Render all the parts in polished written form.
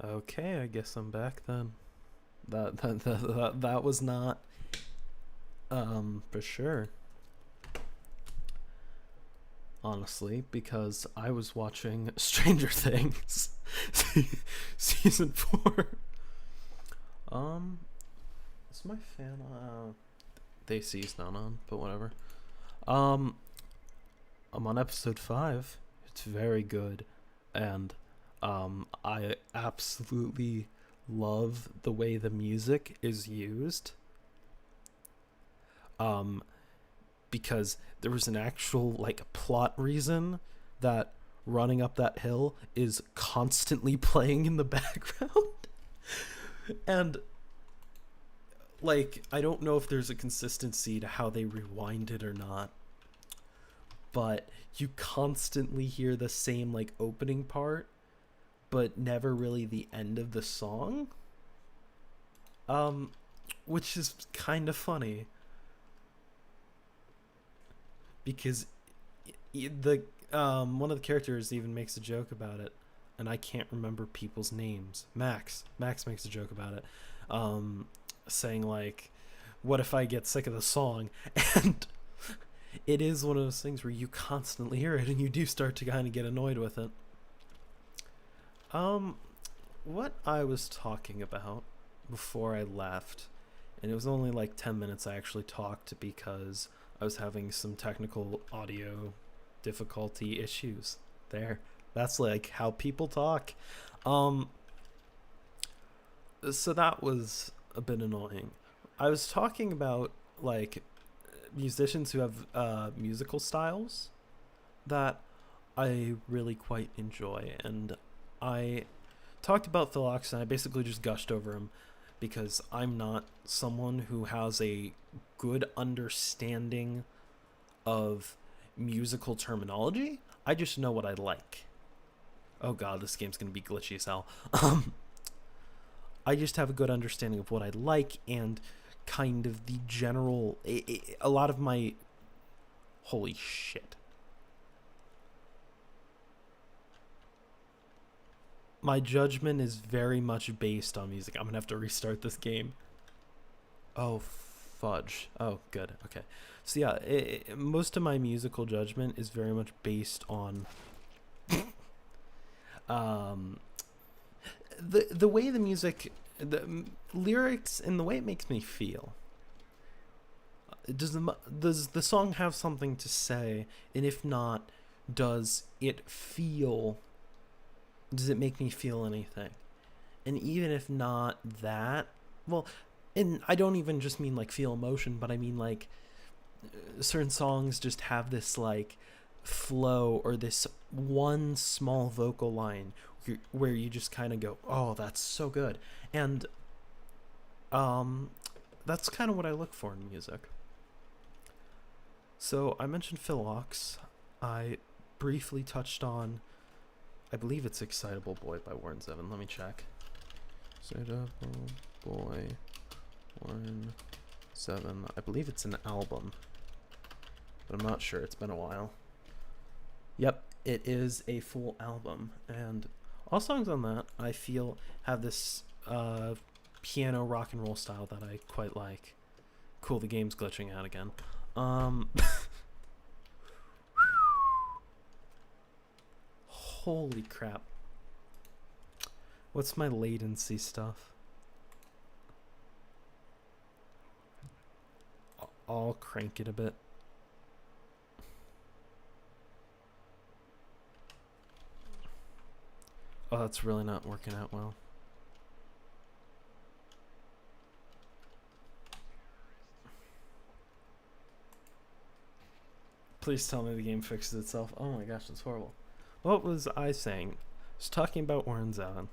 Okay, I guess I'm back then. That was not for sure. Honestly, because I was watching Stranger Things season 4. Um is my fan they see's not on, but whatever. Um I'm on episode 5. It's very good, and I absolutely love the way the music is used. Um because there was an actual like plot reason that running up that hill is constantly playing in the background. And like I don't know if there's a consistency to how they rewind it or not, but you constantly hear the same like opening part but never really the end of the song. Um which is kind of funny because the one of the characters even makes a joke about it, and I can't remember people's names. Max makes a joke about it, um, saying like, "What if I get sick of the song?" And it is one of those things where you constantly hear it, and you do start to kind of get annoyed with it. Um, what I was talking about before I left, and it was only like 10 minutes I actually talked because I was having some technical audio difficulty issues there. That's like how people talk. Um, so that was a bit annoying. I was talking about like musicians who have musical styles that I really quite enjoy, and I talked about Phil Ox, and I basically just gushed over him because I'm not someone who has a good understanding of musical terminology. I just know what I like. Oh god, this game's gonna be glitchy as hell. I just have a good understanding of what I like and kind of the general. A lot of my. Holy shit. My judgment is very much based on music. I'm gonna have to restart this game. Oh, fudge. Oh, good. Okay. So, yeah, most of my musical judgment is very much based on um, the way the music, the lyrics, and the way it makes me feel. Does the song have something to say? And if not, does it feel? Does it make me feel anything? And even if not that, well, and I don't even just mean like feel emotion, but I mean like certain songs just have this like flow or this one small vocal line where you just kind of go, "Oh, that's so good." And um that's kind of what I look for in music. So I mentioned Phil Ox. I briefly touched on, I believe it's Excitable Boy by Warren Zevon. Let me check. Excitable Boy, Warren Zevon. I believe it's an album, but I'm not sure. It's been a while. Yep, it is a full album, and all songs on that I feel have this piano rock and roll style that I quite like. Cool, the game's glitching out again. Um, holy crap! What's my latency stuff? I'll crank it a bit. Oh, that's really not working out well. Please tell me the game fixes itself. Oh my gosh, that's horrible. What was I saying? I was talking about Warren Zevon.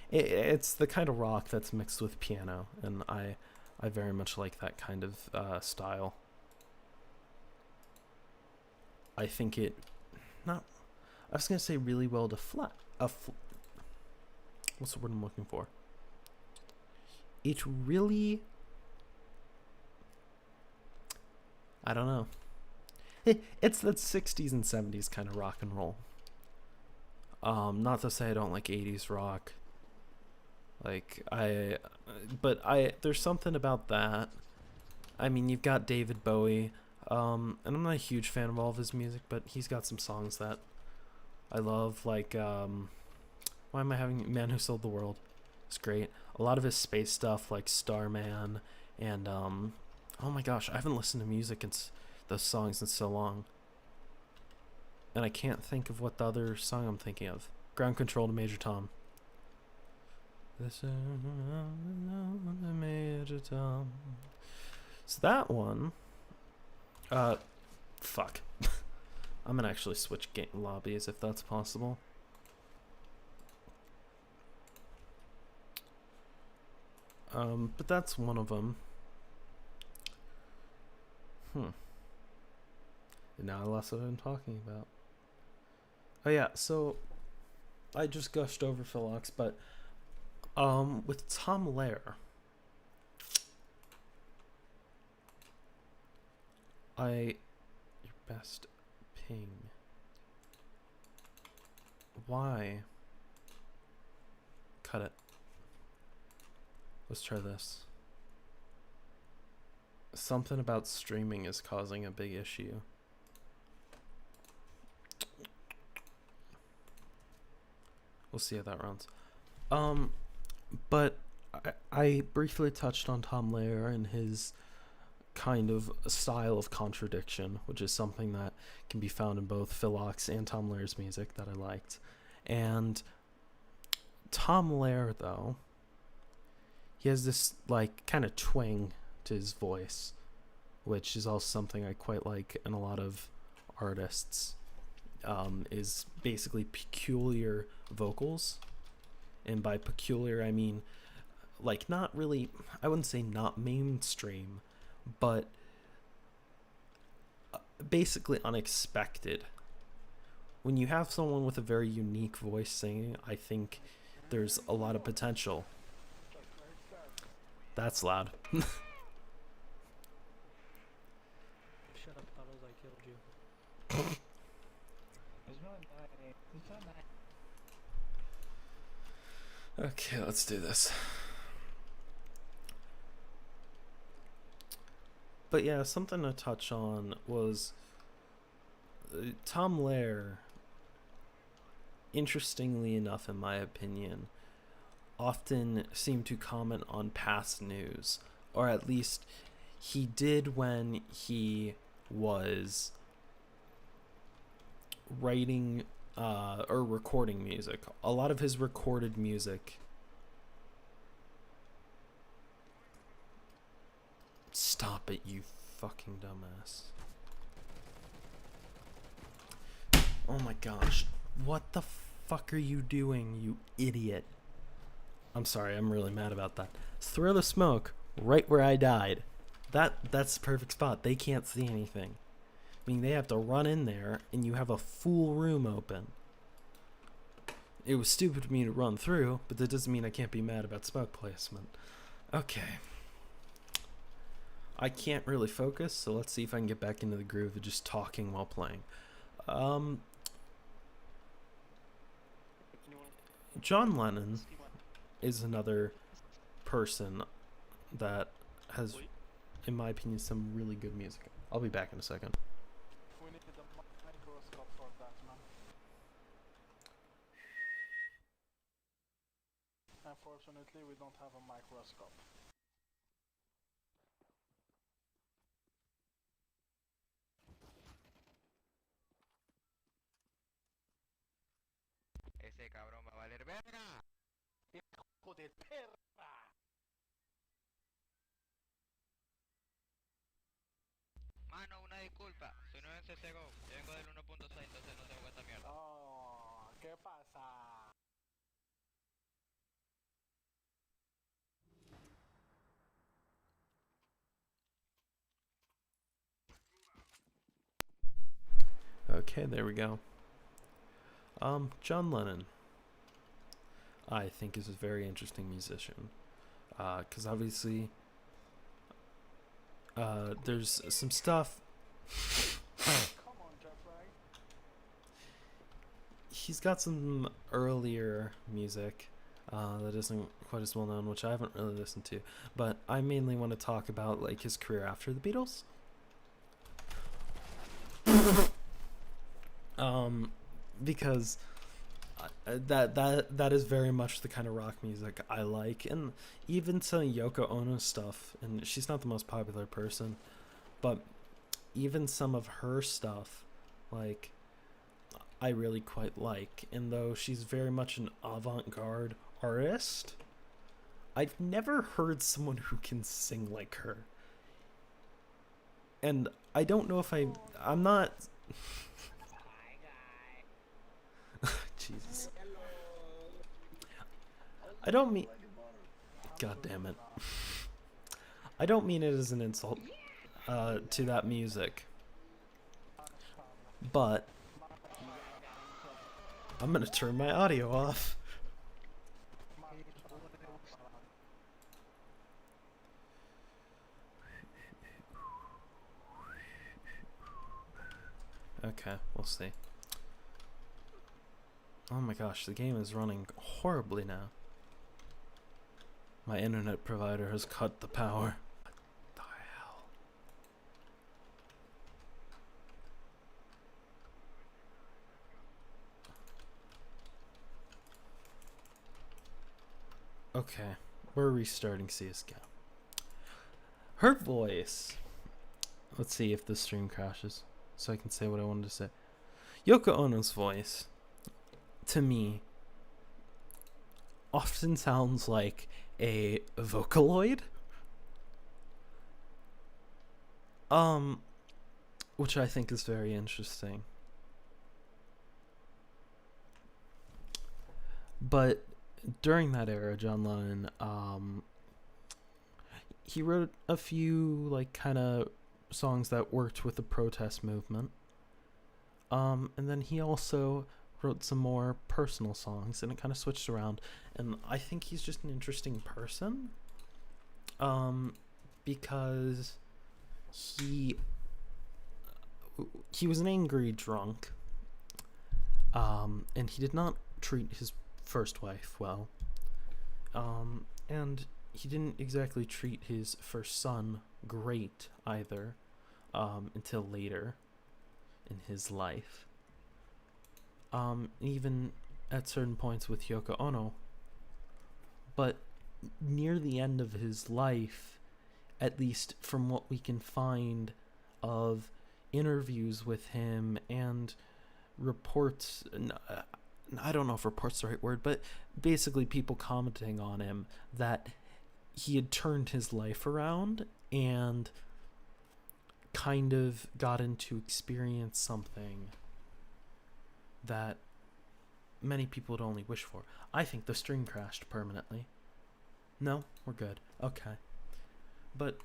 It's the kind of rock that's mixed with piano, and I very much like that kind of style. I think it not. I was gonna say really well to what's the word I'm looking for? It really. I don't know. It's that 60s and 70s kind of rock and roll. Not to say I don't like 80s rock. Like there's something about that. I mean, you've got David Bowie, and I'm not a huge fan of all of his music, but he's got some songs that I love. Like, why am I having Man Who Sold the World? It's great. A lot of his space stuff, like Starman, and oh my gosh, I haven't listened to music and those songs in so long, and I can't think of what the other song I'm thinking of. Ground Control to Major Tom. This Major Tom. So that one, fuck. I'm gonna actually switch game lobbies if that's possible. But that's one of them. And now I lost what I'm talking about. Oh yeah, so I just gushed over Philox, but with Tom Lehrer, your best ping. Why? Cut it. Let's try this. Something about streaming is causing a big issue. We'll see how that runs. But I briefly touched on Tom Lehrer and his kind of style of contradiction, which is something that can be found in both Philox and Tom Lehrer's music that I liked. And Tom Lehrer, though, he has this like kind of twang to his voice, which is also something I quite like in a lot of artists. Is basically peculiar vocals, and by peculiar I mean like not really, I wouldn't say not mainstream, but basically unexpected. When you have someone with a very unique voice singing, I think there's a lot of potential. That's loud. Shut up, Carlos, I killed you. Okay, let's do this. But yeah, something to touch on was Tom Lehrer, interestingly enough in my opinion, often seemed to comment on past news, or at least he did when he was writing or recording music. A lot of his recorded music. Stop it, you fucking dumbass. Oh my gosh. What the fuck are you doing, you idiot? I'm sorry, I'm really mad about that. Throw the smoke right where I died. That's the perfect spot. They can't see anything. I mean, they have to run in there, and you have a full room open. It was stupid of me to run through, but that doesn't mean I can't be mad about smoke placement. Okay. I can't really focus, so let's see if I can get back into the groove of just talking while playing. John Lennon is another person that has, in my opinion, some really good music. I'll be back in a second. We need a microscope for that, man. Unfortunately, we don't have a microscope. Ese cabrón va a valer verga. Hijo de perra! Mano, una disculpa. Soy nuevo en CSGO. Yo vengo del 1.6, entonces no tengo esta mierda. Oh, ¿qué pasa? Okay, there we go. John Lennon, I think, is a very interesting musician. Because obviously, there's some stuff. Come on, Jeffrey. He's got some earlier music that isn't quite as well known, which I haven't really listened to. But I mainly want to talk about like his career after the Beatles. Because that is very much the kind of rock music I like, and even some Yoko Ono stuff. And she's not the most popular person, but even some of her stuff, like, I really quite like. And though she's very much an avant-garde artist, I've never heard someone who can sing like her. And I don't know if I'm not. Jesus. I don't mean. God damn it. I don't mean it as an insult to that music. But I'm gonna turn my audio off. Okay, we'll see. Oh my gosh, the game is running horribly now. My internet provider has cut the power. What the hell? Okay, we're restarting CSGO. Her voice. Let's see if the stream crashes so I can say what I wanted to say. Yoko Ono's voice, to me, often sounds like a Vocaloid. Which I think is very interesting. But during that era, John Lennon, he wrote a few, like, kind of songs that worked with the protest movement. And then he also wrote some more personal songs, and it kind of switched around. And I think he's just an interesting person, because he was an angry drunk, and he did not treat his first wife well, and he didn't exactly treat his first son great either, until later in his life. Even at certain points with Yoko Ono. But near the end of his life, at least from what we can find of interviews with him and reports, I don't know if report's the right word, but basically people commenting on him, that he had turned his life around and kind of gotten to experience something that many people would only wish for. I think the stream crashed permanently. No? We're good. Okay. But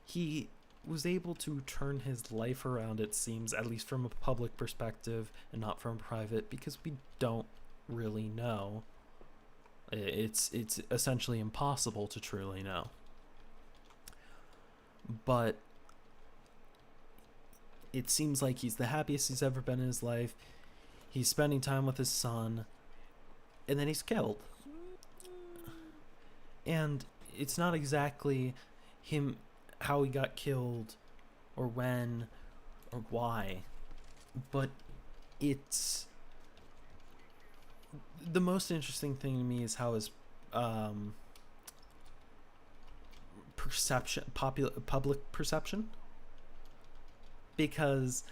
he was able to turn his life around, it seems, at least from a public perspective and not from private, because we don't really know. It's essentially impossible to truly know. But it seems like he's the happiest he's ever been in his life. He's spending time with his son, and then he's killed. And it's not exactly him, how he got killed, or when, or why, but it's the most interesting thing to me is how his public perception. Because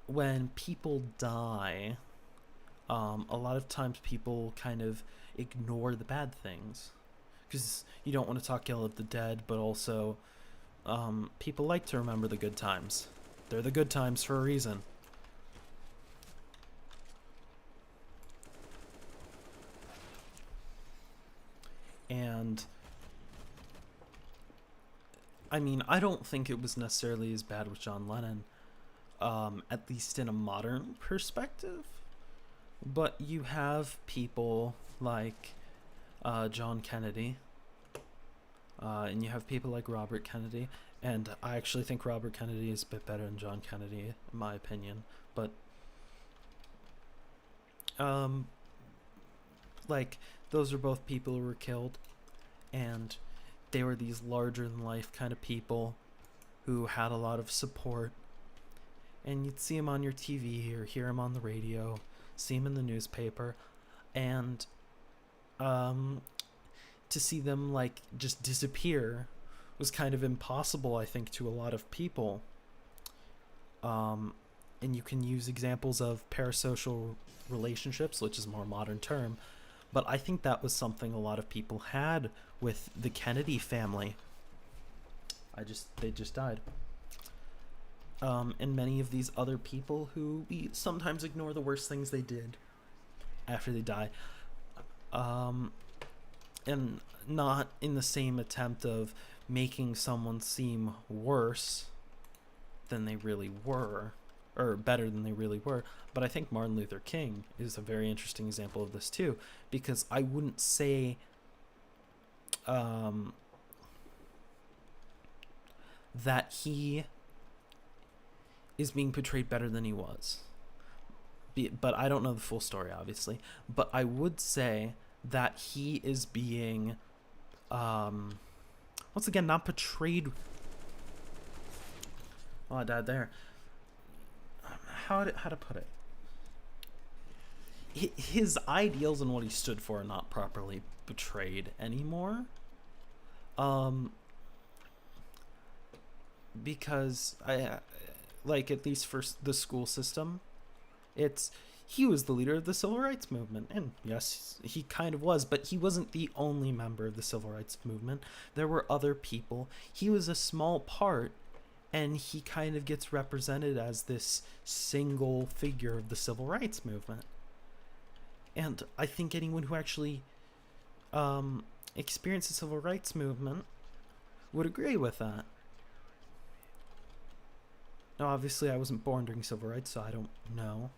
when people die, a lot of times people kind of ignore the bad things, because you don't want to talk ill of the dead, but also people like to remember the good times. They're the good times for a reason. And I mean, I don't think it was necessarily as bad with John Lennon, at least in a modern perspective. But you have people like John Kennedy, and you have people like Robert Kennedy, and I actually think Robert Kennedy is a bit better than John Kennedy, in my opinion. But like those are both people who were killed, and they were these larger than life kind of people who had a lot of support, and you'd see them on your TV or hear them on the radio, see them in the newspaper, and to see them like just disappear was kind of impossible, I think, to a lot of people. And you can use examples of parasocial relationships, which is a more modern term, but I think that was something a lot of people had with the Kennedy family. They just died. And many of these other people who we sometimes ignore the worst things they did after they die. And not in the same attempt of making someone seem worse than they really were, or better than they really were. But I think Martin Luther King is a very interesting example of this too, because I wouldn't say that he is being portrayed better than he was. But I don't know the full story, obviously. But I would say that he is being, once again, not portrayed. Oh, I died there. How to put it? His ideals and what he stood for are not properly portrayed anymore. Because like, at least for the school system, he was the leader of the civil rights movement, and yes, he kind of was, but he wasn't the only member of the civil rights movement. There were other people. He was a small part, and he kind of gets represented as this single figure of the civil rights movement. And I think anyone who actually experienced the civil rights movement would agree with that. Now, obviously, I wasn't born during civil rights, so I don't know.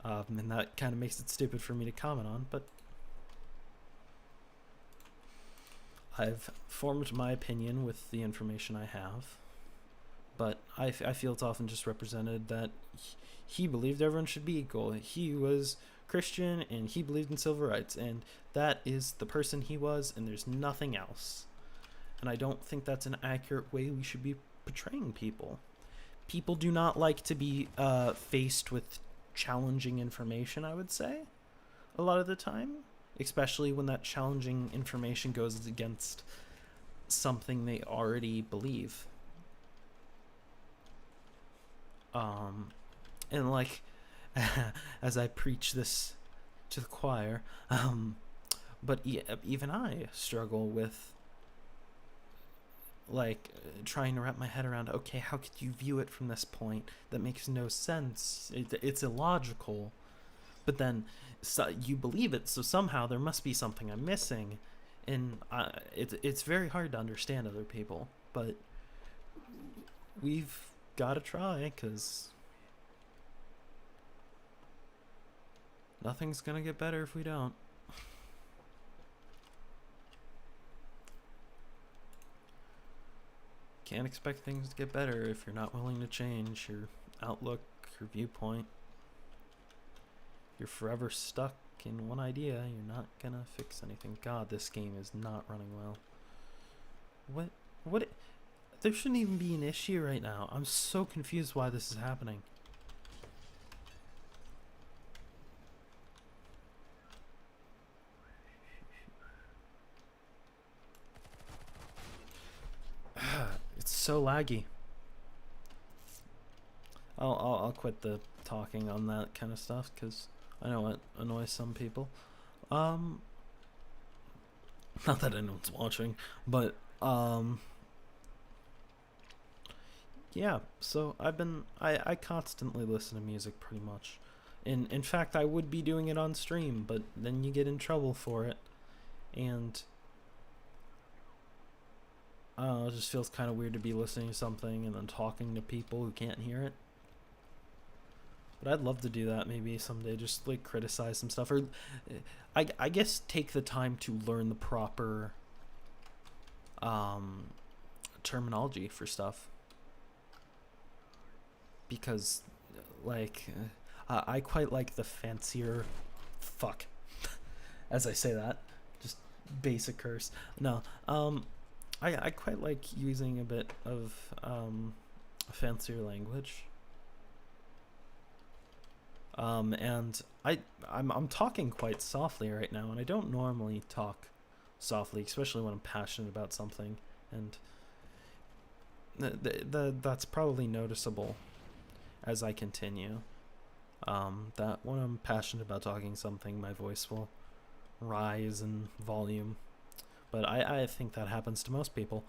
And that kind of makes it stupid for me to comment on, but I've formed my opinion with the information I have. But I feel it's often just represented that he believed everyone should be equal. He was Christian, and he believed in civil rights, and that is the person he was, and there's nothing else. And I don't think that's an accurate way we should be portraying people. People do not like to be faced with challenging information, I would say, a lot of the time, especially when that challenging information goes against something they already believe. And like, as I preach this to the choir, but even I struggle with, like, trying to wrap my head around, okay, how could you view it from this point? That makes no sense. It's illogical. But then you believe it, so somehow there must be something I'm missing. And it's very hard to understand other people. But we've got to try, because nothing's going to get better if we don't. Can't expect things to get better if you're not willing to change your outlook, your viewpoint. You're forever stuck in one idea. You're not gonna fix anything. God, this game is not running well. What? There shouldn't even be an issue right now. I'm so confused why this is happening. It's so laggy. I'll quit the talking on that kind of stuff, because I know it annoys some people. Not that anyone's watching, but yeah. So I constantly listen to music pretty much. In fact, I would be doing it on stream, but then you get in trouble for it, and I don't know, it just feels kind of weird to be listening to something and then talking to people who can't hear it. But I'd love to do that maybe someday, just like criticize some stuff, or I guess take the time to learn the proper terminology for stuff. Because like I quite like the fancier as I say that. Just basic curse. No. I quite like using a bit of fancier language. And I'm talking quite softly right now, and I don't normally talk softly, especially when I'm passionate about something, and that's probably noticeable as I continue. That when I'm passionate about talking something, my voice will rise in volume, but I think that happens to most people.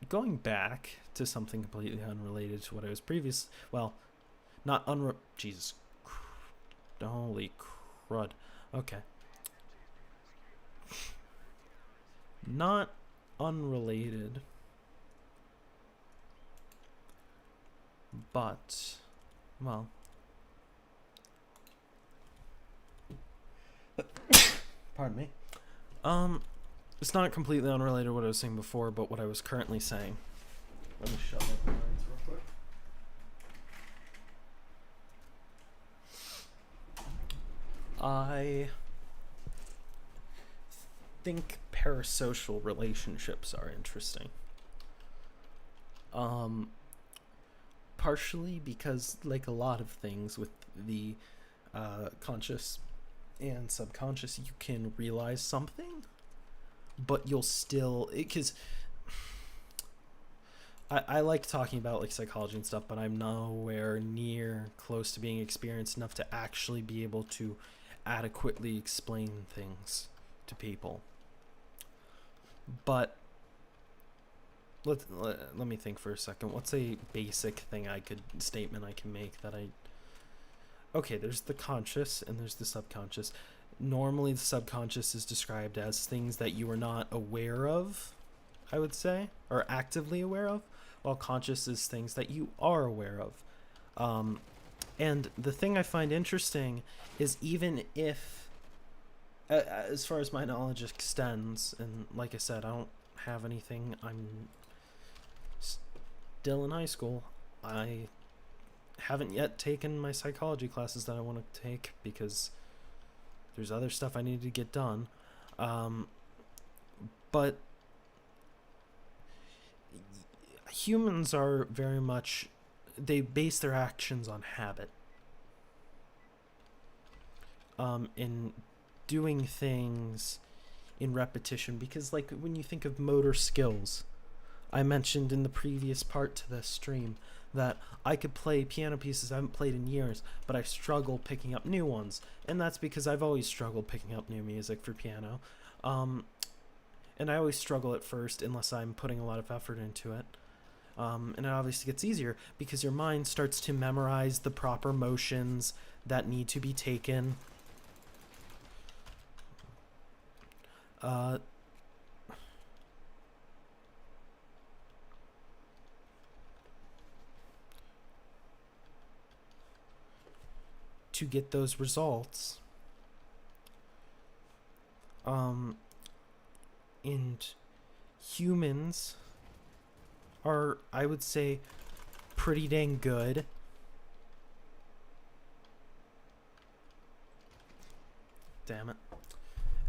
Going back to something completely unrelated to what I was well, not Jesus, holy crud. Okay. Not unrelated, but, well, pardon me. It's not completely unrelated to what I was saying before, but what I was currently saying. Let me shut my blinds real quick. I think parasocial relationships are interesting. Partially because, like a lot of things with the conscious and subconscious, you can realize something, but you'll still, because I like talking about like psychology and stuff, but I'm nowhere near close to being experienced enough to actually be able to adequately explain things to people. But let me think for a second. What's a basic statement I can make that okay, there's the conscious and there's the subconscious. Normally the subconscious is described as things that you are not aware of, I would say, or actively aware of, while conscious is things that you are aware of. And the thing I find interesting is, even if, as far as my knowledge extends, and like I said, I don't have anything, I'm still in high school, I haven't yet taken my psychology classes that I want to take because there's other stuff I need to get done. But humans are very much, they base their actions on habit. In doing things in repetition, because like when you think of motor skills, I mentioned in the previous part to this stream that I could play piano pieces I haven't played in years, but I struggle picking up new ones, and that's because I've always struggled picking up new music for piano. And I always struggle at first unless I'm putting a lot of effort into it. And it obviously gets easier because your mind starts to memorize the proper motions that need to be taken. To get those results. And humans are, I would say, pretty dang good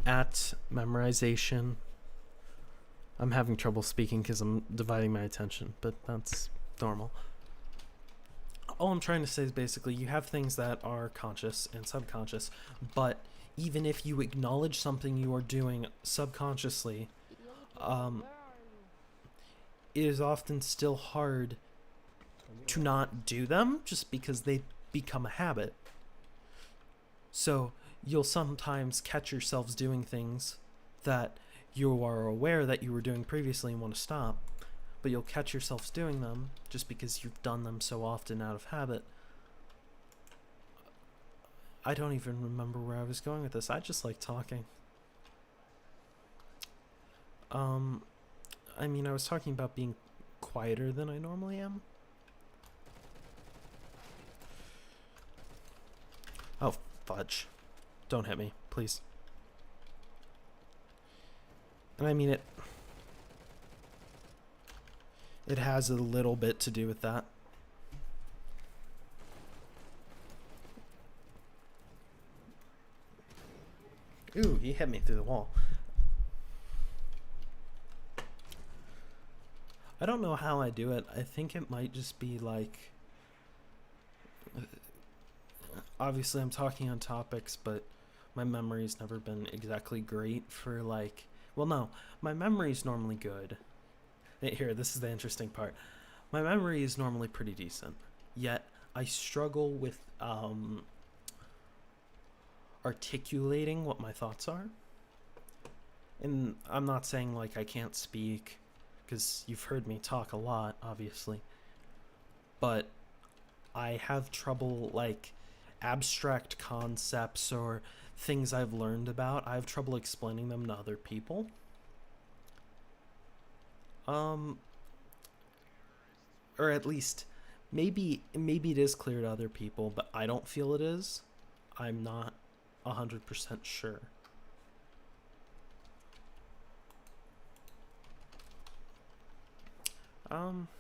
at memorization. I'm having trouble speaking because I'm dividing my attention, but that's normal. All I'm trying to say is basically you have things that are conscious and subconscious, but even if you acknowledge something you are doing subconsciously, it is often still hard to not do them just because they become a habit. So you'll sometimes catch yourselves doing things that you are aware that you were doing previously and want to stop, but you'll catch yourselves doing them just because you've done them so often out of habit. I don't even remember where I was going with this. I just like talking. I mean, I was talking about being quieter than I normally am. Oh, fudge. Don't hit me, please. And I mean, it has a little bit to do with that. Ooh, he hit me through the wall. I don't know how I do it. I think it might just be like... Obviously, I'm talking on topics, but my memory's never been exactly great for like... Well, no, my memory's normally good. Here, this is the interesting part. My memory is normally pretty decent, yet I struggle with articulating what my thoughts are. And I'm not saying like I can't speak, because you've heard me talk a lot, obviously. But I have trouble, like, abstract concepts or things I've learned about. I have trouble explaining them to other people. Or at least, maybe it is clear to other people, but I don't feel it is. I'm not 100% sure.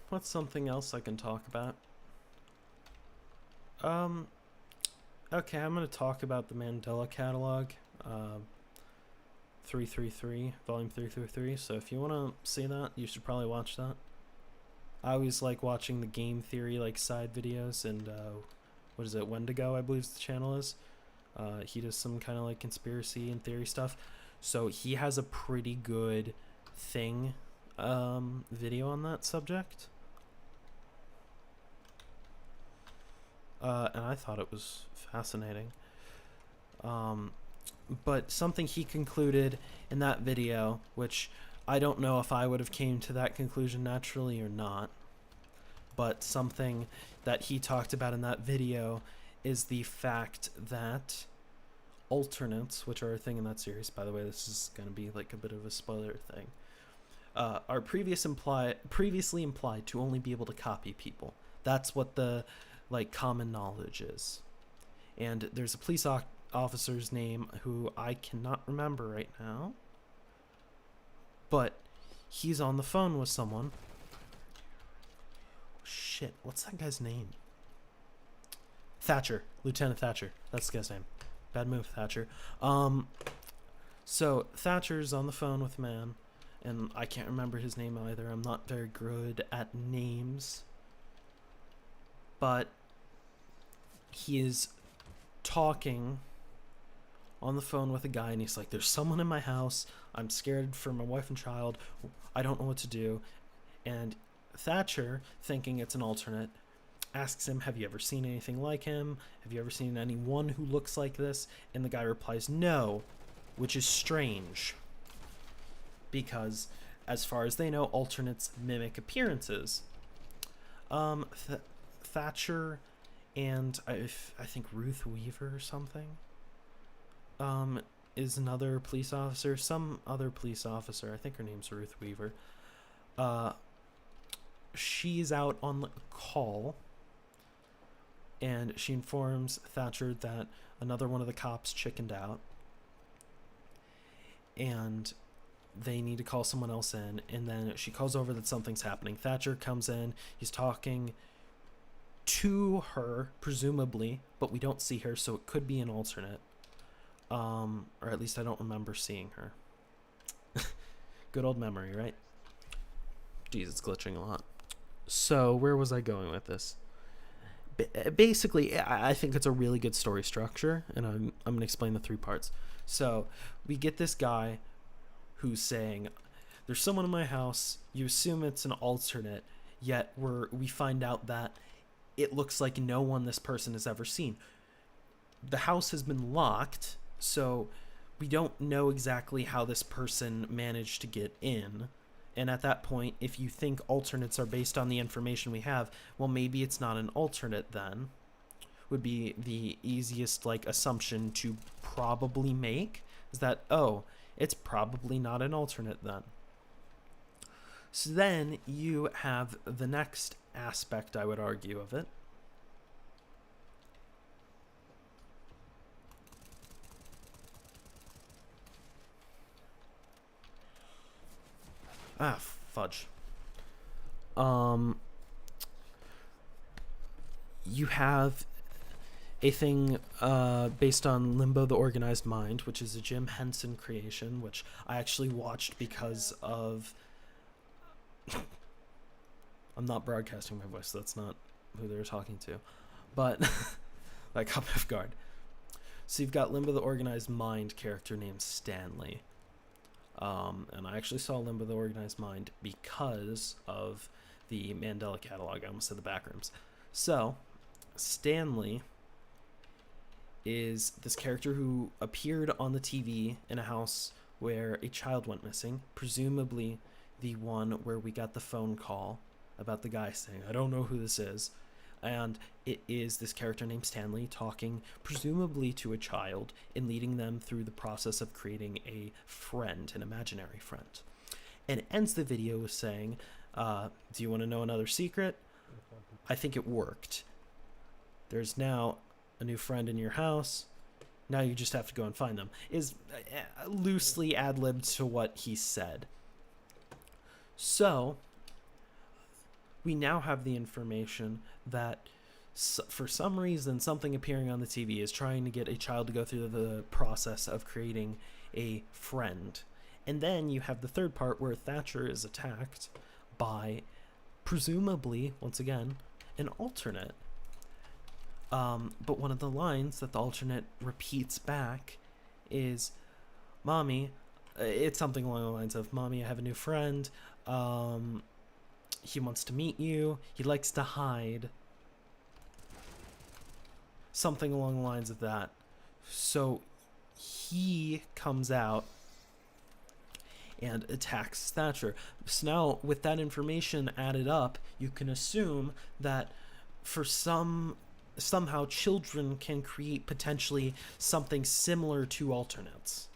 What's something else I can talk about? Okay, I'm gonna talk about the Mandela Catalog, 333, volume 333. So if you wanna see that, you should probably watch that. I always like watching the game theory like side videos, and what is it, Wendigo, I believe the channel is. He does some kind of like conspiracy and theory stuff. So he has a pretty good thing, video on that subject. And I thought it was fascinating. But something he concluded in that video, which I don't know if I would have came to that conclusion naturally or not, but something that he talked about in that video is the fact that alternates, which are a thing in that series, by the way, this is going to be like a bit of a spoiler thing, are previously implied to only be able to copy people. That's what the like common knowledge is. And there's a police officer's name who I cannot remember right now, but he's on the phone with someone. Shit, what's that guy's name? Thatcher, Lieutenant Thatcher. That's the guy's name. Bad move, Thatcher. So Thatcher's on the phone with a man, and I can't remember his name either. I'm not very good at names. But he is talking on the phone with a guy, and he's like, there's someone in my house. I'm scared for my wife and child. I don't know what to do. And Thatcher, thinking it's an alternate, asks him, have you ever seen anything like him? Have you ever seen anyone who looks like this? And the guy replies, no, which is strange, because as far as they know, alternates mimic appearances. Thatcher and I think Ruth Weaver or something is another police officer, some other police officer. I think her name's Ruth Weaver. She's out on a call, and she informs Thatcher that another one of the cops chickened out, and they need to call someone else in. And then she calls over that something's happening. Thatcher comes in. He's talking to her, presumably, but we don't see her, so it could be an alternate. Or at least I don't remember seeing her. Good old memory, right? Jeez, it's glitching a lot. So, where was I going with this? Basically, I think it's a really good story structure, and I'm going to explain the three parts. So, we get this guy who's saying, there's someone in my house, you assume it's an alternate, yet we find out that it looks like no one this person has ever seen. The house has been locked, so we don't know exactly how this person managed to get in. And at that point, if you think alternates are based on the information we have, well, maybe it's not an alternate then. Would be the easiest like assumption to probably make, is that, oh, it's probably not an alternate then. So then you have the next aspect, I would argue, of it. Ah, fudge. You have a thing based on Limbo: The Organized Mind, which is a Jim Henson creation, which I actually watched because of. I'm not broadcasting my voice, so that's not who they're talking to, but that caught me off guard. So you've got Limbo: The Organized Mind character named Stanley. And I actually saw Limbo: The Organized Mind because of the Mandela catalog. I almost said the backrooms. So, Stanley is this character who appeared on the TV in a house where a child went missing, presumably the one where we got the phone call about the guy saying, I don't know who this is. And it is this character named Stanley talking presumably to a child and leading them through the process of creating a friend, an imaginary friend. And it ends the video with saying, do you want to know another secret? I think it worked. There's now a new friend in your house. Now you just have to go and find them. Is loosely ad-libbed to what he said. So, we now have the information that for some reason something appearing on the TV is trying to get a child to go through the process of creating a friend. And then you have the third part where Thatcher is attacked by, presumably, once again, an alternate. But one of the lines that the alternate repeats back is, Mommy, it's something along the lines of, Mommy, I have a new friend. He wants to meet you. He likes to hide. Something along the lines of that. So he comes out and attacks Thatcher. So now, with that information added up, you can assume that for somehow children can create potentially something similar to alternates.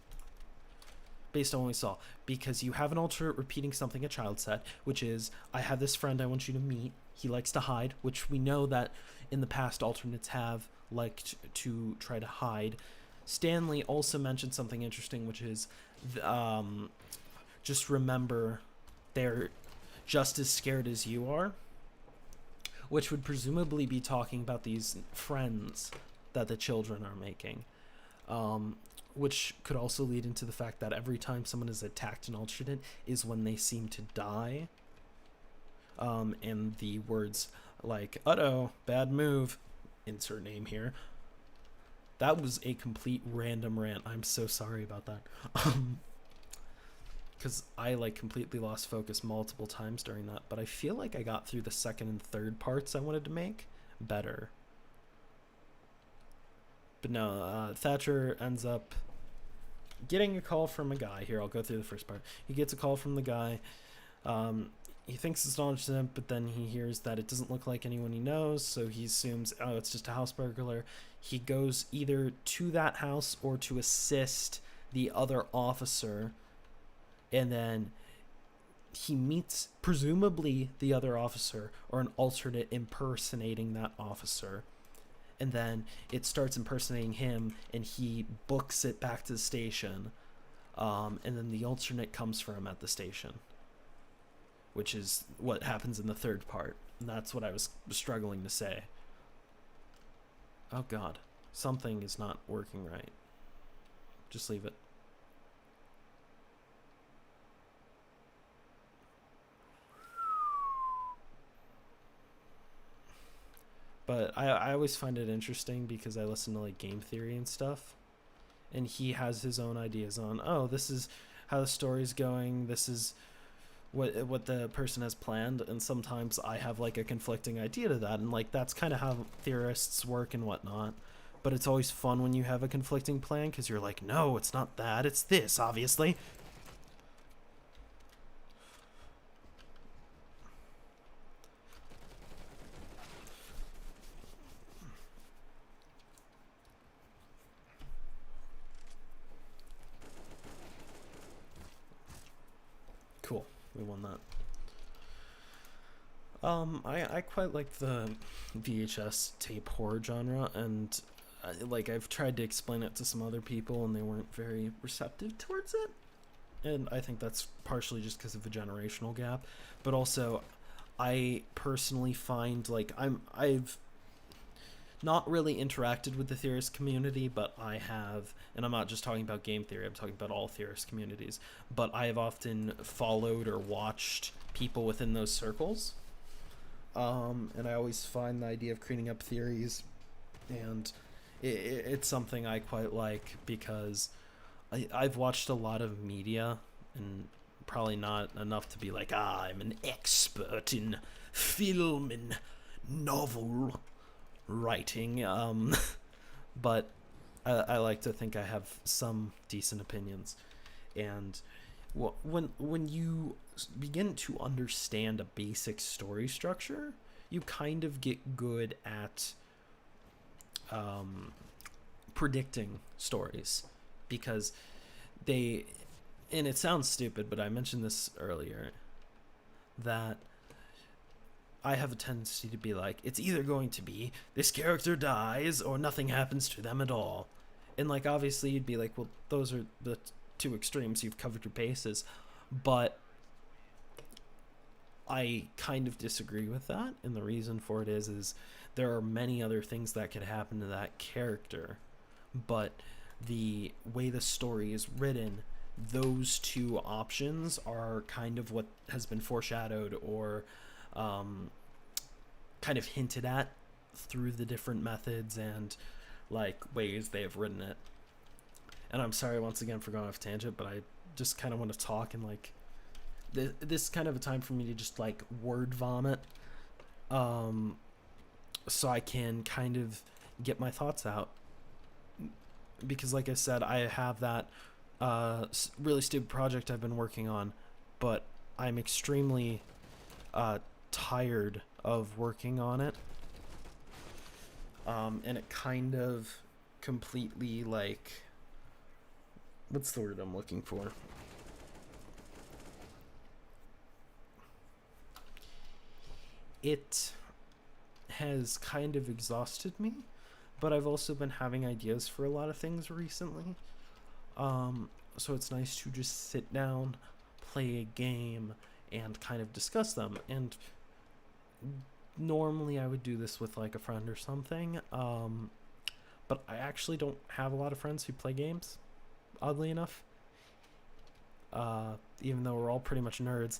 Based on what we saw. Because you have an alternate repeating something a child said, which is, I have this friend I want you to meet. He likes to hide, which we know that in the past alternates have liked to try to hide. Stanley also mentioned something interesting, which is, just remember they're just as scared as you are, which would presumably be talking about these friends that the children are making. Which could also lead into the fact that every time someone is attacked an alternate is when they seem to die. And the words like, uh-oh, bad move, insert name here. That was a complete random rant. I'm so sorry about that. Because I completely lost focus multiple times during that. But I feel like I got through the second and third parts I wanted to make better. But no, Thatcher ends up getting a call from a guy. Here, I'll go through the first part. He gets a call from the guy. He thinks it's an alternate, but then he hears that it doesn't look like anyone he knows, so he assumes, oh, it's just a house burglar. He goes either to that house or to assist the other officer, and then he meets, presumably, the other officer, or an alternate impersonating that officer. And then it starts impersonating him, and he books it back to the station. And then the alternate comes for him at the station, which is what happens in the third part. And that's what I was struggling to say. Oh God, something is not working right. Just leave it. But I always find it interesting because I listen to game theory and stuff, and he has his own ideas on, oh, this is how the story's going, this is what the person has planned, and sometimes I have a conflicting idea to that, and that's kind of how theorists work and whatnot. But it's always fun when you have a conflicting plan because you're like, no, it's not that, it's this, obviously. Cool, we won that. I quite like the VHS tape horror genre, and I've tried to explain it to some other people, and they weren't very receptive towards it. And I think that's partially just because of a generational gap, but also I personally find I've not really interacted with the theorist community, but I have, and I'm not just talking about game theory, I'm talking about all theorist communities, but I have often followed or watched people within those circles. And I always find the idea of creating up theories, and it's something I quite like, because I've watched a lot of media, and probably not enough to be like, I'm an expert in film and novel writing, but I like to think I have some decent opinions. And when you begin to understand a basic story structure, you kind of get good at predicting stories, because they, and it sounds stupid, but I mentioned this earlier, that I have a tendency to be like, it's either going to be this character dies or nothing happens to them at all. And like, obviously you'd be like, well, those are the two extremes, you've covered your bases. But I kind of disagree with that, and the reason for it is there are many other things that could happen to that character, but the way the story is written, those two options are kind of what has been foreshadowed or kind of hinted at through the different methods and like ways they have written it. And I'm sorry once again for going off tangent, but I just kind of want to talk, and like this is kind of a time for me to just like word vomit, so I can kind of get my thoughts out, because like I said, I have that really stupid project I've been working on, but I'm extremely tired of working on it, and it kind of completely, like, what's the word I'm looking for? It has kind of exhausted me, but I've also been having ideas for a lot of things recently. So it's nice to just sit down, play a game, and kind of discuss them. And normally I would do this with like a friend or something, but I actually don't have a lot of friends who play games, oddly enough, even though we're all pretty much nerds.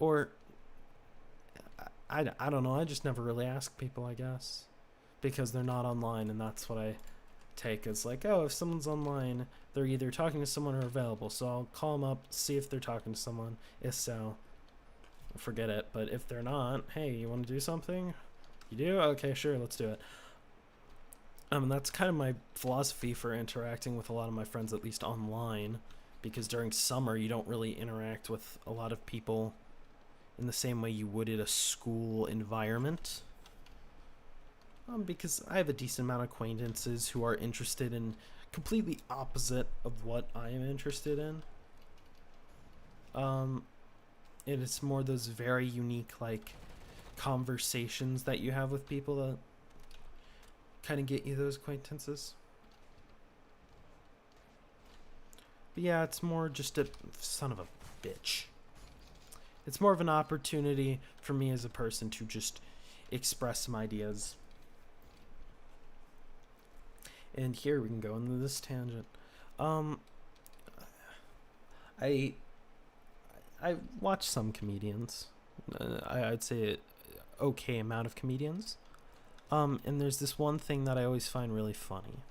Or I don't know, I just never really ask people, I guess, because they're not online, and that's what I take as like, oh, if someone's online, they're either talking to someone or available, so I'll call them up, see if they're talking to someone. If so, forget it. But if they're not, hey, you want to do something? You do? Okay, sure, let's do it. And that's kind of my philosophy for interacting with a lot of my friends, at least online, because during summer you don't really interact with a lot of people in the same way you would in a school environment. Because I have a decent amount of acquaintances who are interested in completely opposite of what I am interested in. And it's more those very unique, like, conversations that you have with people that kind of get you those acquaintances. But yeah, it's more just a son of a bitch. It's more of an opportunity for me as a person to just express some ideas. And here we can go into this tangent. I watch some comedians. I'd say an okay amount of comedians. And there's this one thing that I always find really funny.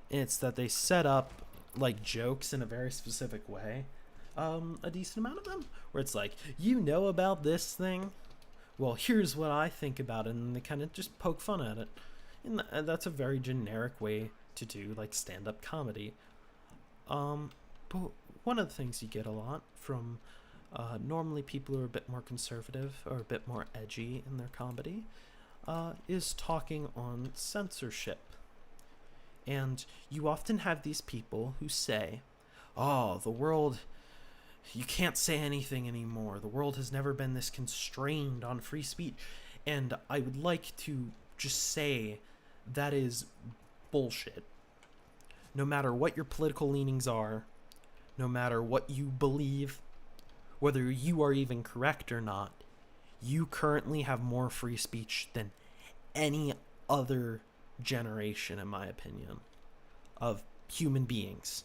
It's that they set up like jokes in a very specific way. A decent amount of them, where it's like, you know about this thing? Well, here's what I think about it, and they kind of just poke fun at it. And that's a very generic way to do like stand-up comedy. But one of the things you get a lot from normally people who are a bit more conservative or a bit more edgy in their comedy is talking on censorship. And you often have these people who say, oh, the world, you can't say anything anymore. The world has never been this constrained on free speech. And I would like to just say that is bullshit. No matter what your political leanings are, no matter what you believe, whether you are even correct or not, you currently have more free speech than any other generation, in my opinion, of human beings.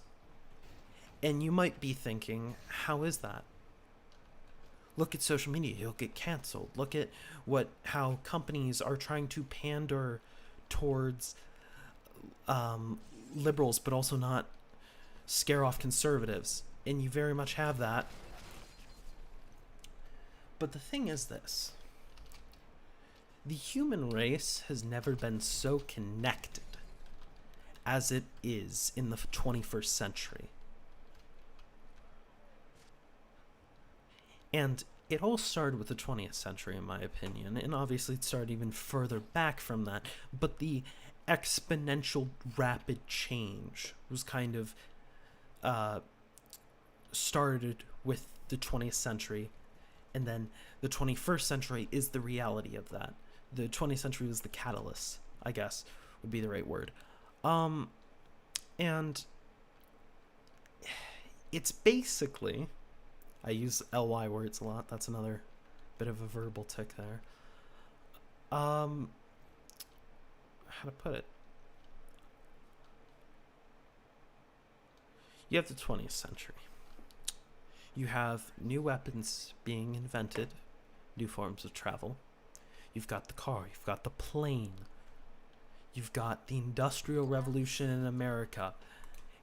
And you might be thinking, how is that? Look at social media, you'll get canceled. Look at how companies are trying to pander towards liberals, but also not scare off conservatives. And you very much have that. But the thing is this. The human race has never been so connected as it is in the 21st century. And it all started with the 20th century, in my opinion, and obviously it started even further back from that, but the exponential rapid change was kind of started with the 20th century, and then the 21st century is the reality of that. The 20th century was the catalyst, I guess, would be the right word. And it's basically, I use ly words a lot, that's another bit of a verbal tick there. How to put it? You have the 20th century. You have new weapons being invented, new forms of travel. You've got the car, you've got the plane, you've got the Industrial Revolution in America,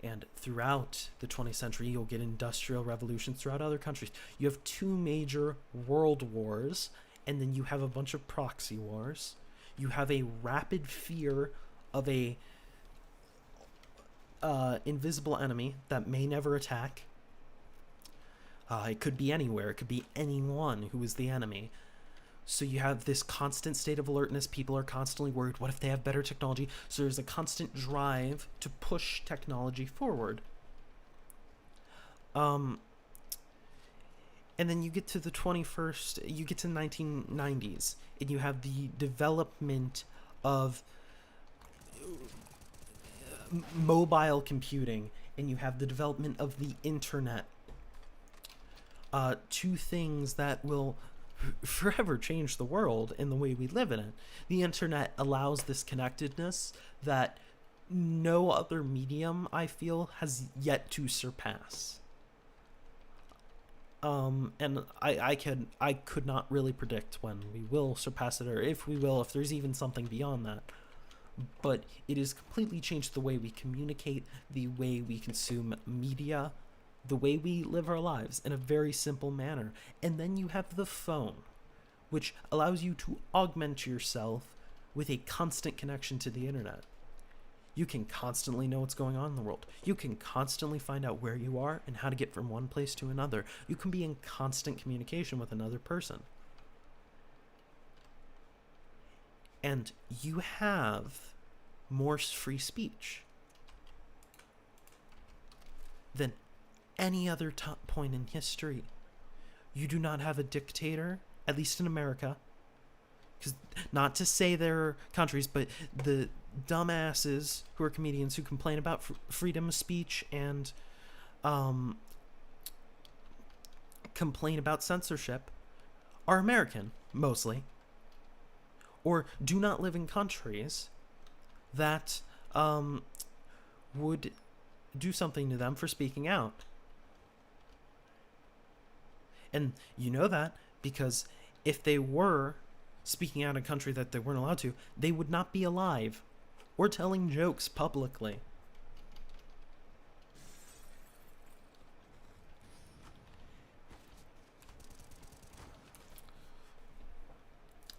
and throughout the 20th century, you'll get industrial revolutions throughout other countries. You have two major world wars, and then you have a bunch of proxy wars. You have a rapid fear of a invisible enemy that may never attack. It could be anywhere. It could be anyone who is the enemy. So you have this constant state of alertness. People are constantly worried, what if they have better technology? So there's a constant drive to push technology forward. And then you get to the 21st, you get to the 1990s, and you have the development of mobile computing, and you have the development of the internet. Two things that will forever change the world in the way we live in it. The internet allows this connectedness that no other medium, I feel, has yet to surpass. And I could not really predict when we will surpass it, or if we will, if there's even something beyond that. But it has completely changed the way we communicate, the way we consume media, the way we live our lives in a very simple manner. And then you have the phone, which allows you to augment yourself with a constant connection to the internet. You can constantly know what's going on in the world. You can constantly find out where you are and how to get from one place to another. You can be in constant communication with another person. And you have more free speech than any other point in history. You do not have a dictator, at least in America. Because not to say there are countries, but the dumbasses who are comedians who complain about freedom of speech and complain about censorship are American, mostly. Or do not live in countries that would do something to them for speaking out. And you know that because if they were speaking out in a country that they weren't allowed to, they would not be alive or telling jokes publicly.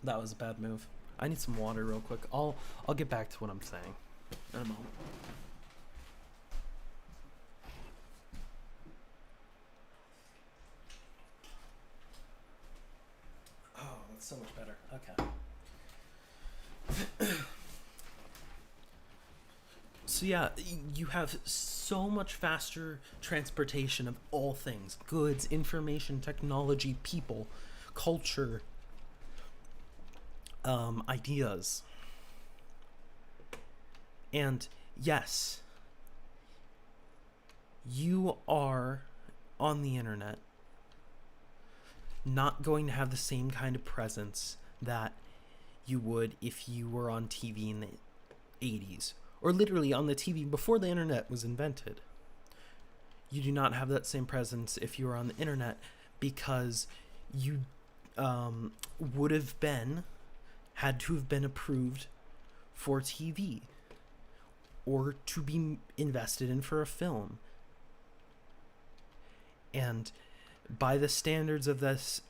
That was a bad move. I need some water real quick. I'll get back to what I'm saying in a moment. So much better. Okay. So yeah, you have so much faster transportation of all things: goods, information, technology, people, culture, ideas. And yes, you are on the internet. not going to have the same kind of presence that you would if you were on TV in the 80s, or literally on the TV before the internet was invented. You do not have that same presence if you were on the internet, because you would have had to have been approved for TV or to be invested in for a film. And by the standards of this,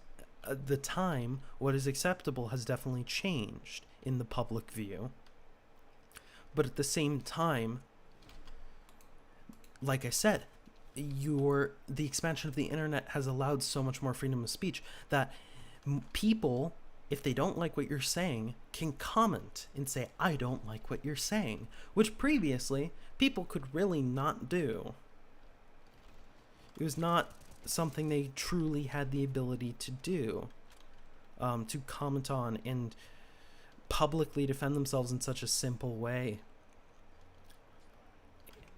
the time, what is acceptable has definitely changed in the public view. But at the same time, like I said, the expansion of the internet has allowed so much more freedom of speech that people, if they don't like what you're saying, can comment and say, I don't like what you're saying, which previously people could really not do. It was not something they truly had the ability to do, to comment on and publicly defend themselves in such a simple way.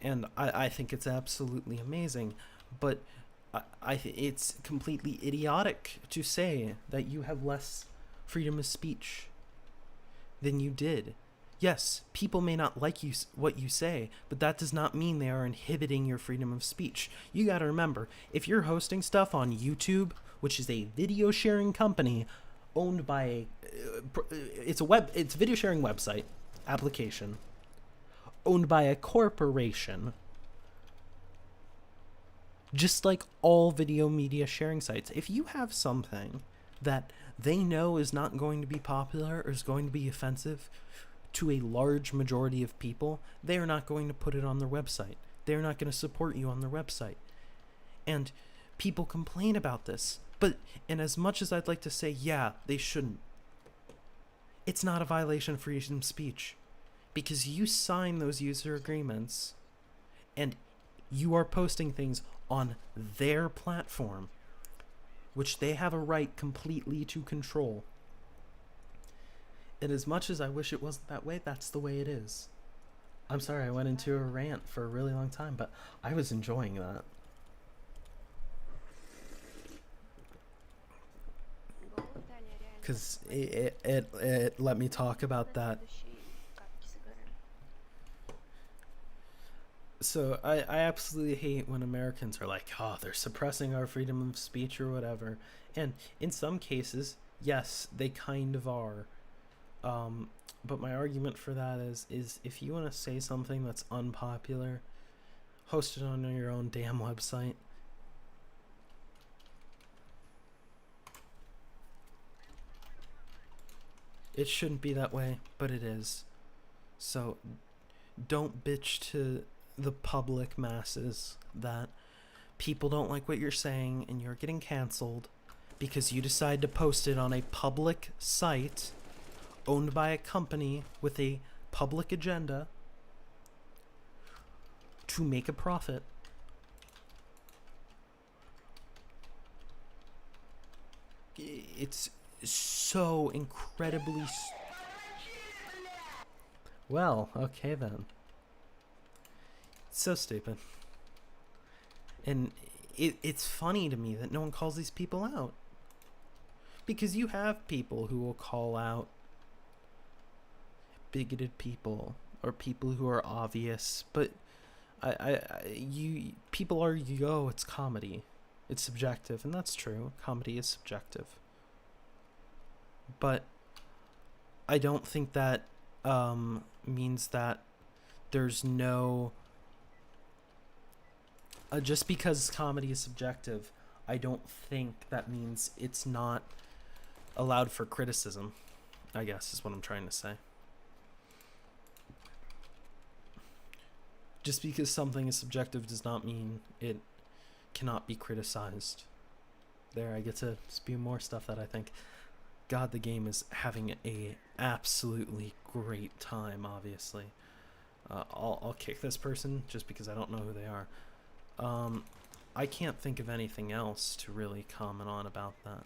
And I think it's absolutely amazing, but it's completely idiotic to say that you have less freedom of speech than you did. Yes, people may not like what you say, but that does not mean they are inhibiting your freedom of speech. You gotta remember, if you're hosting stuff on YouTube, which is a video sharing company owned by it's a video sharing website application owned by a corporation, just like all video media sharing sites, if you have something that they know is not going to be popular or is going to be offensive to a large majority of people, they are not going to put it on their website. They're not going to support you on their website. And people complain about this. And as much as I'd like to say, yeah, they shouldn't, it's not a violation of freedom of speech. Because you sign those user agreements and you are posting things on their platform, which they have a right completely to control. And as much as I wish it wasn't that way, that's the way it is. I'm sorry I went into a rant for a really long time, but I was enjoying that. Because it let me talk about that. So I absolutely hate when Americans are like, oh, they're suppressing our freedom of speech or whatever. And in some cases, yes, they kind of are. But my argument for that is if you want to say something that's unpopular, host it on your own damn website. It shouldn't be that way, but it is. So don't bitch to the public masses that people don't like what you're saying and you're getting canceled because you decide to post it on a public site owned by a company with a public agenda to make a profit. It's so incredibly well, okay then. It's so stupid. And it's funny to me that no one calls these people out. Because you have people who will call out bigoted people or people who are obvious, but people argue, oh, it's comedy. It's subjective, and that's true. Comedy is subjective. But I don't think that means that there's no... just because comedy is subjective, I don't think that means it's not allowed for criticism, I guess is what I'm trying to say. Just because something is subjective does not mean it cannot be criticized. There, I get to spew more stuff that I think. God, the game is having a absolutely great time, obviously. I'll kick this person just because I don't know who they are. I can't think of anything else to really comment on about that.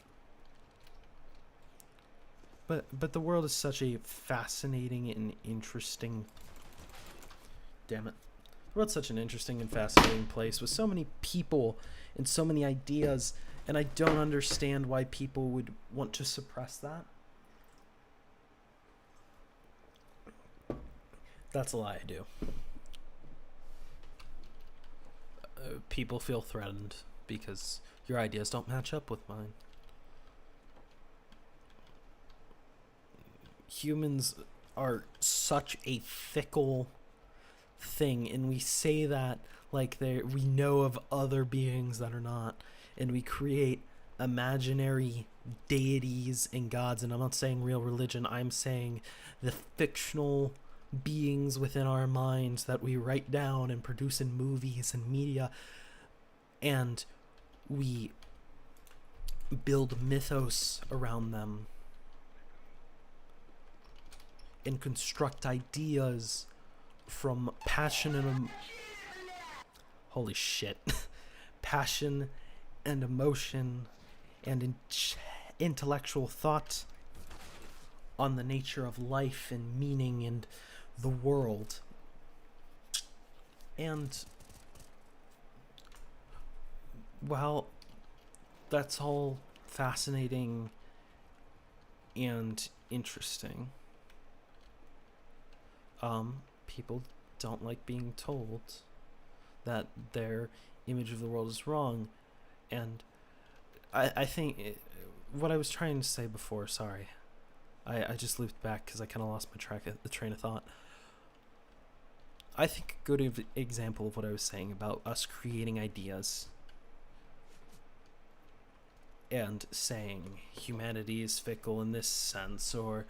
But the world is such a fascinating and interesting... Damn it. The world's such an interesting and fascinating place with so many people and so many ideas And I don't understand why people would want to suppress that. That's a lie, I do. People feel threatened because your ideas don't match up with mine. Humans are such a fickle thing, and we say that like we know of other beings that are not, and we create imaginary deities and gods. And I'm not saying real religion, I'm saying the fictional beings within our minds that we write down and produce in movies and media, and we build mythos around them and construct ideas from passion and holy shit passion and emotion and intellectual thought on the nature of life and meaning and the world. And while that's all fascinating and interesting, people don't like being told that their image of the world is wrong. And I think what I was trying to say before, sorry, I just looped back because I kind of lost my train of thought. I think a good example of what I was saying about us creating ideas and saying humanity is fickle in this sense, or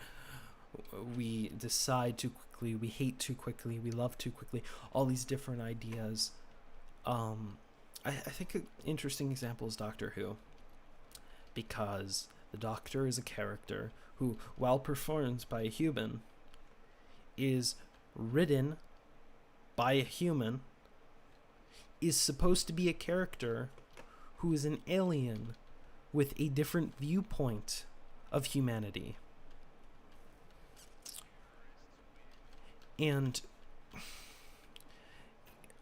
we decide too quickly, we hate too quickly, we love too quickly, all these different ideas. I think an interesting example is Doctor Who, because the Doctor is a character who, while performed by a human, is written by a human, is supposed to be a character who is an alien with a different viewpoint of humanity. And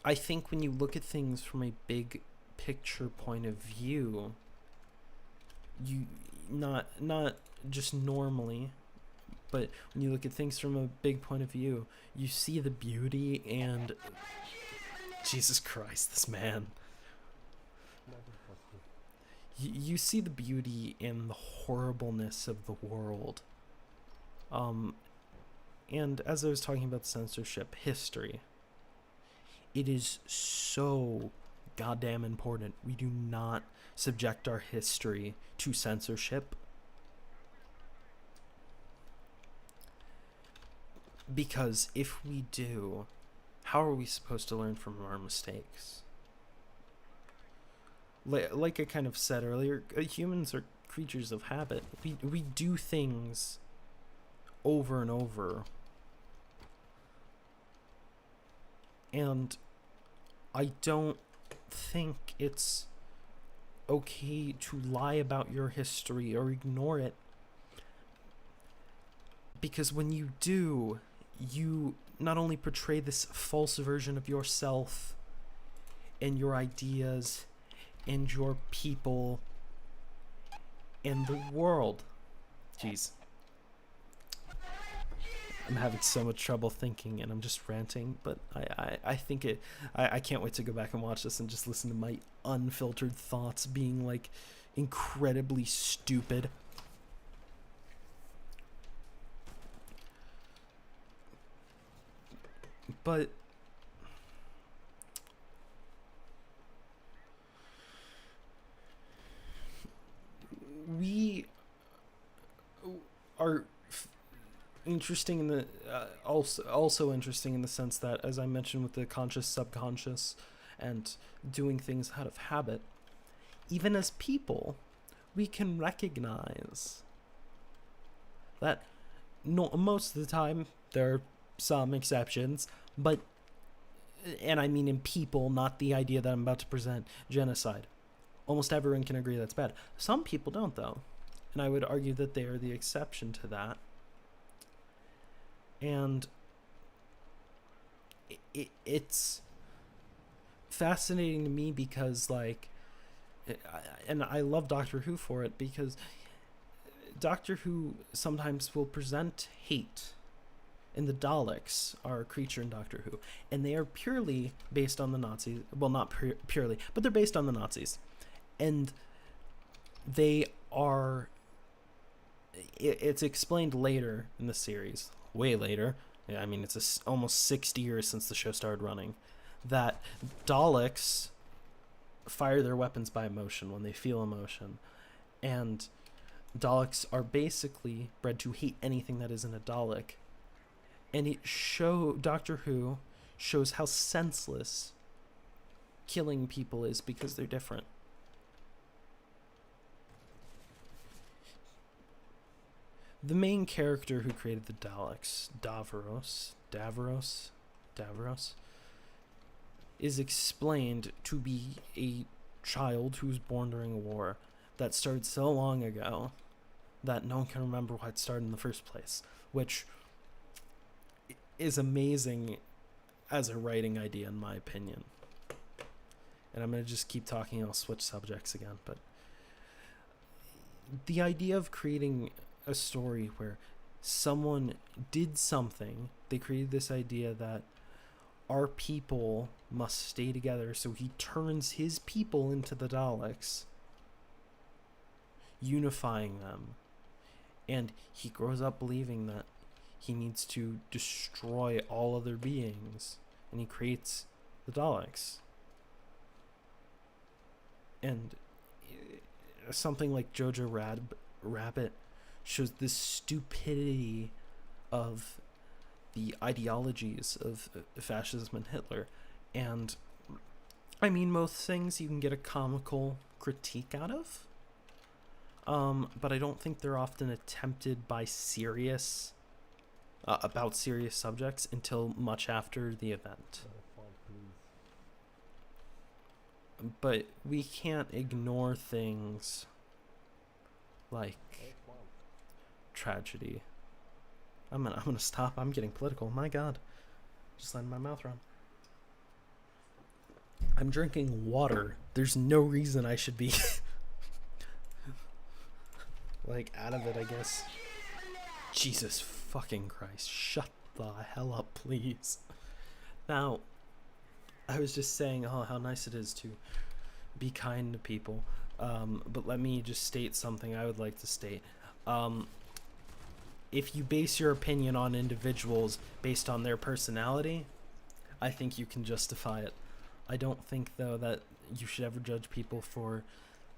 I think when you look at things from a big picture point of view, you not just normally, but when you look at things from a big point of view, you see the beauty and Jesus Christ, this man. You see the beauty and the horribleness of the world. And as I was talking about censorship, history, it is so goddamn important. We do not subject our history to censorship, because if we do, how are we supposed to learn from our mistakes? Like I kind of said earlier, humans are creatures of habit. We do things over and over. And I don't think it's okay to lie about your history or ignore it, because when you do, you not only portray this false version of yourself and your ideas and your people and the world. Jeez. I'm having so much trouble thinking and I'm just ranting, but I think I can't wait to go back and watch this and just listen to my unfiltered thoughts being like incredibly stupid. But we are interesting in the also interesting in the sense that, as I mentioned, with the conscious subconscious and doing things out of habit, even as people, we can recognize that most of the time, there are some exceptions, but, and I mean in people, not the idea that I'm about to present, genocide. Almost everyone can agree that's bad. Some people don't, though, and I would argue that they are the exception to that. And it's fascinating to me because, like, and I love Doctor Who for it, because Doctor Who sometimes will present hate, and the Daleks are a creature in Doctor Who, and they are purely based on the Nazis. Well, not purely, but they're based on the Nazis, and they are. It's explained later in the series, way later. Yeah, I mean, it's almost 60 years since the show started running, that Daleks fire their weapons by emotion when they feel emotion, and Daleks are basically bred to hate anything that isn't a Dalek. And Doctor Who shows how senseless killing people is because they're different. The main character who created the Daleks, Davros, is explained to be a child who was born during a war that started so long ago that no one can remember why it started in the first place, which is amazing as a writing idea, in my opinion. And I'm going to just keep talking, I'll switch subjects again, but the idea of creating a story where someone did something, they created this idea that our people must stay together, so he turns his people into the Daleks, unifying them, and he grows up believing that he needs to destroy all other beings, and he creates the Daleks. And something like Jojo Rabbit shows the stupidity of the ideologies of fascism and Hitler. And I mean, most things you can get a comical critique out of, but I don't think they're often attempted by about serious subjects until much after the event. But we can't ignore things like tragedy. I'm gonna stop. I'm getting political. My God, just letting my mouth run. I'm drinking water. There's no reason I should be like out of it, I guess. Jesus fucking Christ! Shut the hell up, please. Now, I was just saying how nice it is to be kind to people, but let me just state something I would like to state. If you base your opinion on individuals based on their personality, I think you can justify it. I don't think, though, that you should ever judge people for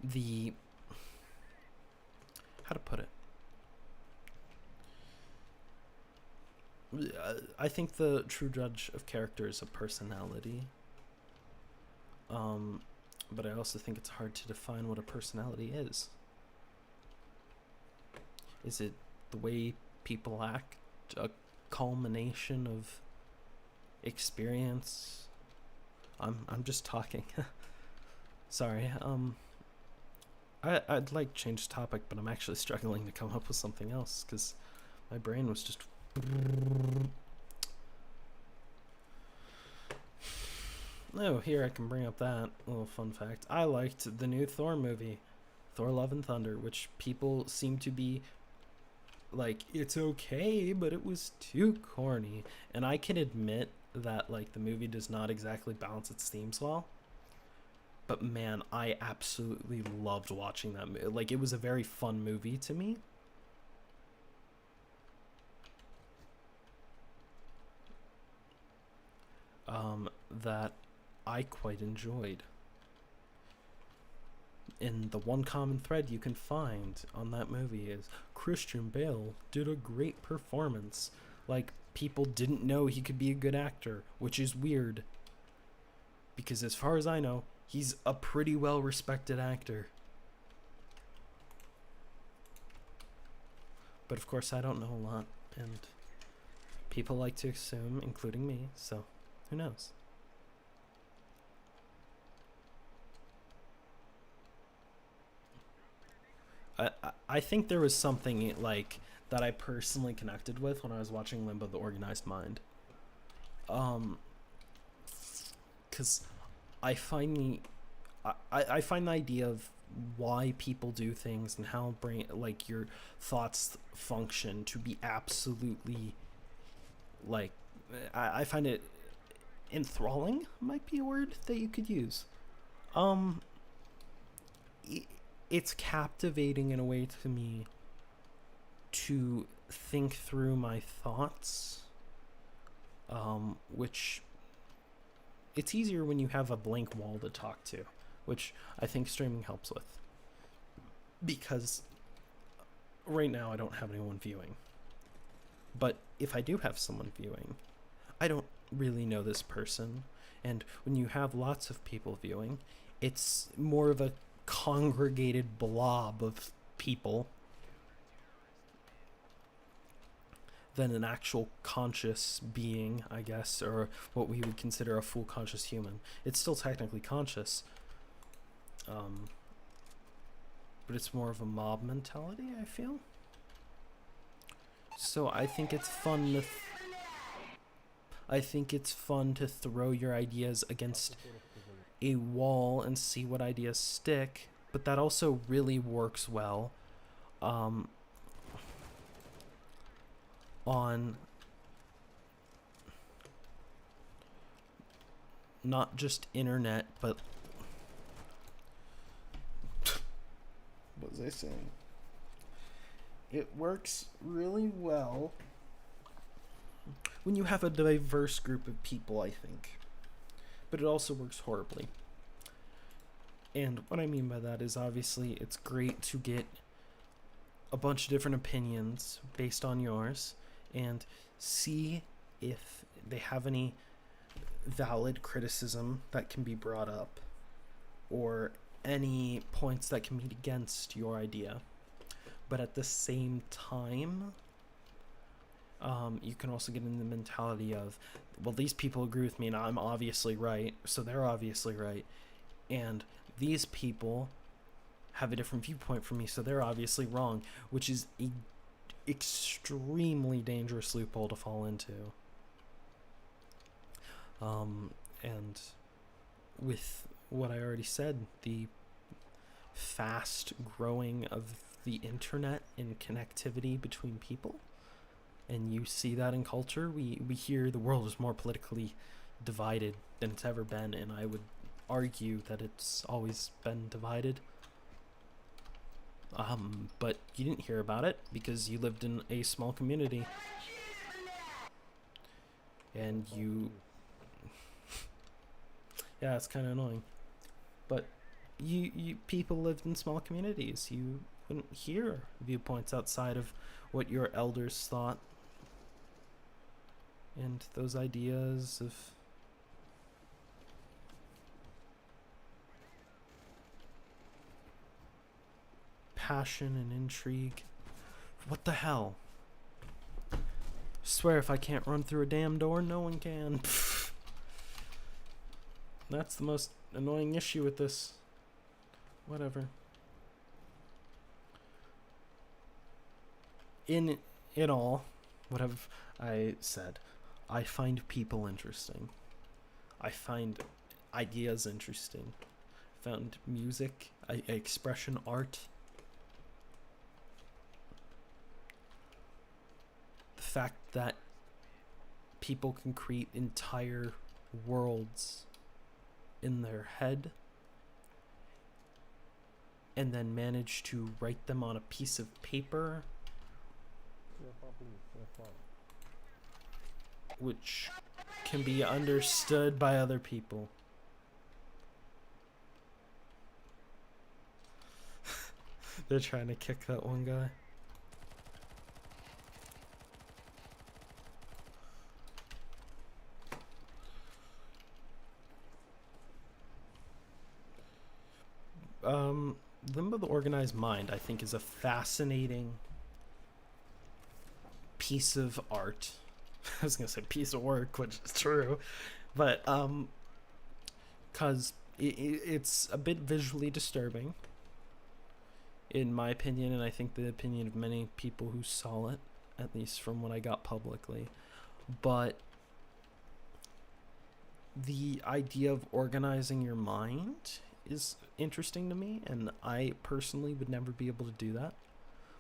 the... how to put it? I think the true judge of character is a personality. But I also think it's hard to define what a personality is. Is it the way people act, a culmination of experience? I'm just talking. Sorry. I'd like to change the topic, but I'm actually struggling to come up with something else because my brain was just... Oh, here I can bring up that little fun fact. I liked the new Thor movie, Thor: Love and Thunder, which people seem to be like, it's okay, but it was too corny. And I can admit that, like, the movie does not exactly balance its themes well. But man, I absolutely loved watching that movie. Like, it was a very fun movie to me. That I quite enjoyed. And the one common thread you can find on that movie is Christian Bale did a great performance. Like, people didn't know he could be a good actor, which is weird. Because as far as I know, he's a pretty well-respected actor. But of course, I don't know a lot, and people like to assume, including me, so who knows? I think there was something like that I personally connected with when I was watching Limbo: The Organized Mind. Because I I find the idea of why people do things and how brain like your thoughts function to be absolutely like I find it enthralling might be a word that you could use. Um, it's captivating in a way to me to think through my thoughts, which it's easier when you have a blank wall to talk to, which I think streaming helps with. Because right now I don't have anyone viewing. But if I do have someone viewing, I don't really know this person. And when you have lots of people viewing, it's more of a congregated blob of people than an actual conscious being, I guess, or what we would consider a full conscious human. It's still technically conscious, but it's more of a mob mentality, I feel. So I think it's fun to throw your ideas against a wall and see what ideas stick, but that also really works well on not just internet, but what was I saying? It works really well when you have a diverse group of people, I think. But it also works horribly. And what I mean by that is obviously it's great to get a bunch of different opinions based on yours and see if they have any valid criticism that can be brought up or any points that can be against your idea. But at the same time, you can also get in the mentality of, well, these people agree with me and I'm obviously right, so they're obviously right. And these people have a different viewpoint from me, so they're obviously wrong, which is a extremely dangerous loophole to fall into. And with what I already said, the fast growing of the internet and connectivity between people, and you see that in culture, we hear the world is more politically divided than it's ever been, and I would argue that it's always been divided. But you didn't hear about it because you lived in a small community. And you... yeah, it's kind of annoying. But you people lived in small communities. You wouldn't hear viewpoints outside of what your elders thought. And those ideas of... passion and intrigue. What the hell? Swear if I can't run through a damn door, no one can. That's the most annoying issue with this. Whatever. In it all, what have I said? I find people interesting. I find ideas interesting. I found music, expression, art. The fact that people can create entire worlds in their head and then manage to write them on a piece of paper, which can be understood by other people. They're trying to kick that one guy. Limbo the Organized Mind, I think, is a fascinating piece of art. I was gonna say piece of work, which is true, but because it's a bit visually disturbing, in my opinion, and I think the opinion of many people who saw it, at least from what I got publicly. But the idea of organizing your mind is interesting to me, and I personally would never be able to do that.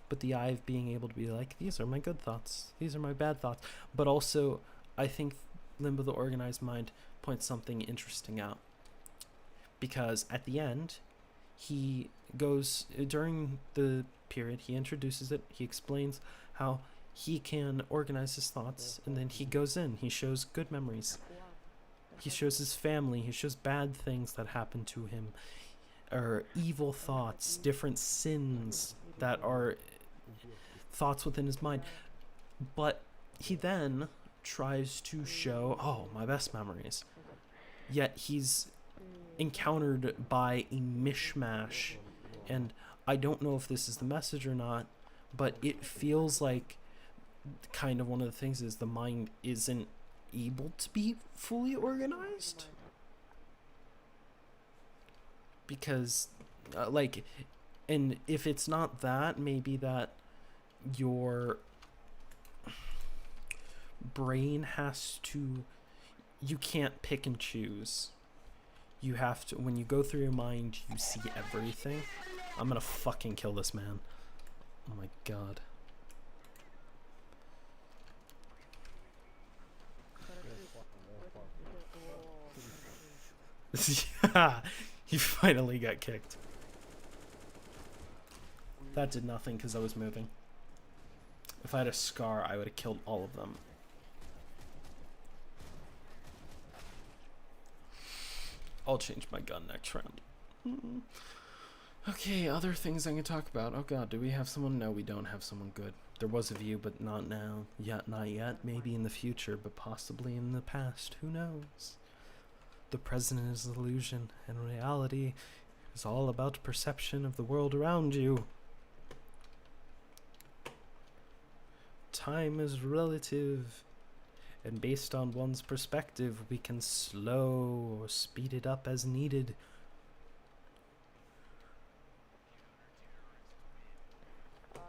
But the eye of being able to be like, these are my good thoughts, these are my bad thoughts. But also, I think Limbo the Organized Mind points something interesting out. Because at the end, he goes, during the period, he introduces it, he explains how he can organize his thoughts, and then he goes in, he shows good memories. He shows his family, he shows bad things that happen to him, or evil thoughts, different sins that are thoughts within his mind. But he then tries to show, oh, my best memories. Yet he's encountered by a mishmash, and I don't know if this is the message or not, but it feels like kind of one of the things is the mind isn't able to be fully organized, because like, and if it's not that, maybe that your brain has to, you can't pick and choose. You have to, when you go through your mind, you see everything. I'm gonna fucking kill this man. Oh my god. Yeah, he finally got kicked. That did nothing because I was moving. If I had a scar, I would have killed all of them. I'll change my gun next round. Okay, other things I can talk about. Oh god, do we have someone? No, we don't have someone good. There was a view, but not now. Yet, not yet. Maybe in the future, but possibly in the past. Who knows? The present is illusion, and reality is all about perception of the world around you. Time is relative, and based on one's perspective, we can slow or speed it up as needed.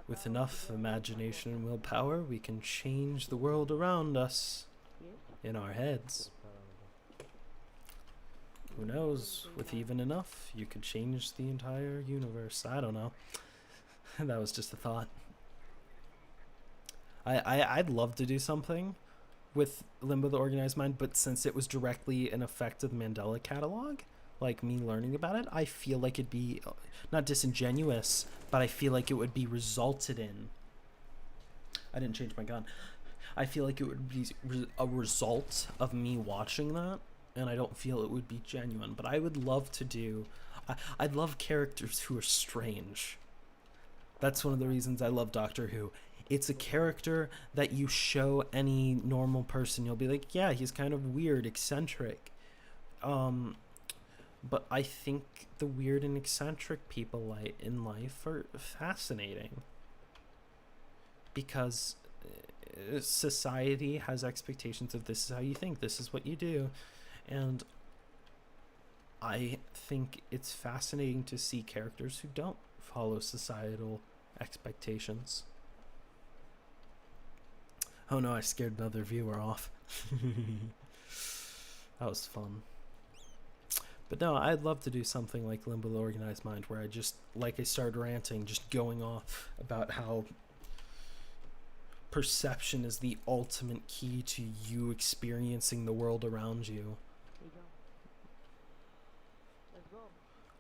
With enough imagination and willpower, we can change the world around us in our heads. Who knows, with even enough, you could change the entire universe. I don't know. That was just a thought. I'd love to do something with Limbo the Organized Mind, but since it was directly an effect of the Mandela catalog, like me learning about it, I feel like it'd be not disingenuous, but I feel like it would be resulted in. I didn't change my gun. I feel like it would be a result of me watching that, and I don't feel it would be genuine. But I would love to do. I'd love characters who are strange. That's one of the reasons I love Doctor Who. It's a character that you show any normal person, you'll be like, yeah, he's kind of weird, eccentric. But I think the weird and eccentric people in life are fascinating. Because society has expectations of this is how you think, this is what you do. And I think it's fascinating to see characters who don't follow societal expectations. Oh no, I scared another viewer off. That was fun. But no, I'd love to do something like Limbo the Organized Mind, where I just, like I started ranting, just going off about how perception is the ultimate key to you experiencing the world around you.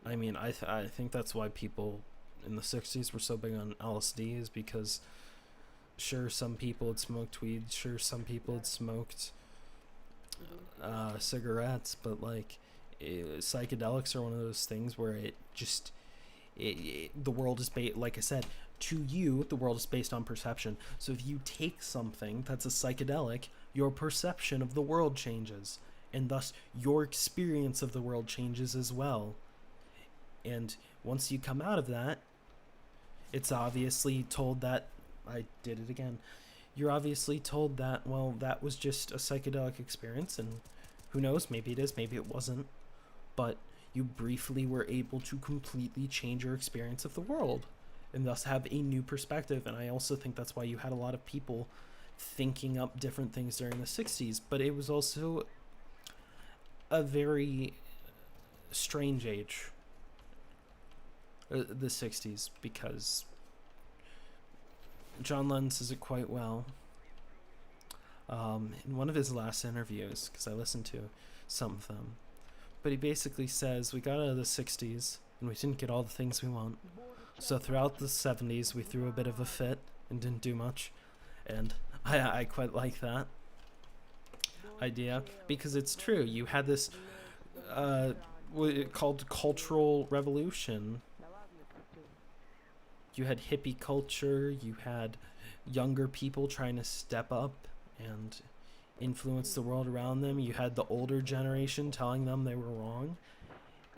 I mean, I think that's why people in the 60s were so big on LSD, is because sure, some people had smoked weed, sure, some people had smoked cigarettes, but like psychedelics are one of those things where it just the world is based, like I said, to you the world is based on perception. So if you take something that's a psychedelic, your perception of the world changes, and thus your experience of the world changes as well. And once you come out of that, it's obviously told that, I did it again, you're obviously told that, well, that was just a psychedelic experience, and who knows, maybe it is, maybe it wasn't, but you briefly were able to completely change your experience of the world and thus have a new perspective. And I also think that's why you had a lot of people thinking up different things during the 60s, but it was also a very strange age the 60s, because John Lennon says it quite well. In one of his last interviews, because I listened to some of them, but he basically says we got out of the 60s and we didn't get all the things we want. So throughout the 70s, we threw a bit of a fit and didn't do much. And I quite like that idea, because it's true. You had this called cultural revolution. You had hippie culture, you had younger people trying to step up and influence the world around them. You had the older generation telling them they were wrong.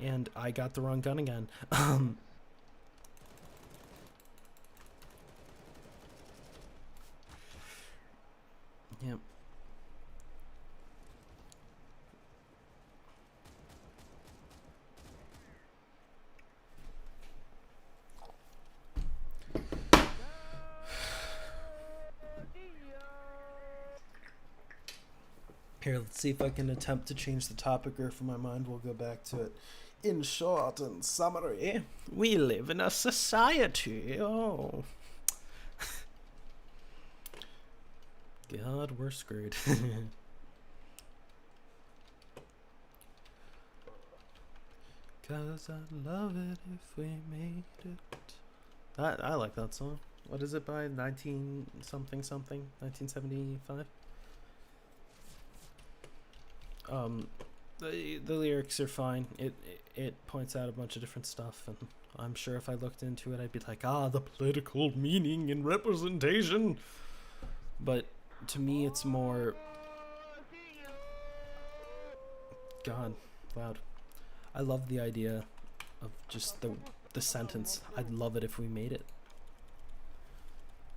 And I got the wrong gun again. Yep. Here, let's see if I can attempt to change the topic, or if in my mind we'll go back to it. In short and summary, we live in a society. Oh. God, we're screwed. Cause I'd love it if we made it. I like that song. What is it by 1975? The lyrics are fine. It points out a bunch of different stuff, and I'm sure if I looked into it, I'd be like, the political meaning and representation. But to me, it's more. God, loud. I love the idea of just the sentence. I'd love it if we made it.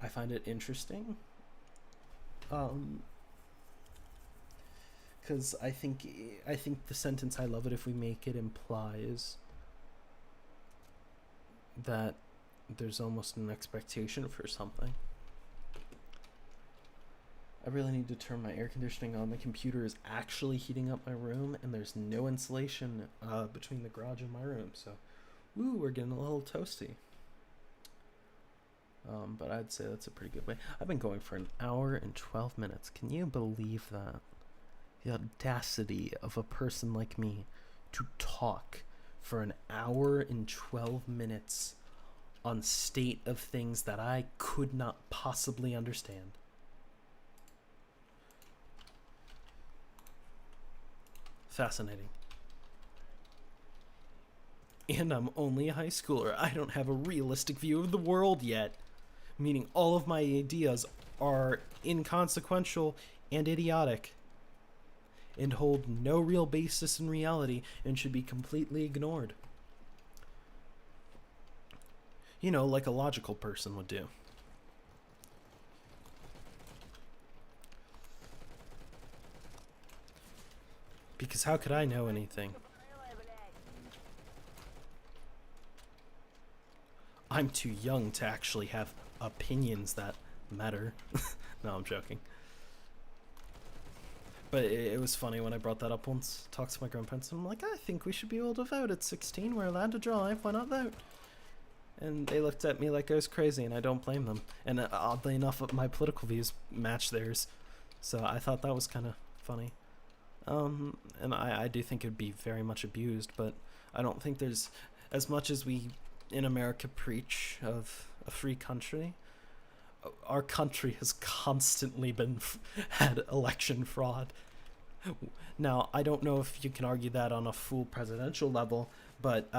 I find it interesting. Because I think the sentence "I love it if we make it" implies that there's almost an expectation for something. I really need to turn my air conditioning on. The computer is actually heating up my room, and there's no insulation between the garage and my room, so woo, we're getting a little toasty. But I'd say that's a pretty good way. I've been going for an hour and 12 minutes. Can you believe that? The audacity of a person like me to talk for an hour and 12 minutes on state of things that I could not possibly understand. Fascinating. And I'm only a high schooler. I don't have a realistic view of the world yet. Meaning all of my ideas are inconsequential and idiotic, and hold no real basis in reality, and should be completely ignored. You know, like a logical person would do. Because how could I know anything? I'm too young to actually have opinions that matter. No, I'm joking. But it was funny when I brought that up once. Talked to my grandparents, and I'm like, I think we should be able to vote at 16. We're allowed to drive. Why not vote? And they looked at me like I was crazy, and I don't blame them. And oddly enough, my political views match theirs. So I thought that was kind of funny. And I do think it'd be very much abused, but I don't think there's, as much as we in America preach of a free country, our country has constantly been had election fraud. Now, I don't know if you can argue that on a full presidential level, but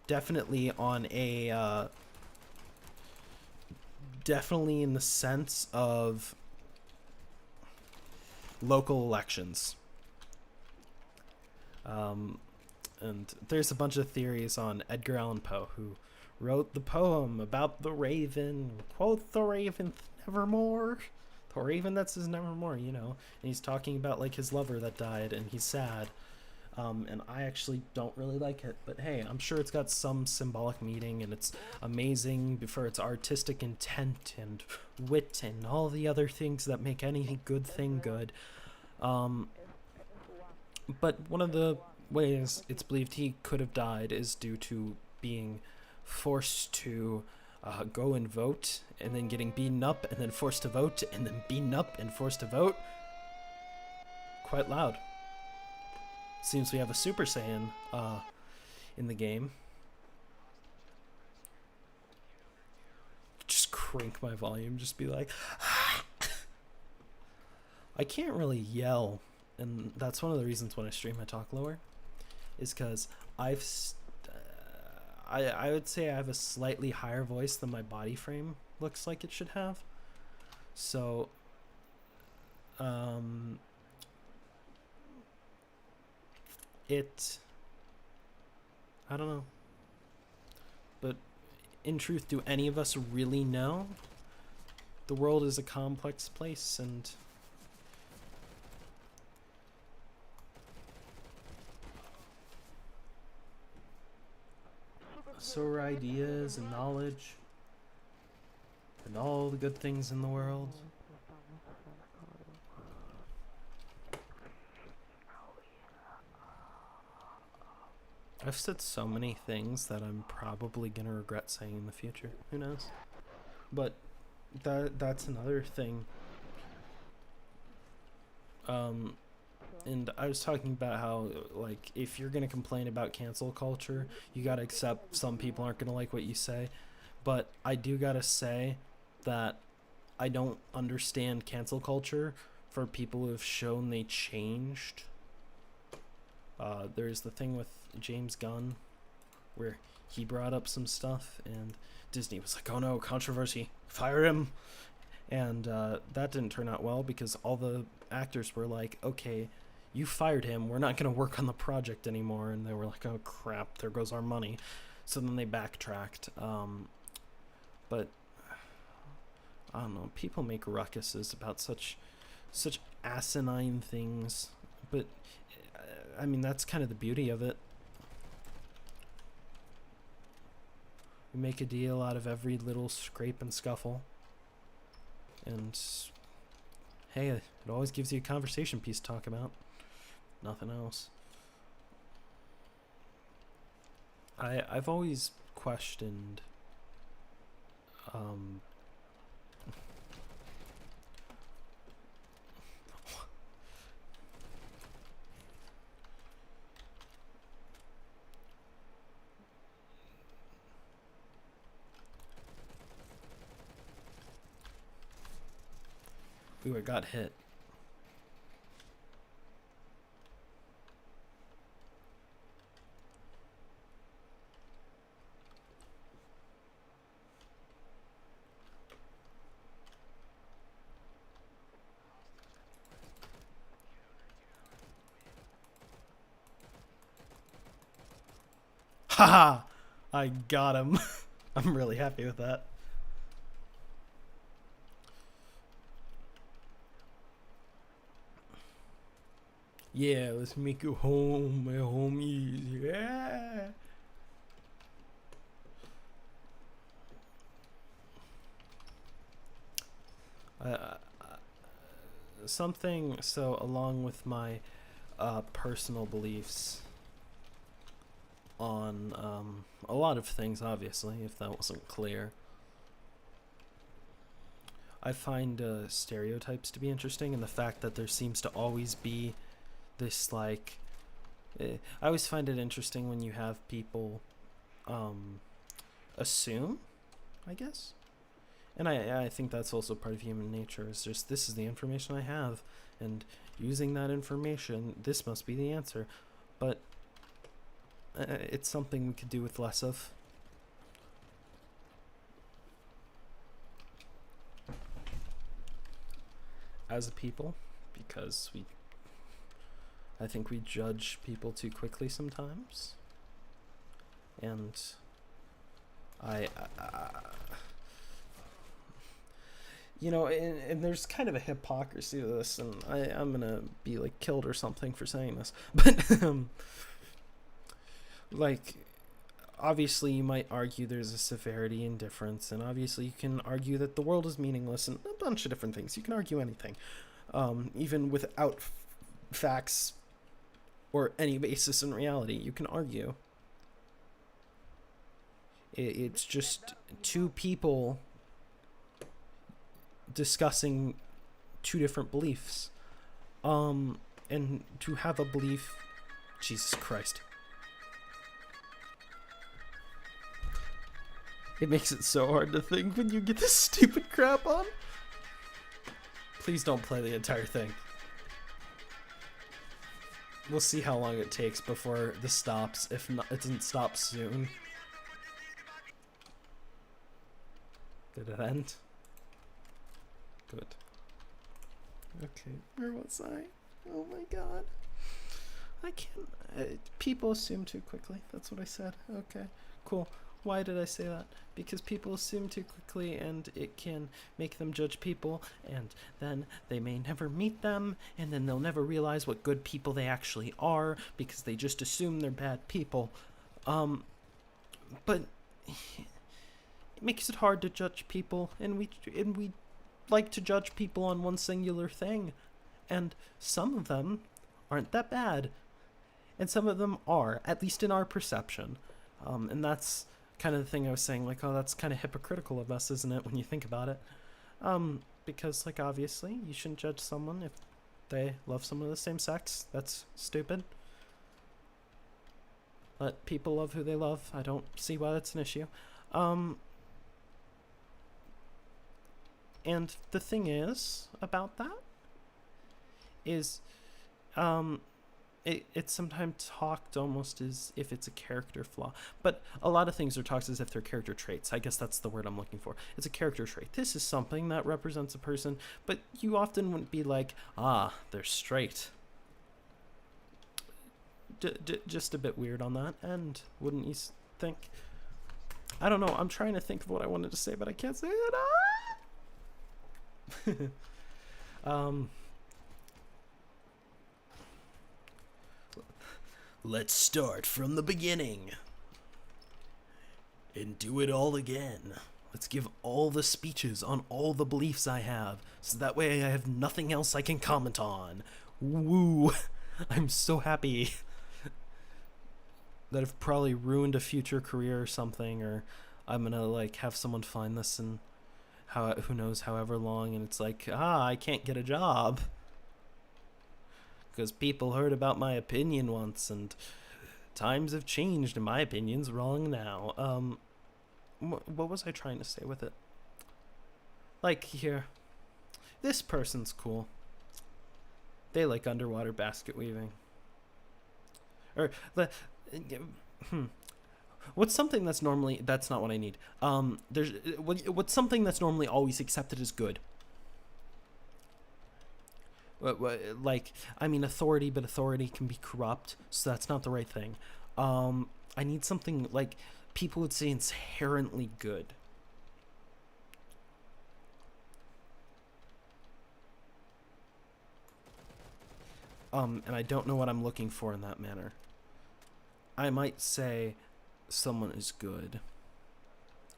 definitely on a definitely in the sense of local elections. And there's a bunch of theories on Edgar Allan Poe, who wrote the poem about the raven, quote the raven nevermore, the raven that says nevermore, you know, and he's talking about like his lover that died, and he's sad. And I actually don't really like it, but hey, I'm sure it's got some symbolic meaning, and it's amazing for its artistic intent and wit and all the other things that make any good thing good. But one of the ways it's believed he could have died is due to being forced to go and vote, and then getting beaten up, and then forced to vote, and then beaten up and forced to vote. Quite loud. Seems we have a Super Saiyan in the game. Just crank my volume, just be like, I can't really yell, and that's one of the reasons when I stream I talk lower, is because I would say I have a slightly higher voice than my body frame looks like it should have. So, I don't know. But in truth, do any of us really know? The world is a complex place, and so are ideas and knowledge and all the good things in the world. I've said so many things that I'm probably gonna regret saying in the future. Who knows? But that's another thing. And I was talking about how, like, if you're gonna complain about cancel culture, you gotta accept some people aren't gonna like what you say. But I do gotta say that I don't understand cancel culture for people who have shown they changed. There's the thing with James Gunn where he brought up some stuff and Disney was like, oh no, controversy, fire him. And that didn't turn out well because all the actors were like, okay, you fired him, we're not going to work on the project anymore. And they were like, oh crap, there goes our money. So then they backtracked. But I don't know, people make ruckuses about such asinine things. But I mean, that's kind of the beauty of it. We make a deal out of every little scrape and scuffle. And hey, it always gives you a conversation piece to talk about. Nothing else. I've always questioned ooh, it got hit. Haha! I got him. I'm really happy with that. Yeah, let's make it home, my homies. Yeah. Something, so along with my personal beliefs on a lot of things, obviously, if that wasn't clear, I find stereotypes to be interesting, and the fact that there seems to always be this, like, I always find it interesting when you have people assume, I guess. And I think that's also part of human nature. It's just, this is the information I have, and using that information, this must be the answer. But it's something we could do with less of. As a people, because I think we judge people too quickly sometimes. And you know, and there's kind of a hypocrisy to this, and I'm gonna be like killed or something for saying this, but like, obviously you might argue there's a severity in difference, and obviously you can argue that the world is meaningless, and a bunch of different things. You can argue anything, even without facts or any basis in reality. You can argue. It's just two people discussing two different beliefs. And to have a belief, Jesus Christ. It makes it so hard to think when you get this stupid crap on. Please don't play the entire thing. We'll see how long it takes before this stops. If not, it doesn't stop soon. Did it end? Good. Okay, where was I? Oh my god. I can't. People assume too quickly. That's what I said. Okay, cool. Why did I say that? Because people assume too quickly and it can make them judge people, and then they may never meet them, and then they'll never realize what good people they actually are because they just assume they're bad people. But it makes it hard to judge people, and we like to judge people on one singular thing, and some of them aren't that bad, and some of them are, at least in our perception. And that's kind of the thing I was saying, like, oh, that's kind of hypocritical of us, isn't it, when you think about it? Because, like, obviously, you shouldn't judge someone if they love someone of the same sex. That's stupid. Let people love who they love. I don't see why that's an issue. And the thing is about that is, it's sometimes talked almost as if it's a character flaw, but a lot of things are talked as if they're character traits. I guess that's the word I'm looking for. It's a character trait. This is something that represents a person, but you often wouldn't be like, ah, they're straight. Just a bit weird on that end, wouldn't you think? I don't know. I'm trying to think of what I wanted to say, but I can't say it. Let's start from the beginning and do it all again. Let's give all the speeches on all the beliefs I have, so that way I have nothing else I can comment on. Woo! I'm so happy that I've probably ruined a future career or something, or I'm gonna like have someone find this and who knows however long, and it's like, I can't get a job because people heard about my opinion once, and times have changed and my opinion's wrong now. What was I trying to say with it? Like, here, this person's cool. They like underwater basket weaving. Or what's something that's normally, that's not what I need. What's something that's normally always accepted as good? Like, I mean, authority, but authority can be corrupt, so that's not the right thing. I need something like people would say inherently good. And I don't know what I'm looking for in that manner. I might say someone is good,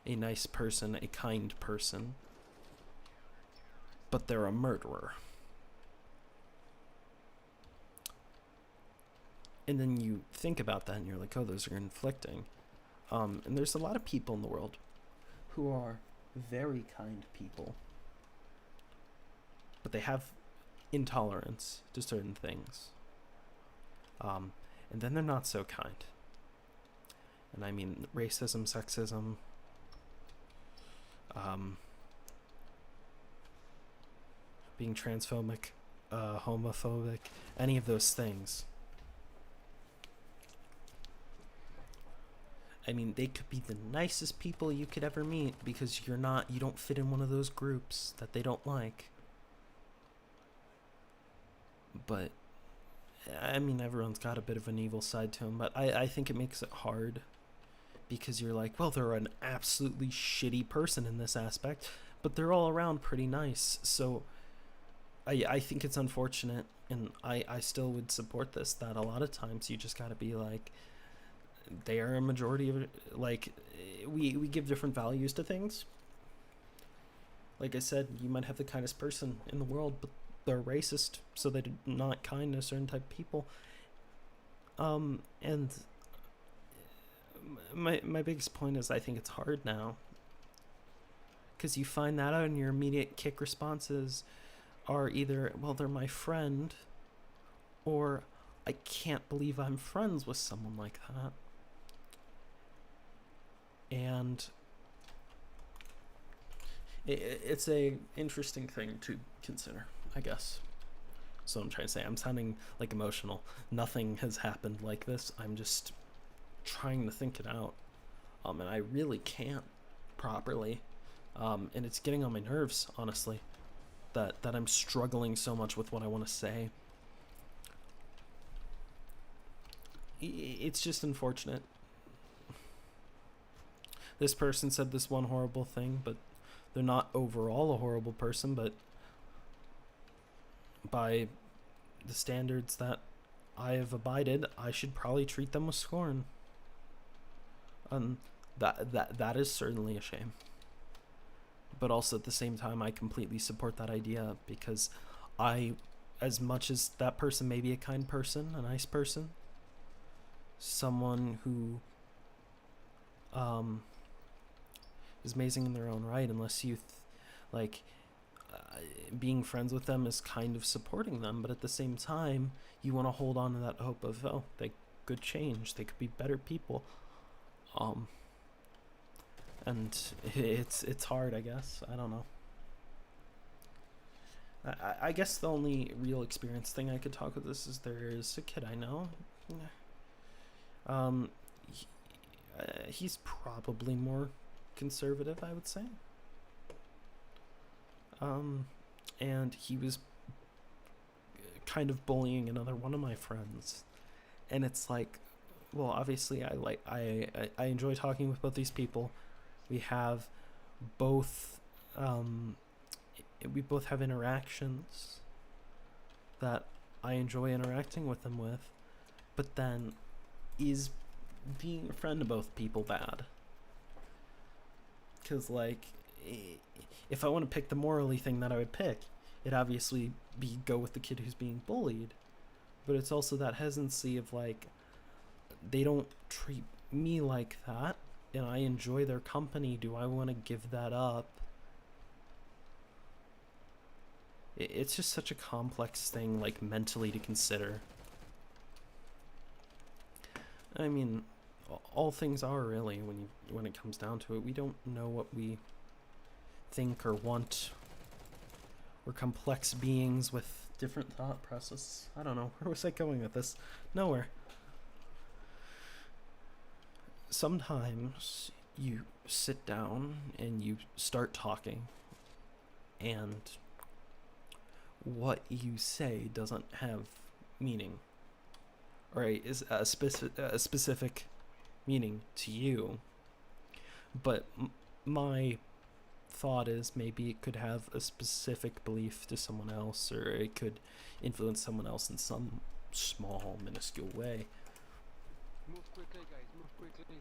a nice person, a kind person, but they're a murderer. And then you think about that and you're like, oh, those are inflicting. And there's a lot of people in the world who are very kind people, but they have intolerance to certain things. And then they're not so kind. And I mean racism, sexism, being transphobic, homophobic, any of those things. I mean, they could be the nicest people you could ever meet because you don't fit in one of those groups that they don't like. But, I mean, everyone's got a bit of an evil side to them, but I think it makes it hard because you're like, well, they're an absolutely shitty person in this aspect, but they're all around pretty nice. So, I think it's unfortunate, and I still would support this, that a lot of times you just gotta be like, they are a majority of, like, we give different values to things. Like I said, you might have the kindest person in the world, but they're racist, so they're not kind to certain type of people. And my biggest point is I think it's hard now. Because you find that out and your immediate kick responses are either, well, they're my friend, or I can't believe I'm friends with someone like that. And it's a interesting thing to consider, I guess. So I'm trying to say, I'm sounding like emotional. Nothing has happened like this. I'm just trying to think it out. And I really can't properly. And it's getting on my nerves, honestly, that I'm struggling so much with what I want to say. It's just unfortunate. This person said this one horrible thing, but they're not overall a horrible person, but by the standards that I have abided, I should probably treat them with scorn. That is certainly a shame. But also at the same time, I completely support that idea, because as much as that person may be a kind person, a nice person, someone who is amazing in their own right, unless you being friends with them is kind of supporting them, but at the same time you want to hold on to that hope of, oh, they could change, they could be better people. And it's hard, I guess. I don't know. I guess the only real experience thing I could talk with this is there is a kid I know. He's probably more conservative, I would say. And he was kind of bullying another one of my friends. And it's like, well, obviously I enjoy talking with both these people. We have both have interactions that I enjoy interacting with them with, but then is being a friend to both people bad? Because, like, if I want to pick the morally thing that I would pick, it'd obviously be go with the kid who's being bullied. But it's also that hesitancy of, like, they don't treat me like that, and I enjoy their company. Do I want to give that up? It's just such a complex thing, like, mentally to consider. I mean, all things are really, when it comes down to it. We don't know what we think or want. We're complex beings with different thought processes. I don't know. Where was I going with this? Nowhere. Sometimes you sit down and you start talking, and what you say doesn't have meaning, or is a specific meaning to you, but my thought is maybe it could have a specific belief to someone else, or it could influence someone else in some small, minuscule way. Move quickly, guys. Move quickly.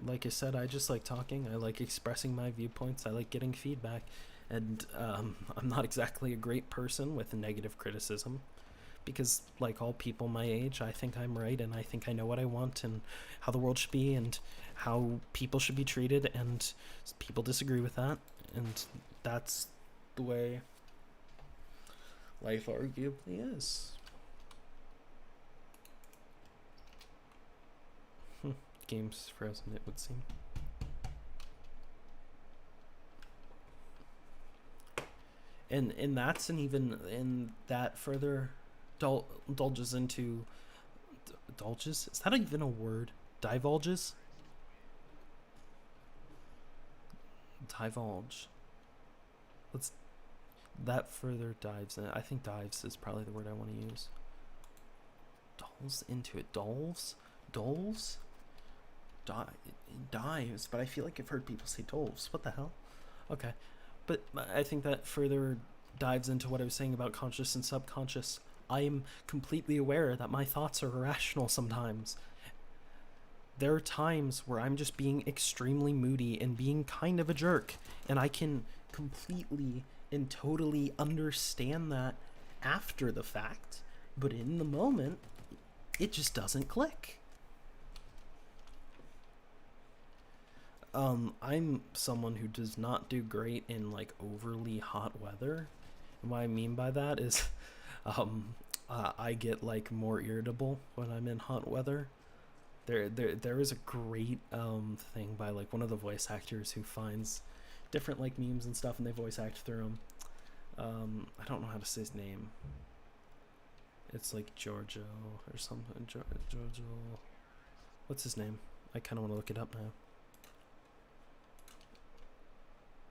Like I said, I just like talking. I like expressing my viewpoints. I like getting feedback. And I'm not exactly a great person with negative criticism, because like all people my age, I think I'm right, and I think I know what I want and how the world should be and how people should be treated, and people disagree with that, and that's the way life arguably is. Game's frozen, it would seem. And that's and that further indulges into indulges? Is that even a word? Divulges? Divulge. That further dives in. I think dives is probably the word I want to use. Dulls into it. Dulls? Dives, but I feel like I've heard people say dolls. What the hell? Okay. But I think that further dives into what I was saying about conscious and subconscious. I'm completely aware that my thoughts are irrational sometimes. There are times where I'm just being extremely moody and being kind of a jerk, and I can completely and totally understand that after the fact, but in the moment, it just doesn't click. I'm someone who does not do great in like overly hot weather. And what I mean by that is I get like more irritable when I'm in hot weather. There is a great thing by like one of the voice actors who finds different like memes and stuff, and they voice act through them. I don't know how to say his name. It's like Giorgio or something. Giorgio. What's his name? I kind of want to look it up now.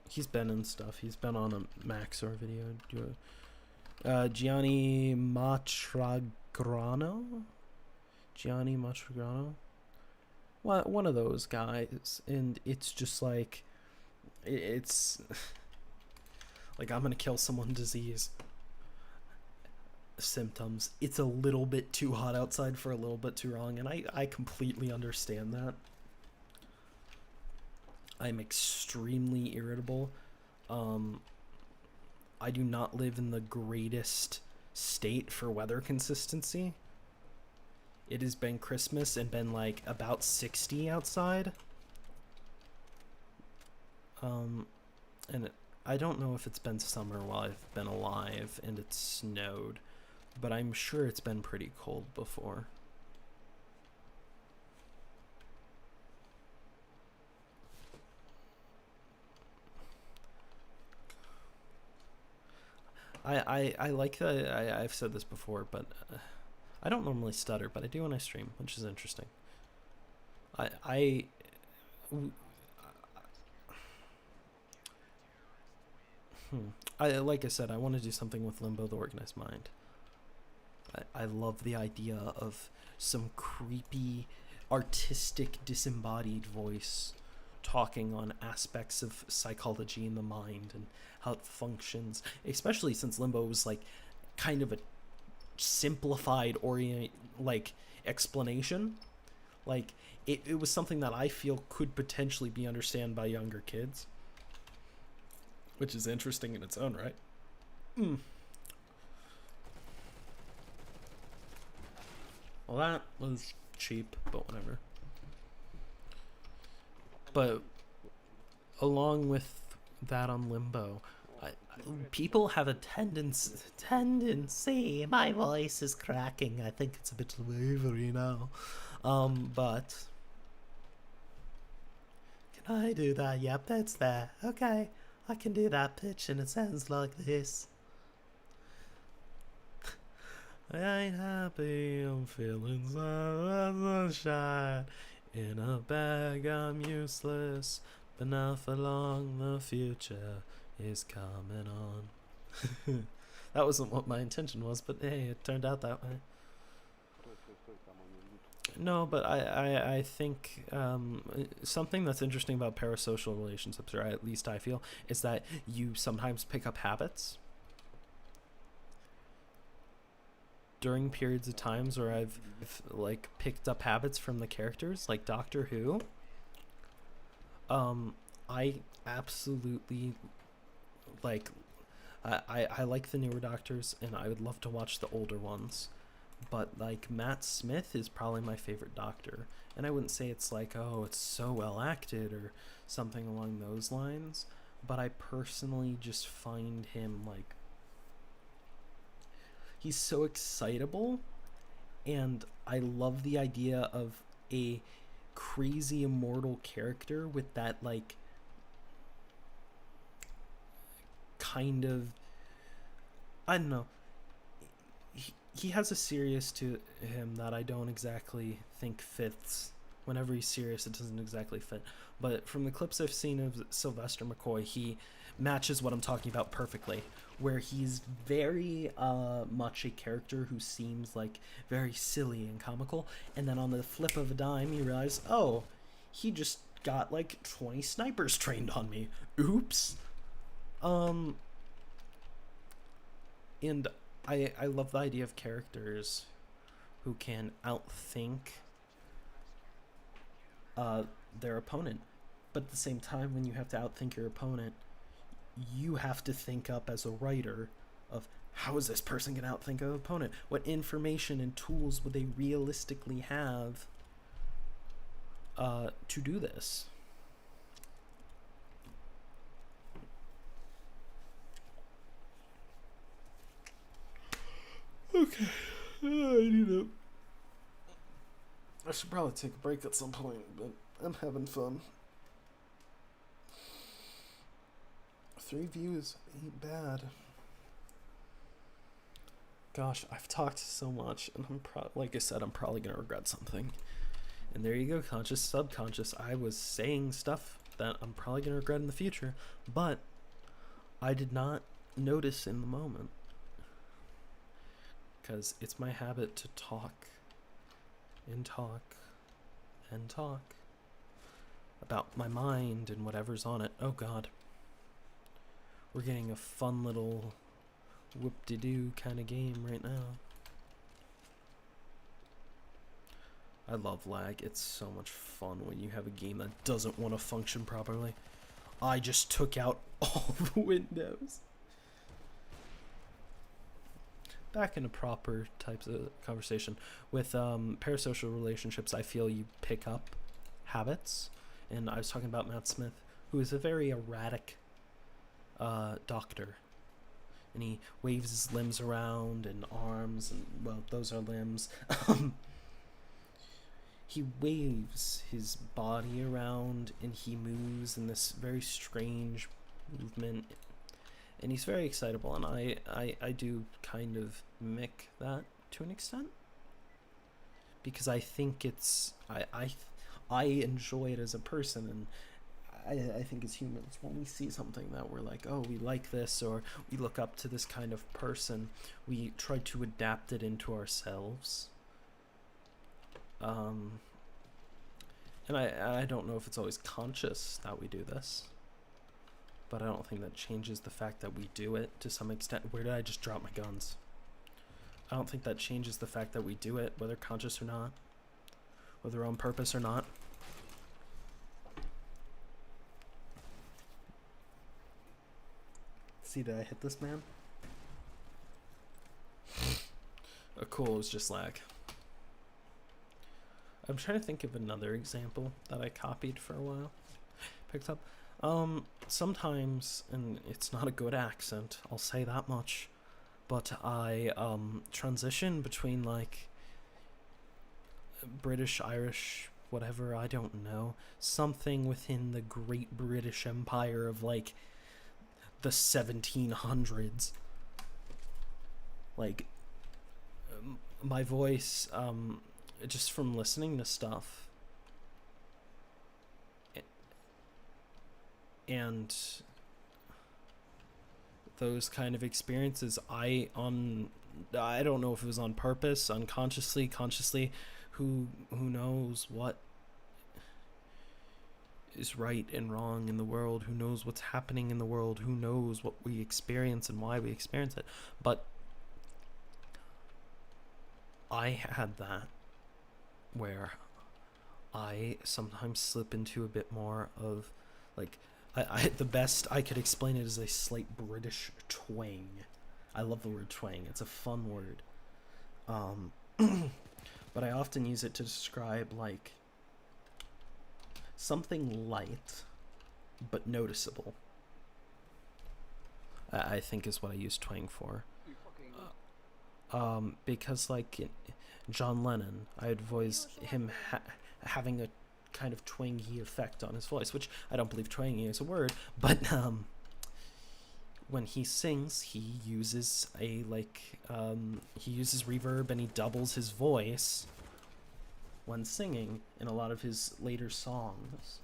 He's been in stuff. He's been on a Maxor video. Gianni Matragrano? Gianni Matragrano? One of those guys. And it's just like... It's... like, I'm gonna kill someone disease. Symptoms. It's a little bit too hot outside for a little bit too wrong. And I completely understand that. I'm extremely irritable. I do not live in the greatest state for weather consistency. It has been Christmas and been like about 60 outside. And I don't know if it's been summer while I've been alive and it's snowed, but I'm sure it's been pretty cold before. I like that. I've said this before, but I don't normally stutter, but I do when I stream, which is interesting. I like I said, I want to do something with Limbo: The Organized Mind. I love the idea of some creepy, artistic, disembodied voice talking on aspects of psychology in the mind and how it functions, especially since Limbo was like kind of a simplified explanation. Like it was something that I feel could potentially be understood by younger kids, which is interesting in its own right. Well, that was cheap, but whatever. But along with that on Limbo, people have a tendency. My voice is cracking. I think it's a bit wavery now. But can I do that? Yep, it's there. Okay, I can do that pitch, and it sounds like this. I ain't happy. I'm feeling sunshine. In a bag, I'm useless, but not for long. The future is coming on. That wasn't what my intention was, but hey, it turned out that way. No, but I think something that's interesting about parasocial relationships, or at least I feel, is that you sometimes pick up habits during periods of times where I've like picked up habits from the characters, like Doctor Who. I absolutely like I like the newer Doctors, and I would love to watch the older ones, but like Matt Smith is probably my favorite Doctor, and I wouldn't say it's like, oh, it's so well acted or something along those lines, but I personally just find him like, he's so excitable, and I love the idea of a crazy immortal character with that like kind of, I don't know, he has a serious to him that I don't exactly think fits. Whenever he's serious, it doesn't exactly fit, but from the clips I've seen of Sylvester McCoy, he matches what I'm talking about perfectly, where he's very much a character who seems like very silly and comical, and then on the flip of a dime you realize, oh, he just got like 20 snipers trained on me. Oops. And I love the idea of characters who can outthink their opponent, but at the same time, when you have to outthink your opponent, you have to think up as a writer of how is this person going to outthink an opponent? What information and tools would they realistically have to do this? Okay, I should probably take a break at some point, but I'm having fun. 3 views ain't bad. Gosh, I've talked so much, and like I said, I'm probably gonna regret something. And there you go, conscious, subconscious. I was saying stuff that I'm probably gonna regret in the future, but I did not notice in the moment. Because it's my habit to talk and talk and talk about my mind and whatever's on it. Oh god. We're getting a fun little whoop-de-doo kind of game right now. I love lag. It's so much fun when you have a game that doesn't want to function properly. I just took out all the windows. Back into proper types of conversation. With parasocial relationships, I feel you pick up habits. And I was talking about Matt Smith, who is a very erratic doctor. And he waves his limbs around and arms, and well, those are limbs. He waves his body around and he moves in this very strange movement. And he's very excitable, and I do kind of mimic that to an extent. Because I think it's I enjoy it as a person, and I think as humans, when we see something that we're like, oh, we like this, or we look up to this kind of person, we try to adapt it into ourselves. And I don't know if it's always conscious that we do this, but I don't think that changes the fact that we do it to some extent. Where did I just drop my guns? I don't think that changes the fact that we do it, whether conscious or not, whether on purpose or not. See, did I hit this man? Oh, cool, it was just lag. I'm trying to think of another example that I copied for a while. Picked up. Sometimes, and it's not a good accent, I'll say that much, but I transition between like British, Irish, whatever, I don't know, something within the Great British Empire of like the 1700s. Like my voice, just from listening to stuff and those kind of experiences, I don't know if it was on purpose, unconsciously, consciously, who knows what is right and wrong in the world, who knows what's happening in the world, who knows what we experience and why we experience it. But I had that where I sometimes slip into a bit more of like I the best I could explain it is a slight British twang. I love the word twang. It's a fun word. But I often use it to describe like something light but noticeable. I think is what I use twang for. Because like John Lennon, I'd voice him having a kind of twangy effect on his voice, which I don't believe twangy is a word, but when he sings, he uses he uses reverb and he doubles his voice when singing in a lot of his later songs,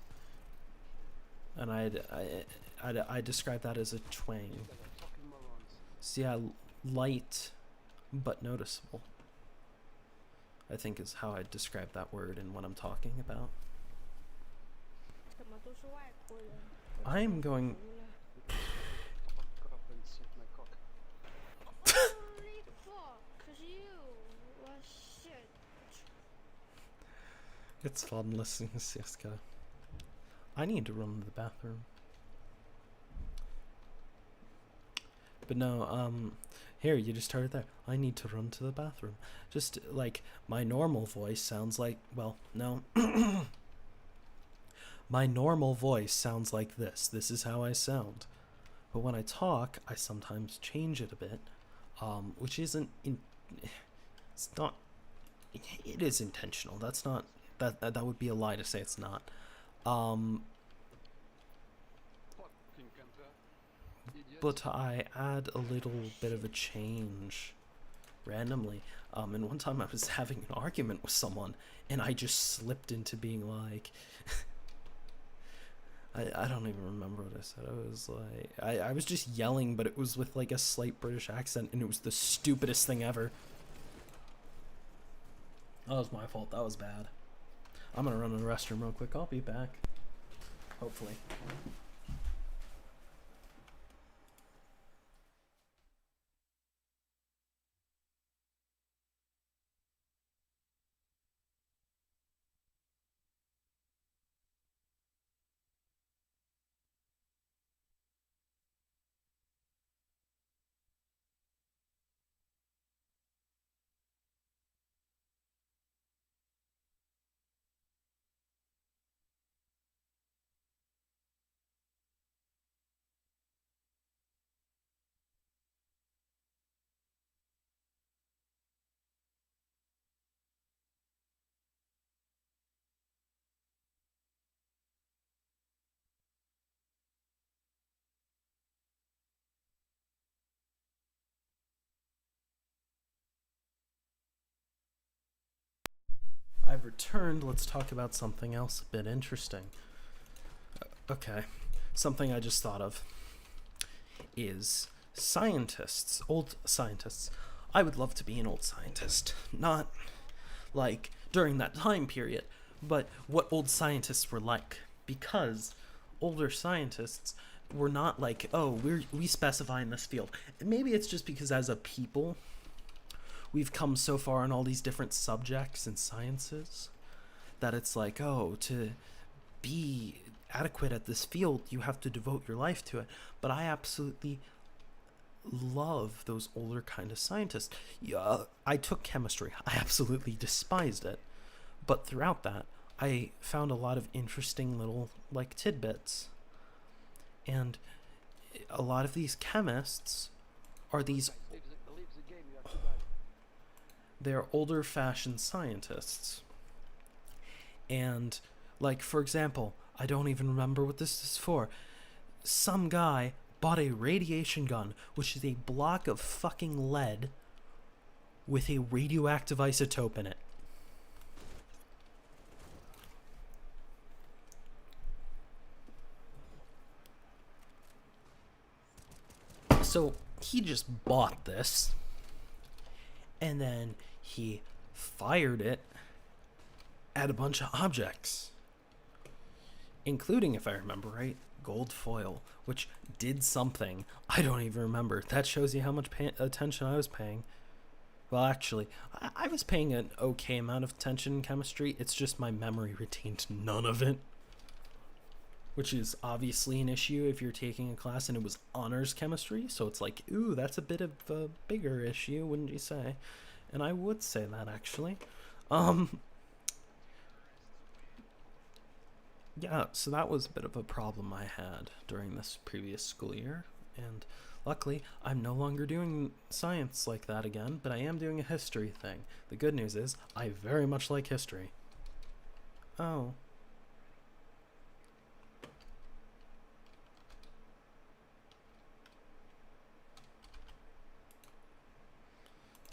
and I describe that as a twang. So yeah, light but noticeable, I think, is how I describe that word and what I'm talking about. I'm going. It's fun listening to Siska. I need to run to the bathroom. But no, Here, you just heard it there. I need to run to the bathroom. Just like my normal voice sounds like, well, no. My normal voice sounds like this. This is how I sound. But when I talk, I sometimes change it a bit, which isn't it's not, it is intentional. That's not, that would be a lie to say it's not. But I add a little bit of a change randomly. And one time I was having an argument with someone, and I just slipped into being like, I don't even remember what I said. I was like, I was just yelling, but it was with like a slight British accent, and it was the stupidest thing ever. That was my fault. That was bad. I'm gonna run to the restroom real quick. I'll be back. Hopefully. I've returned. Let's talk about something else a bit interesting. Okay, something I just thought of is scientists, old scientists. I would love to be an old scientist. Not like during that time period, but what old scientists were like. Because older scientists were not like, oh, we specify in this field. And maybe it's just because as a people, we've come so far in all these different subjects and sciences that it's like, oh, to be adequate at this field, you have to devote your life to it. But I absolutely love those older kind of scientists. Yeah, I took chemistry. I absolutely despised it. But throughout that, I found a lot of interesting little, like, tidbits. And a lot of these chemists are these... They're older fashioned scientists. And, like, for example, I don't even remember what this is for. Some guy bought a radiation gun, which is a block of fucking lead with a radioactive isotope in it. So he just bought this, and then he fired it at a bunch of objects, including, if I remember right, gold foil, which did something. I don't even remember. That shows you how much attention I was paying. Well, actually, I was paying an okay amount of attention in chemistry. It's just my memory retained none of it, which is obviously an issue if you're taking a class and it was honors chemistry. So it's like, ooh, that's a bit of a bigger issue, wouldn't you say? And I would say that, actually. Yeah, so that was a bit of a problem I had during this previous school year. And luckily, I'm no longer doing science like that again, but I am doing a history thing. The good news is, I very much like history. Oh.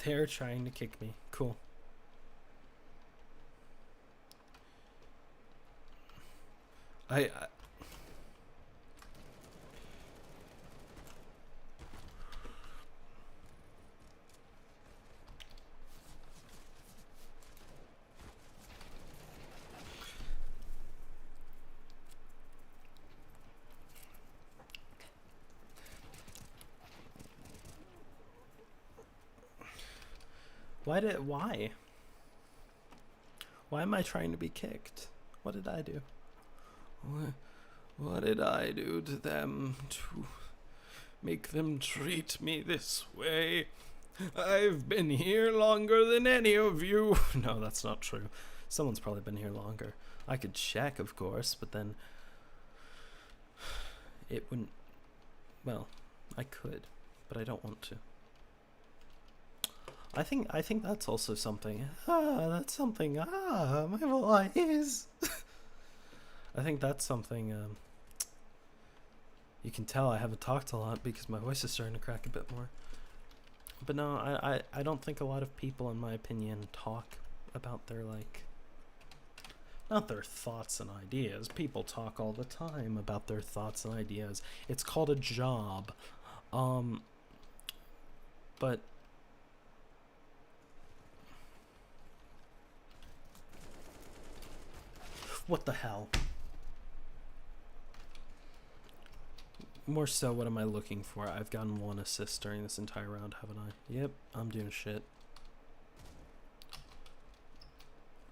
They're trying to kick me. Cool. I why? Why am I trying to be kicked? What did I do? What did I do to them to Make them treat me this way. I've been here longer than any of you. No, that's not true. Someone's probably been here longer. I could check, of course, but then it wouldn't. Well, I could, but I don't want to. I think that's also something. That's something. My voice. I think that's something. You can tell I haven't talked a lot because my voice is starting to crack a bit more. But no, I don't think a lot of people, in my opinion, talk about their, like, not their thoughts and ideas. People talk all the time about their thoughts and ideas. It's called a job. But what the hell? More so, what am I looking for? I've gotten 1 assist during this entire round, haven't I? Yep, I'm doing shit.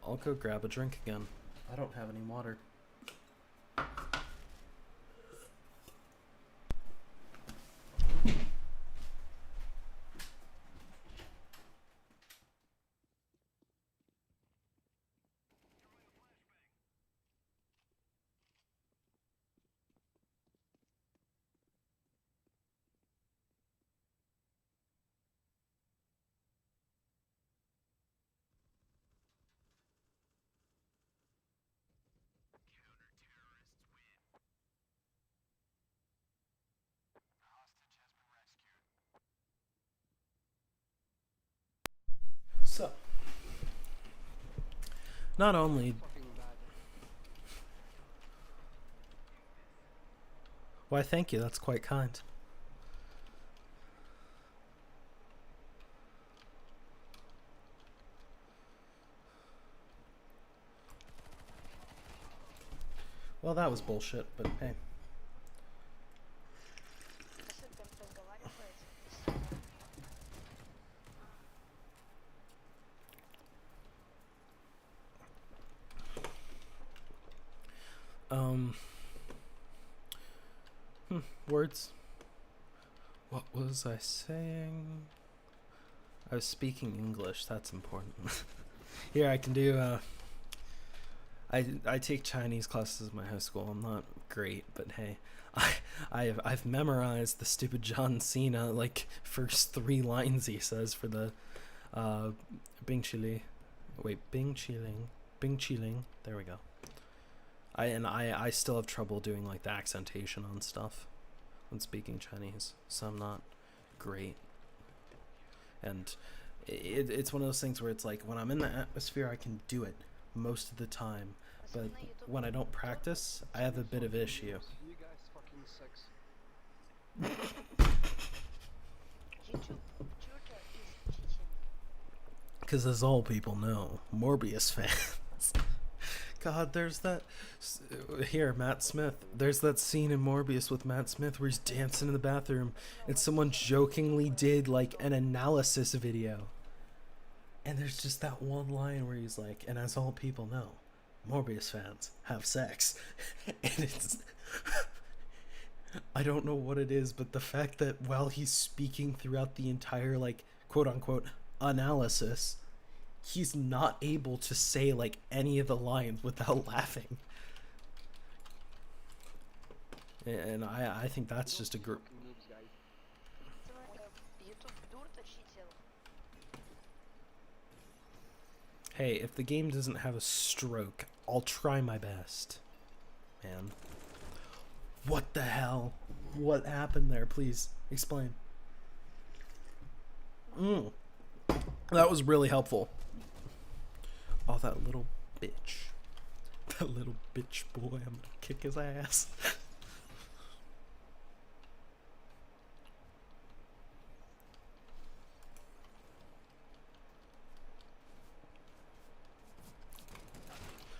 I'll go grab a drink again. I don't have any water. So, not only... Why, thank you, that's quite kind. Well, that was bullshit, but hey. Words. What was I saying? I was speaking English, that's important. Here, I can do, I take Chinese classes in my high school. I'm not great, but hey, I've memorized the stupid John Cena, like, first 3 lines he says for the, Bing Chili. Wait, Bing Chiling. There we go. I still have trouble doing, like, the accentation on stuff when speaking Chinese, so I'm not great. And it's one of those things where it's like, when I'm in the atmosphere, I can do it most of the time, but when I don't practice, I have a bit of issue. You guys fucking sucks. Because as all people know, Morbius fans. God, there's that... Here, Matt Smith. There's that scene in Morbius with Matt Smith where he's dancing in the bathroom and someone jokingly did, like, an analysis video. And there's just that one line where he's like, and as all people know, Morbius fans have sex. And it's... I don't know what it is, but the fact that while he's speaking throughout the entire, like, quote-unquote analysis, he's not able to say, like, any of the lines without laughing. And I think that's just a group. Hey, if the game doesn't have a stroke, I'll try my best. Man. What the hell? What happened there? Please explain. That was really helpful. Oh, that little bitch. That little bitch boy. I'm gonna kick his ass.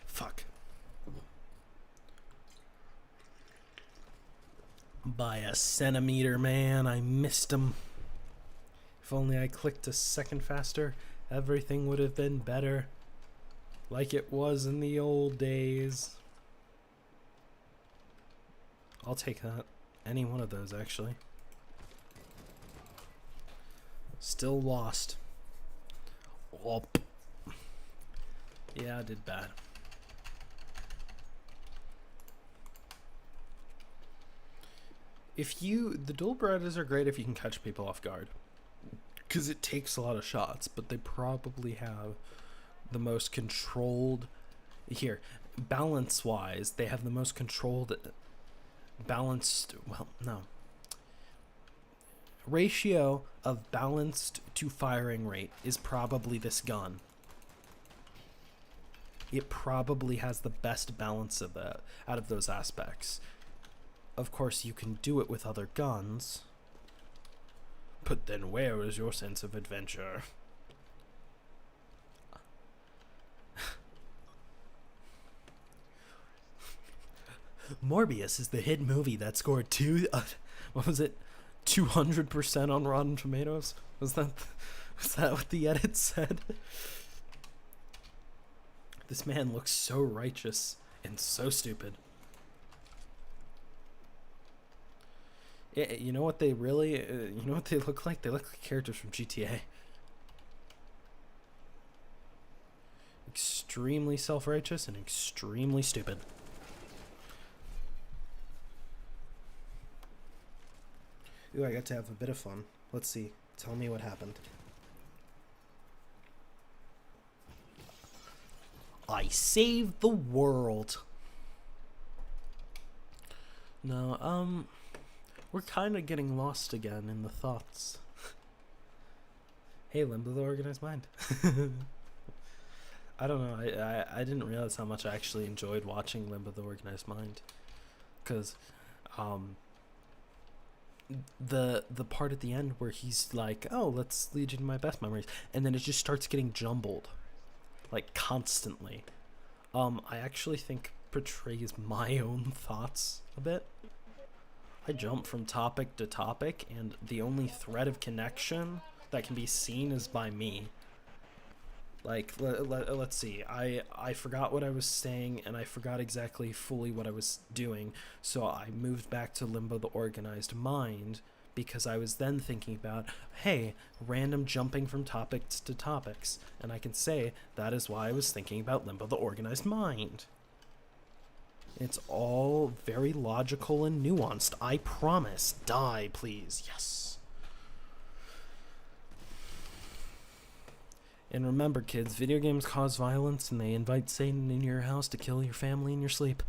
Fuck. By a centimeter, man. I missed him. If only I clicked a second faster, everything would have been better. Like it was in the old days. I'll take that. Any one of those, actually. Still lost. Oh. Yeah, I did bad. The dual Berettas are great if you can catch people off guard. Because it takes a lot of shots, but they probably have the most controlled... Here, balance-wise, they have the most controlled... Balanced... Well, no. Ratio of balanced to firing rate is probably this gun. It probably has the best balance of that out of those aspects. Of course, you can do it with other guns. But then where is your sense of adventure? Morbius is the hit movie that scored 200% on Rotten Tomatoes? Was that what the edit said? This man looks so righteous and so stupid. You know what they really, you know what they look like? They look like characters from GTA. Extremely self-righteous and extremely stupid. Ooh, I got to have a bit of fun. Let's see. Tell me what happened. I saved the world. No, we're kind of getting lost again in the thoughts. Hey, Limbo the Organized Mind. I don't know. I didn't realize how much I actually enjoyed watching Limbo the Organized Mind. Because, the part at the end where he's like, oh, let's lead you to my best memories. And then it just starts getting jumbled. Like, constantly. I actually think portrays my own thoughts a bit. I jump from topic to topic, and the only thread of connection that can be seen is by me. Like, let's see. I forgot what I was saying, and I forgot exactly fully what I was doing, so I moved back to Limbo the Organized Mind, because I was then thinking about, hey, random jumping from topics to topics, and I can say that is why I was thinking about Limbo the Organized Mind. It's all very logical and nuanced. I promise. Die, please. Yes. And remember, kids, video games cause violence and they invite Satan in your house to kill your family in your sleep.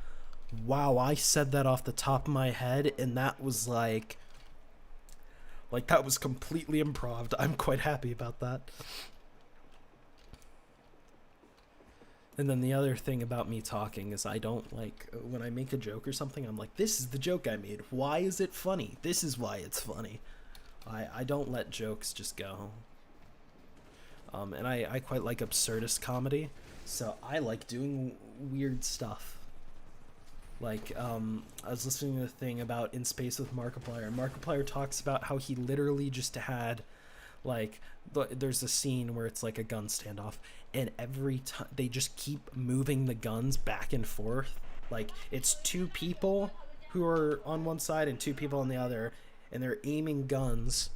Wow, I said that off the top of my head, and that was like that was completely improv. I'm quite happy about that. And then the other thing about me talking is I don't like, when I make a joke or something, I'm like, this is the joke I made. Why is it funny? This is why it's funny. I don't let jokes just go. And I quite like absurdist comedy, so I like doing weird stuff. Like, I was listening to a thing about In Space with Markiplier. Markiplier talks about how he literally just had, like, there's a scene where it's like a gun standoff, and every time they just keep moving the guns back and forth. Like, it's two people who are on one side and two people on the other, and they're aiming guns,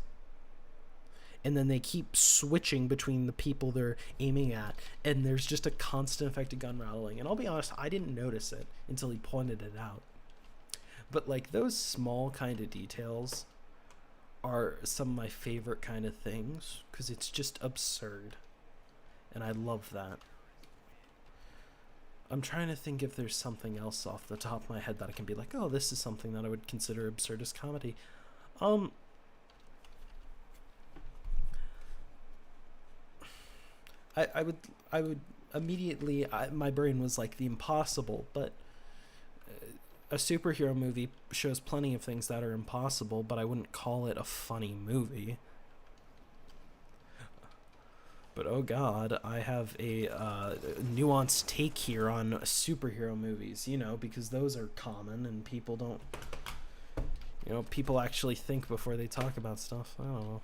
and then they keep switching between the people they're aiming at, and there's just a constant effect of gun rattling. And I'll be honest, I didn't notice it until he pointed it out. But like, those small kind of details are some of my favorite kind of things, because it's just absurd, and I love that. I'm trying to think if there's something else off the top of my head that I can be like, oh, this is something that I would consider absurdist comedy. I would immediately, my brain was like the impossible, but a superhero movie shows plenty of things that are impossible, but I wouldn't call it a funny movie. But oh god, I have a nuanced take here on superhero movies, you know, because those are common and people don't, you know, people actually think before they talk about stuff. I don't know.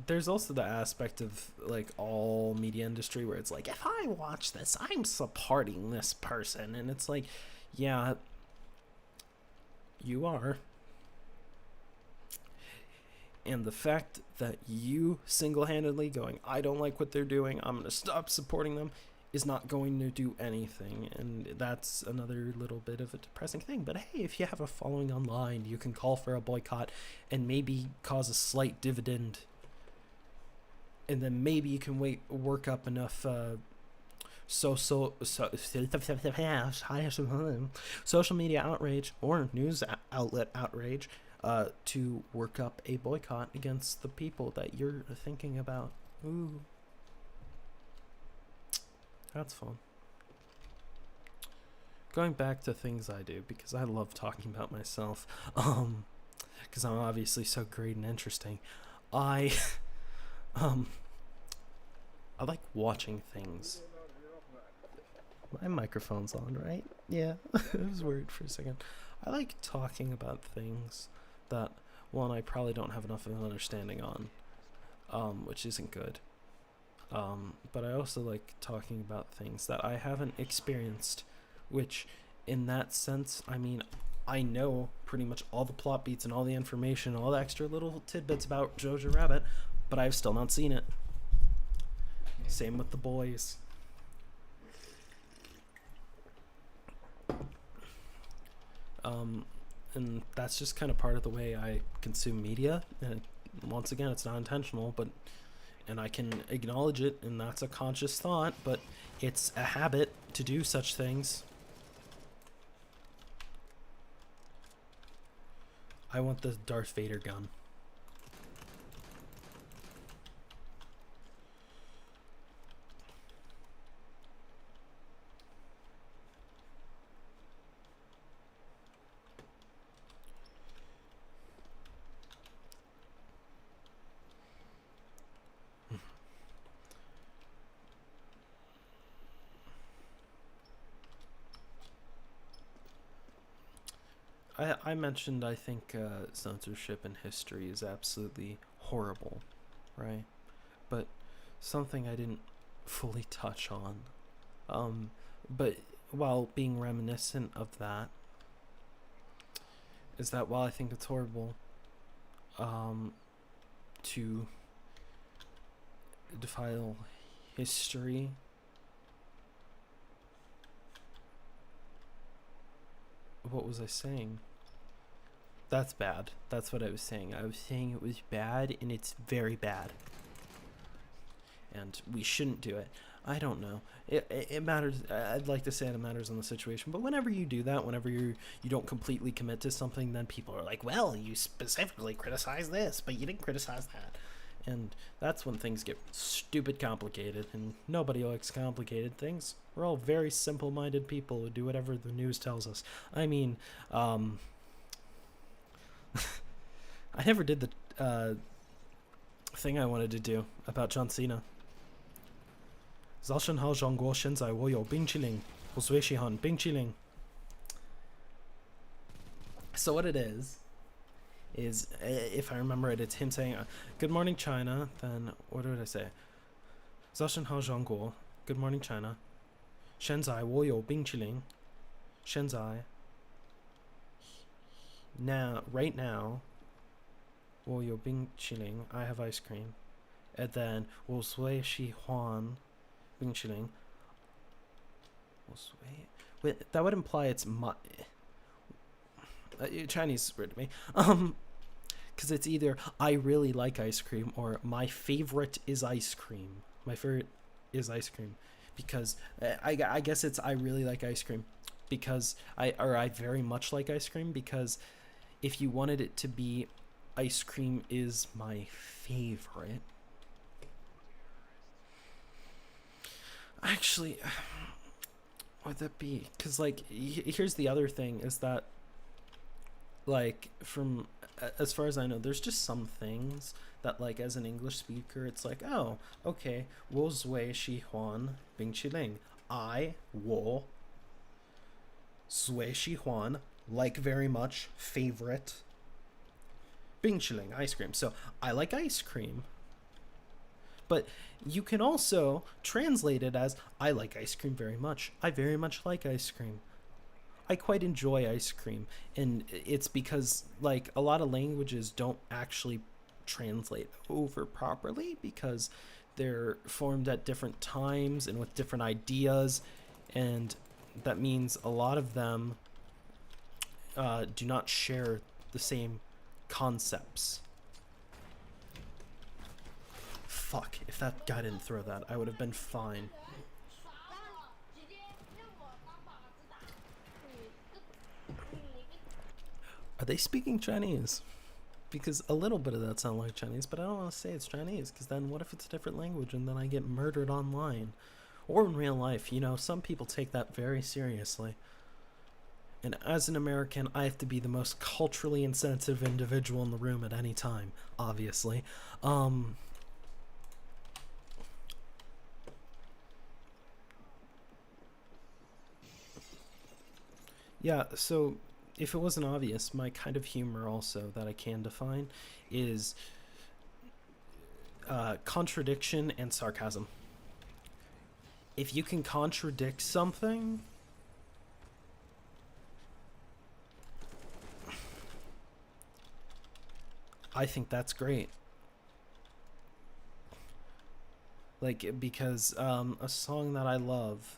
There's also the aspect of like all media industry where it's like, if I watch this, I'm supporting this person, and it's like, yeah, You are. And the fact that you single-handedly going, I don't like what they're doing, I'm going to stop supporting them, is not going to do anything. And that's another little bit of a depressing thing. But hey, if you have a following online, you can call for a boycott and maybe cause a slight dividend. And then maybe you can work up enough social media outrage or news outlet outrage to work up a boycott against the people that you're thinking about. Ooh. That's fun. Going back to things I do, because I love talking about myself, because I'm obviously so great and interesting. I like watching things. My microphone's on, right? Yeah, I was worried for a second. I like talking about things that, one, I probably don't have enough of an understanding on, which isn't good. But I also like talking about things that I haven't experienced, which, in that sense, I mean, I know pretty much all the plot beats and all the information, all the extra little tidbits about Jojo Rabbit, but I've still not seen it. Same with The Boys. And that's just kind of part of the way I consume media. And once again, it's not intentional, and I can acknowledge it, and that's a conscious thought, but it's a habit to do such things. I want the Darth Vader gun. I mentioned I think censorship in history is absolutely horrible, right? But something I didn't fully touch on, but while being reminiscent of that, is that while I think it's horrible to defile history, what was I saying? That's bad. That's what I was saying. I was saying it was bad, and it's very bad. And we shouldn't do it. I don't know. It matters. I'd like to say it matters on the situation, but whenever you do that, whenever you don't completely commit to something, then people are like, well, you specifically criticized this, but you didn't criticize that. And that's when things get stupid complicated, and nobody likes complicated things. We're all very simple-minded people who do whatever the news tells us. I mean, I never did the thing I wanted to do about John Cena. 早上好，中国现在我有冰淇淋，我最喜欢冰淇淋。So what it is if I remember it, it's him saying, "Good morning, China." Then what did I say? 早上好，中国. Good morning, China. 现在我有冰淇淋。现在 right now, 我有冰淇淋. I have ice cream. And then 我最喜欢冰淇淋. Wait, that would imply it's my Chinese is weird to me. Because it's either I really like ice cream or my favorite is ice cream. My favorite is ice cream. Because I guess it's I really like ice cream. Because I very much like ice cream. Because if you wanted it to be ice cream is my favorite. Actually, what would that be? Because, like, here's the other thing is that, like, from as far as I know, there's just some things that, like, as an English speaker, it's like, oh, okay, 我最喜欢冰淇淋.我最喜欢, like very much, favorite, 冰淇淋, ice cream. So I like ice cream. But you can also translate it as I like ice cream very much. I very much like ice cream. I quite enjoy ice cream, and it's because like a lot of languages don't actually translate over properly because they're formed at different times and with different ideas, and that means a lot of them do not share the same concepts. Fuck, if that guy didn't throw that, I would have been fine. Are they speaking Chinese? Because a little bit of that sounds like Chinese, but I don't want to say it's Chinese, because then what if it's a different language and then I get murdered online? Or in real life, you know, some people take that very seriously. And as an American, I have to be the most culturally insensitive individual in the room at any time, obviously. Yeah, so if it wasn't obvious, my kind of humor also that I can define is contradiction and sarcasm. If you can contradict something, I think that's great. Like, because a song that I love,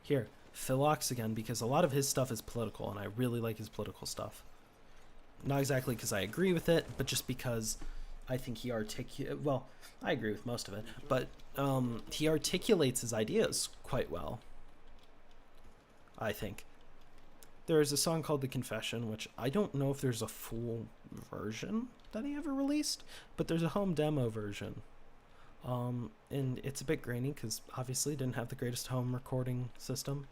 here, Philox again, because a lot of his stuff is political, and I really like his political stuff. Not exactly because I agree with it, but just because I think he well, I agree with most of it, but he articulates his ideas quite well, I think. There's a song called The Confession, which I don't know if there's a full version that he ever released, but there's a home demo version. And it's a bit grainy because obviously didn't have the greatest home recording system.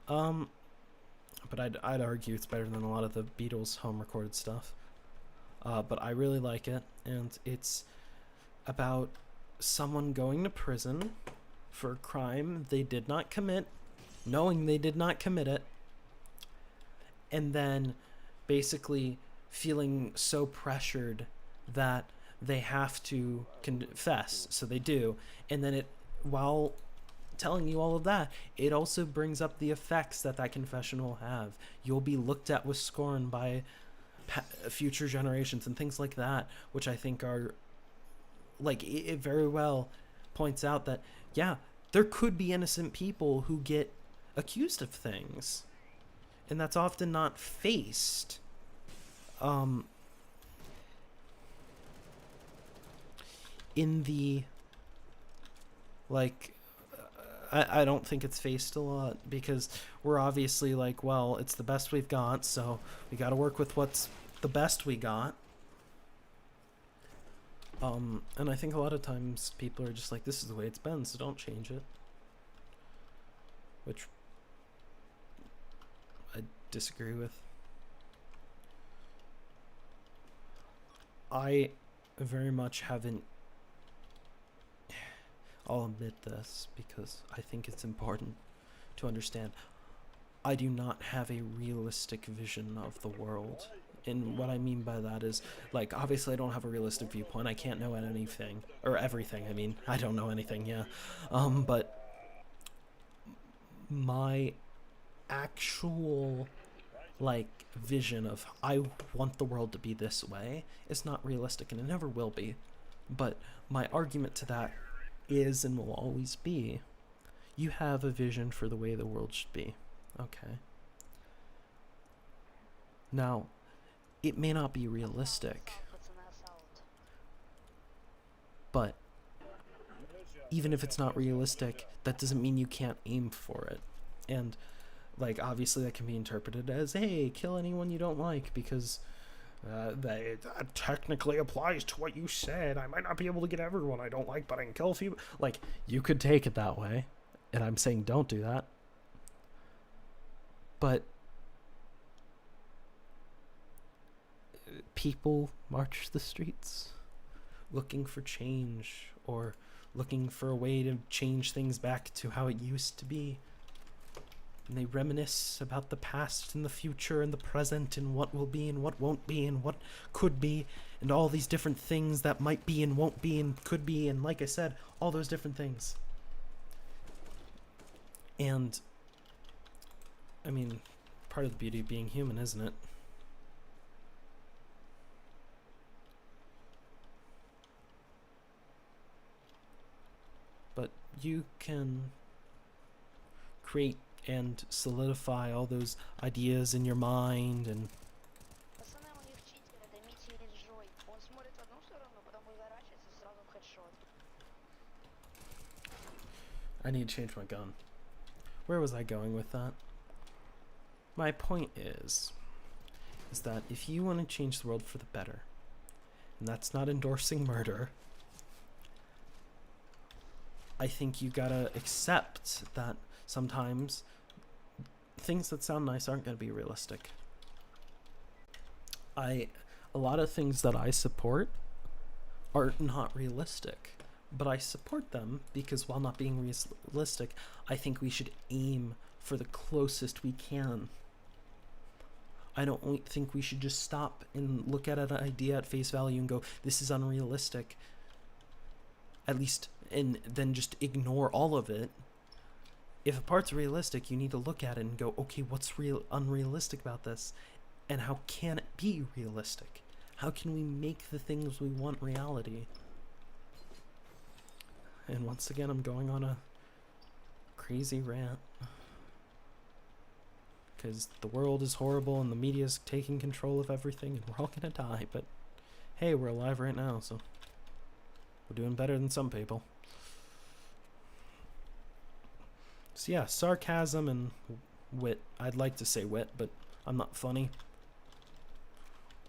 But I'd argue it's better than a lot of the Beatles home recorded stuff. But I really like it, and it's about someone going to prison for a crime they did not commit, knowing they did not commit it, and then basically feeling so pressured that they have to confess, so they do, and then while telling you all of that, it also brings up the effects that confession will have. You'll be looked at with scorn by future generations and things like that, which I think are, like, it very well points out that, yeah, there could be innocent people who get accused of things, and that's often not faced. In the, like, I don't think it's faced a lot, because we're obviously like, well, it's the best we've got, so we got to work with what's the best we got. And I think a lot of times people are just like, this is the way it's been, so don't change it. Which I disagree with. I very much haven't, I'll admit this because I think it's important to understand, I do not have a realistic vision of the world. And what I mean by that is, like, obviously I don't have a realistic viewpoint. I can't know anything, or everything. I mean, I don't know anything, yeah. But my actual, like, vision of I want the world to be this way is not realistic, and it never will be. But my argument to that is and will always be, you have a vision for the way the world should be. Okay. Now, it may not be realistic, but even if it's not realistic, that doesn't mean you can't aim for it. And, like, obviously that can be interpreted as, hey, kill anyone you don't like, because that technically applies to what you said. I might not be able to get everyone I don't like, but I can kill a few. Like, you could take it that way, and I'm saying don't do that. But people march the streets looking for change, or looking for a way to change things back to how it used to be. And they reminisce about the past and the future and the present and what will be and what won't be and what could be, and all these different things that might be and won't be and could be, and like I said, all those different things. And I mean, part of the beauty of being human, isn't it? But you can create and solidify all those ideas in your mind, and Пацаны, у них читер, это Митя или Джой. Он смотрит в одну сторону, потом выворачивается и сразу в хедшот. I need to change my gun. Where was I going with that? My point is that if you want to change the world for the better, and that's not endorsing murder, I think you gotta accept that sometimes things that sound nice aren't gonna be realistic. A lot of things that I support are not realistic, but I support them because while not being realistic, I think we should aim for the closest we can. I don't think we should just stop and look at an idea at face value and go, this is unrealistic. At least, and then just ignore all of it. If a part's realistic, you need to look at it and go, okay, what's unrealistic about this? And how can it be realistic? How can we make the things we want reality? And once again, I'm going on a crazy rant. Because the world is horrible and the media's taking control of everything and we're all gonna die, but hey, we're alive right now, so we're doing better than some people. So yeah, sarcasm and wit. I'd like to say wit, but I'm not funny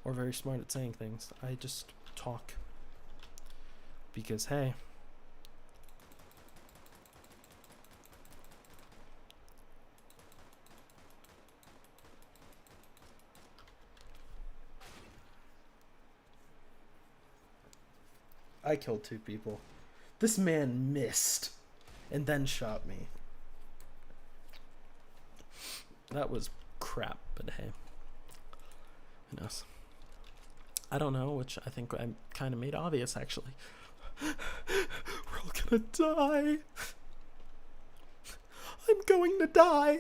or very smart at saying things. I just talk. Because hey, I killed 2 people. This man missed and then shot me. That was crap, but hey. Who knows? I don't know, which I think I kind of made obvious, actually. We're all gonna die. I'm going to die.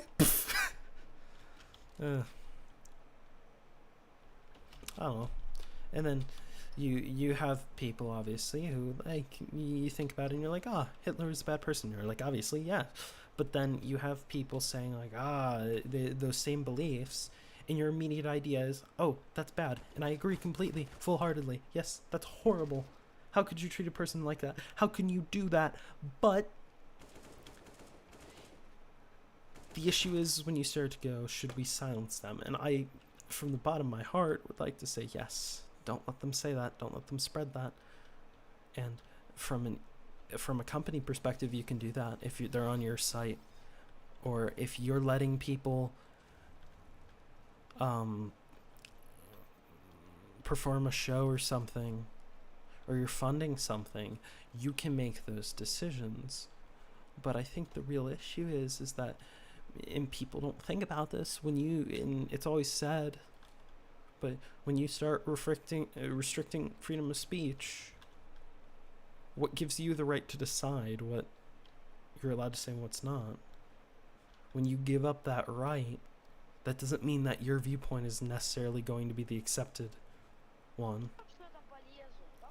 I don't know. And then you have people, obviously, who, like, you think about it and you're like, Hitler was a bad person. You're like, obviously, yeah. But then you have people saying, like, those same beliefs, and your immediate idea is, oh, that's bad. And I agree completely, full-heartedly. Yes, that's horrible. How could you treat a person like that? How can you do that? But the issue is when you start to go, should we silence them? And I, from the bottom of my heart, would like to say yes. Don't let them say that. Don't let them spread that. And from a company perspective, you can do that if they're on your site, or if you're letting people perform a show or something, or you're funding something, you can make those decisions. But I think the real issue is that, and people don't think about this, and it's always said, but when you start restricting freedom of speech, what gives you the right to decide what you're allowed to say and what's not? When you give up that right, that doesn't mean that your viewpoint is necessarily going to be the accepted one.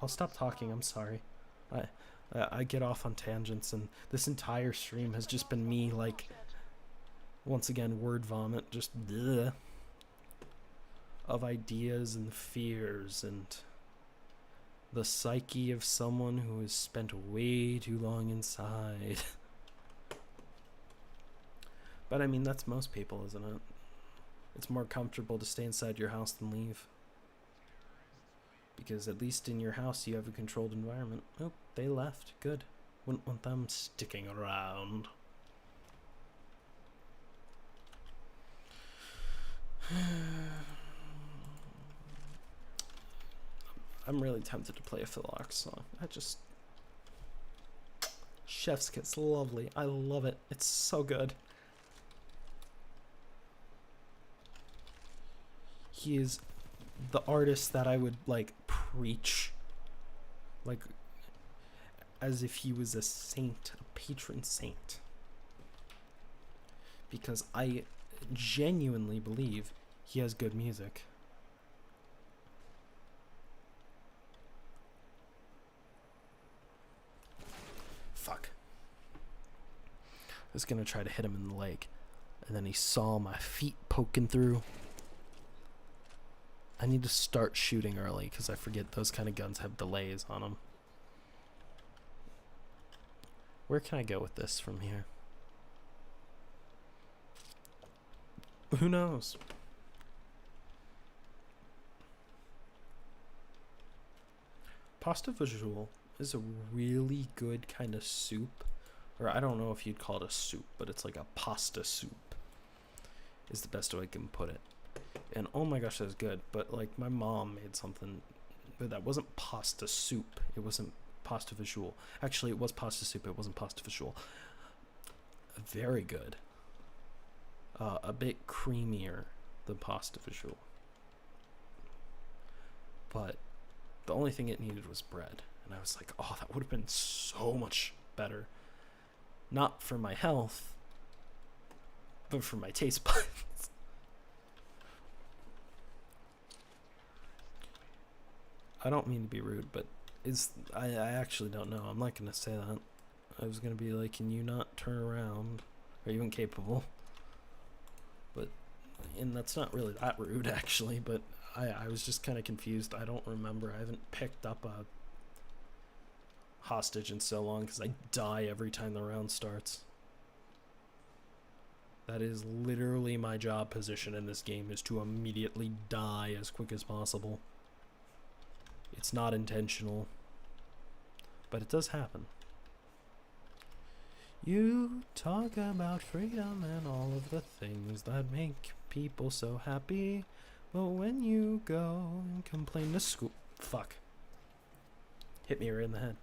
I'll stop talking, I'm sorry. I get off on tangents, and this entire stream has just been me, like, once again, word vomit, just bleh, of ideas and fears and the psyche of someone who has spent way too long inside. But I mean, that's most people, isn't it? It's more comfortable to stay inside your house than leave. Because at least in your house you have a controlled environment. Oh, they left. Good. Wouldn't want them sticking around. I'm really tempted to play a Phil Ox song. Chef's Kiss, lovely. I love it. It's so good. He is the artist that I would, like, preach, like, as if he was a saint, a patron saint. Because genuinely believe he has good music. Fuck. I was gonna try to hit him in the leg, and then he saw my feet poking through. I need to start shooting early because I forget those kind of guns have delays on them. Where can I go with this from here? Who knows? Pasta visual is a really good kind of soup. Or I don't know if you'd call it a soup, but it's like a pasta soup is the best way I can put it. And oh my gosh, that's good. But like my mom made something that wasn't pasta soup. It wasn't pasta visual. Actually, it was pasta soup. It wasn't pasta visual. Very good. A bit creamier than pasta visual. But the only thing it needed was bread. And I was like, oh, that would have been so much better. Not for my health, but for my taste buds. I don't mean to be rude, but I actually don't know. I'm not going to say that. I was going to be like, can you not turn around? Are you incapable? But, and that's not really that rude, actually, but I was just kind of confused. I don't remember. I haven't picked up a hostage in so long because I die every time the round starts. That is literally my job position in this game, is to immediately die as quick as possible. It's not intentional, but it does happen. You talk about freedom and all of the things that make people so happy, but when you go and complain to school... Fuck. Hit me right in the head.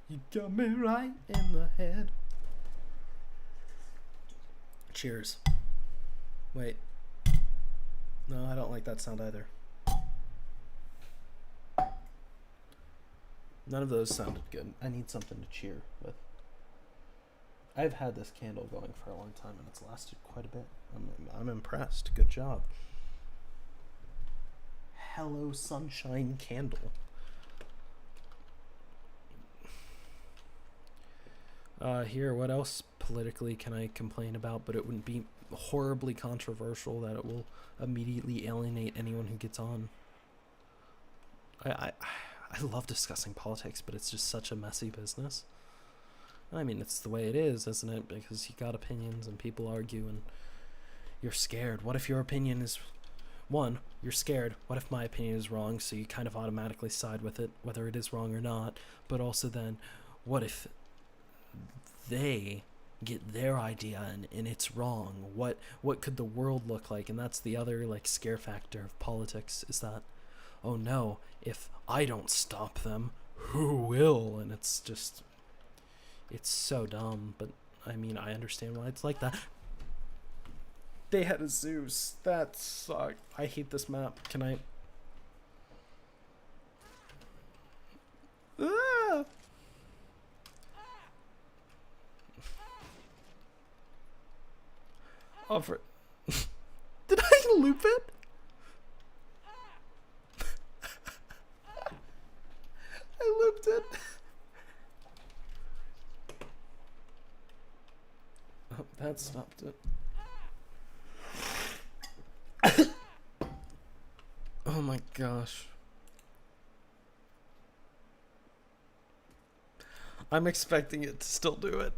You got me right in the head. Cheers. Wait. No, I don't like that sound either. None of those sounded good. I need something to cheer with. I've had this candle going for a long time and it's lasted quite a bit. I'm impressed. Good job. Hello Sunshine Candle. Here, what else politically can I complain about, but it wouldn't be horribly controversial that it will immediately alienate anyone who gets on? I love discussing politics, but it's just such a messy business. I mean, it's the way it is, isn't it? Because you got opinions and people argue and you're scared. What if your opinion is... One, you're scared. What if my opinion is wrong? So you kind of automatically side with it, whether it is wrong or not. But also then, what if they get their idea and it's wrong? What could the world look like? And that's the other like scare factor of politics, is that, oh no, if I don't stop them, who will? And it's just, it's so dumb. But I mean, I understand why it's like that. They had a Zeus. That sucked. I hate this map. Can I... Ah! Oh, for... Did I loop it? I looped it. Oh, that stopped it. Oh my gosh. I'm expecting it to still do it.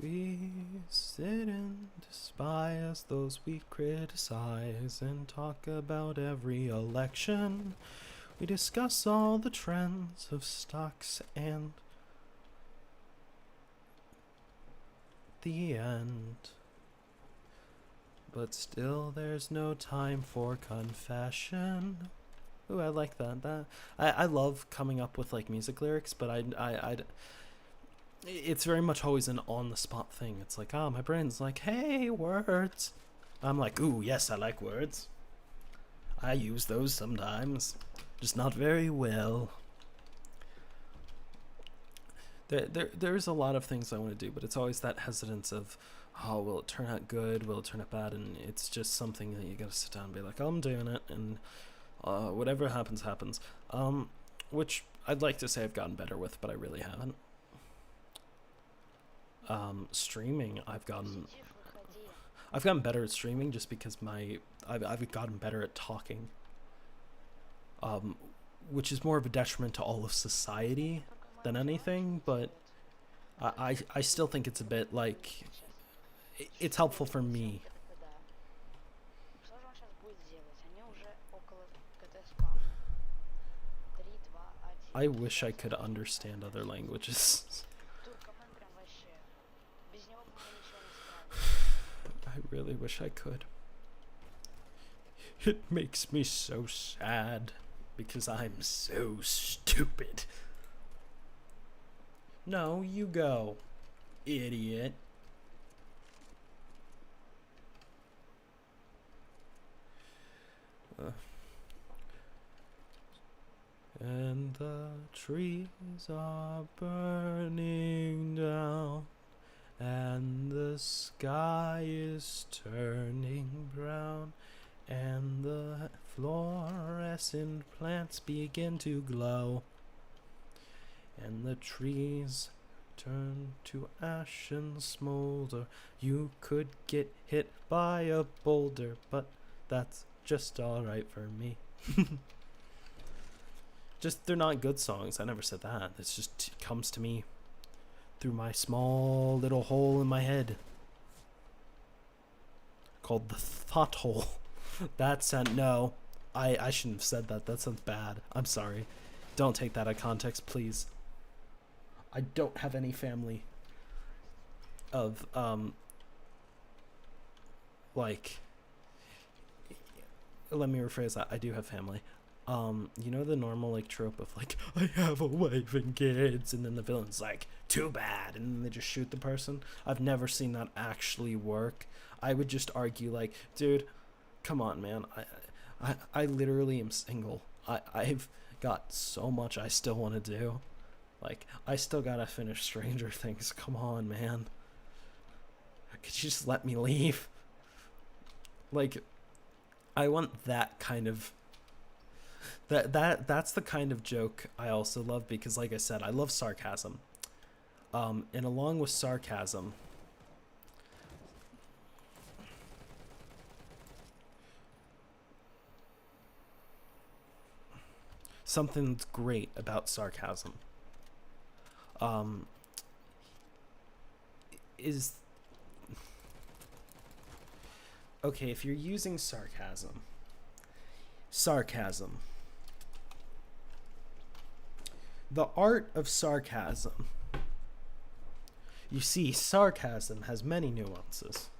We sit and despise those we criticize and talk about every election. We discuss all the trends of stocks and the end. But still there's no time for confession. Ooh, I like that. I love coming up with like music lyrics, but it's very much always an on the spot thing. It's like, my brain's like, hey, words. I'm like, ooh, yes, I like words. I use those sometimes, just not very well. there's a lot of things I want to do, but it's always that hesitance of, oh, will it turn out good? Will it turn out bad? And it's just something that you gotta sit down and be like, oh, I'm doing it, and whatever happens, happens. Which I'd like to say I've gotten better with, but I really haven't. Streaming, I've gotten better at streaming just because I've gotten better at talking. Which is more of a detriment to all of society than anything, but I still think it's a bit like it's helpful for me. Что же он сейчас будет делать? Они уже около КТ спавна. 3, 2, 1. I wish I could understand other languages. Туркомен прям вообще. Без него бы мы ничего не справились. I really wish I could. It makes me so sad because I'm so stupid. No, you go, idiot. And the trees are burning down, and the sky is turning brown, and the fluorescent plants begin to glow, and the trees turn to ash and smolder. You could get hit by a boulder, but that's just alright for me. Just, they're not good songs. I never said that. It's just, it comes to me through my small little hole in my head called the thought hole. That's no. I shouldn't have said that. That sounds bad. I'm sorry. Don't take that out of context, please. I don't have any family of like, let me rephrase that. I do have family. You know the normal like trope of like, I have a wife and kids, and then the villain's like, too bad, and then they just shoot the person. I've never seen that actually work. I would just argue like, dude, come on, man. I literally am single. I've got so much I still want to do. Like, I still gotta finish Stranger Things. Come on, man. Could you just let me leave? Like, I want that kind of that's the kind of joke I also love, because like I said, I love sarcasm. And along with sarcasm, something that's great about sarcasm is, okay, if you're using sarcasm, the art of sarcasm. You see, sarcasm has many nuances.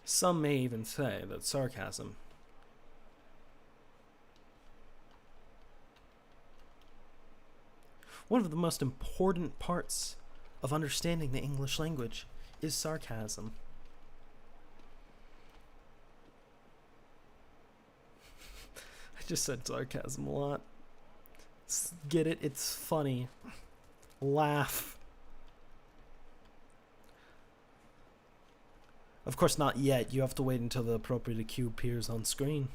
Some may even say that sarcasm one of the most important parts of understanding the English language is sarcasm. I just said sarcasm a lot. Get it? It's funny. Laugh. Of course, not yet. You have to wait until the appropriate cue appears on screen.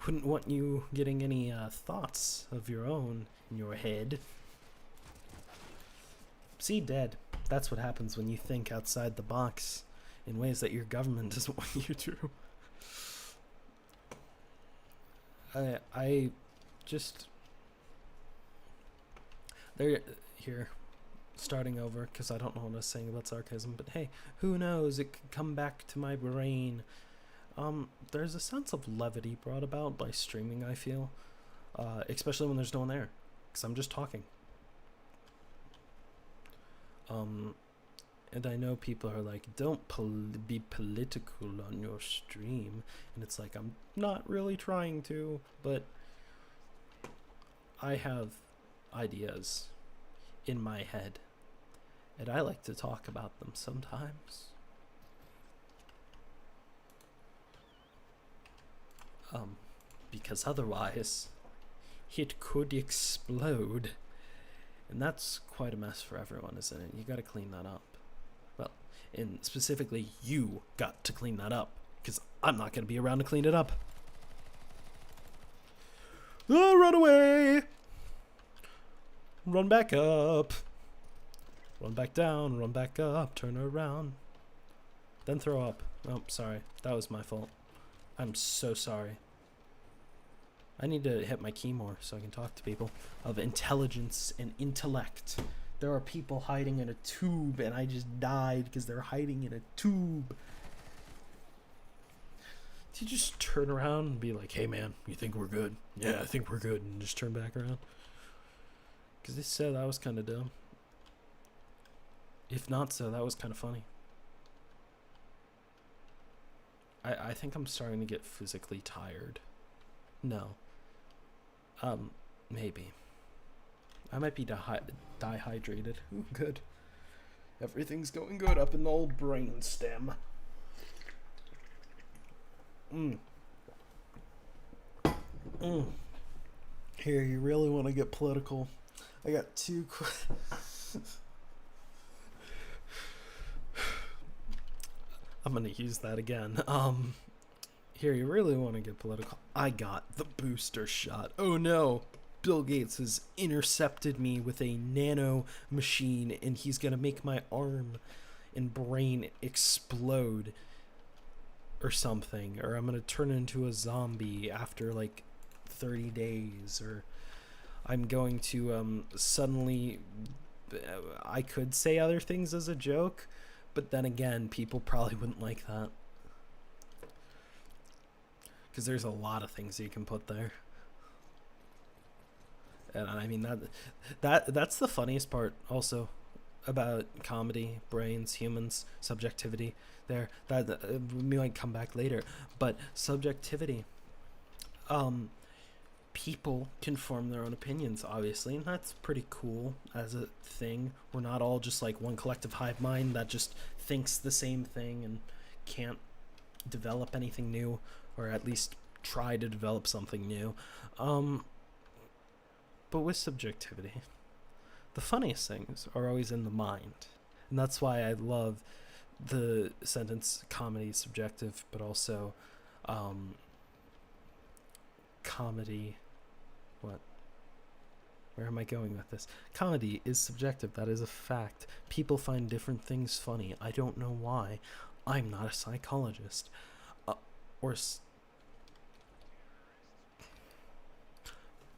Wouldn't want you getting any thoughts of your own in your head. See, dead. That's what happens when you think outside the box in ways that your government doesn't want you to. I just there here starting over because I don't know what I was saying about sarcasm, but hey, who knows, it could come back to my brain. There's a sense of levity brought about by streaming, I feel, especially when there's no one there, because I'm just talking. And I know people are like, don't be political on your stream, and it's like, I'm not really trying to, but I have ideas in my head, and I like to talk about them sometimes. because otherwise it could explode. And that's quite a mess for everyone, isn't it? You gotta clean that up. Well, and specifically, you got to clean that up, because I'm not gonna be around to clean it up. Oh, run away! Run back up. Run back down, run back up, turn around. Then throw up. Oh, sorry. That was my fault. I'm so sorry. I need to hit my key more so I can talk to people of intelligence and intellect. There are people hiding in a tube, and I just died because they're hiding in a tube. Do you just turn around and be like, hey man, you think we're good? Yeah, I think we're good, and just turn back around? Because they said that was kind of dumb. If not so, that was kind of funny. I think I'm starting to get physically tired. No. Maybe. I might be dehydrated. Ooh, good. Everything's going good up in the old brain stem. Here, you really want to get political? I got two. I'm gonna use that again. Here, you really want to get political? I got the booster shot. Oh no! Bill Gates has intercepted me with a nano machine, and he's gonna make my arm and brain explode or something, or I'm gonna turn into a zombie after like 30 days, or I'm going to suddenly, I could say other things as a joke, but then again, people probably wouldn't like that, because there's a lot of things you can put there. And I mean, that's the funniest part also about comedy, brains, humans, subjectivity. There, that we might come back later, but subjectivity. People can form their own opinions, obviously, and that's pretty cool as a thing. We're not all just like one collective hive mind that just thinks the same thing and can't develop anything new, or at least try to develop something new. But with subjectivity, the funniest things are always in the mind. And that's why I love the sentence comedy is subjective, but also comedy. What? Where am I going with this? Comedy is subjective. That is a fact. People find different things funny. I don't know why. I'm not a psychologist.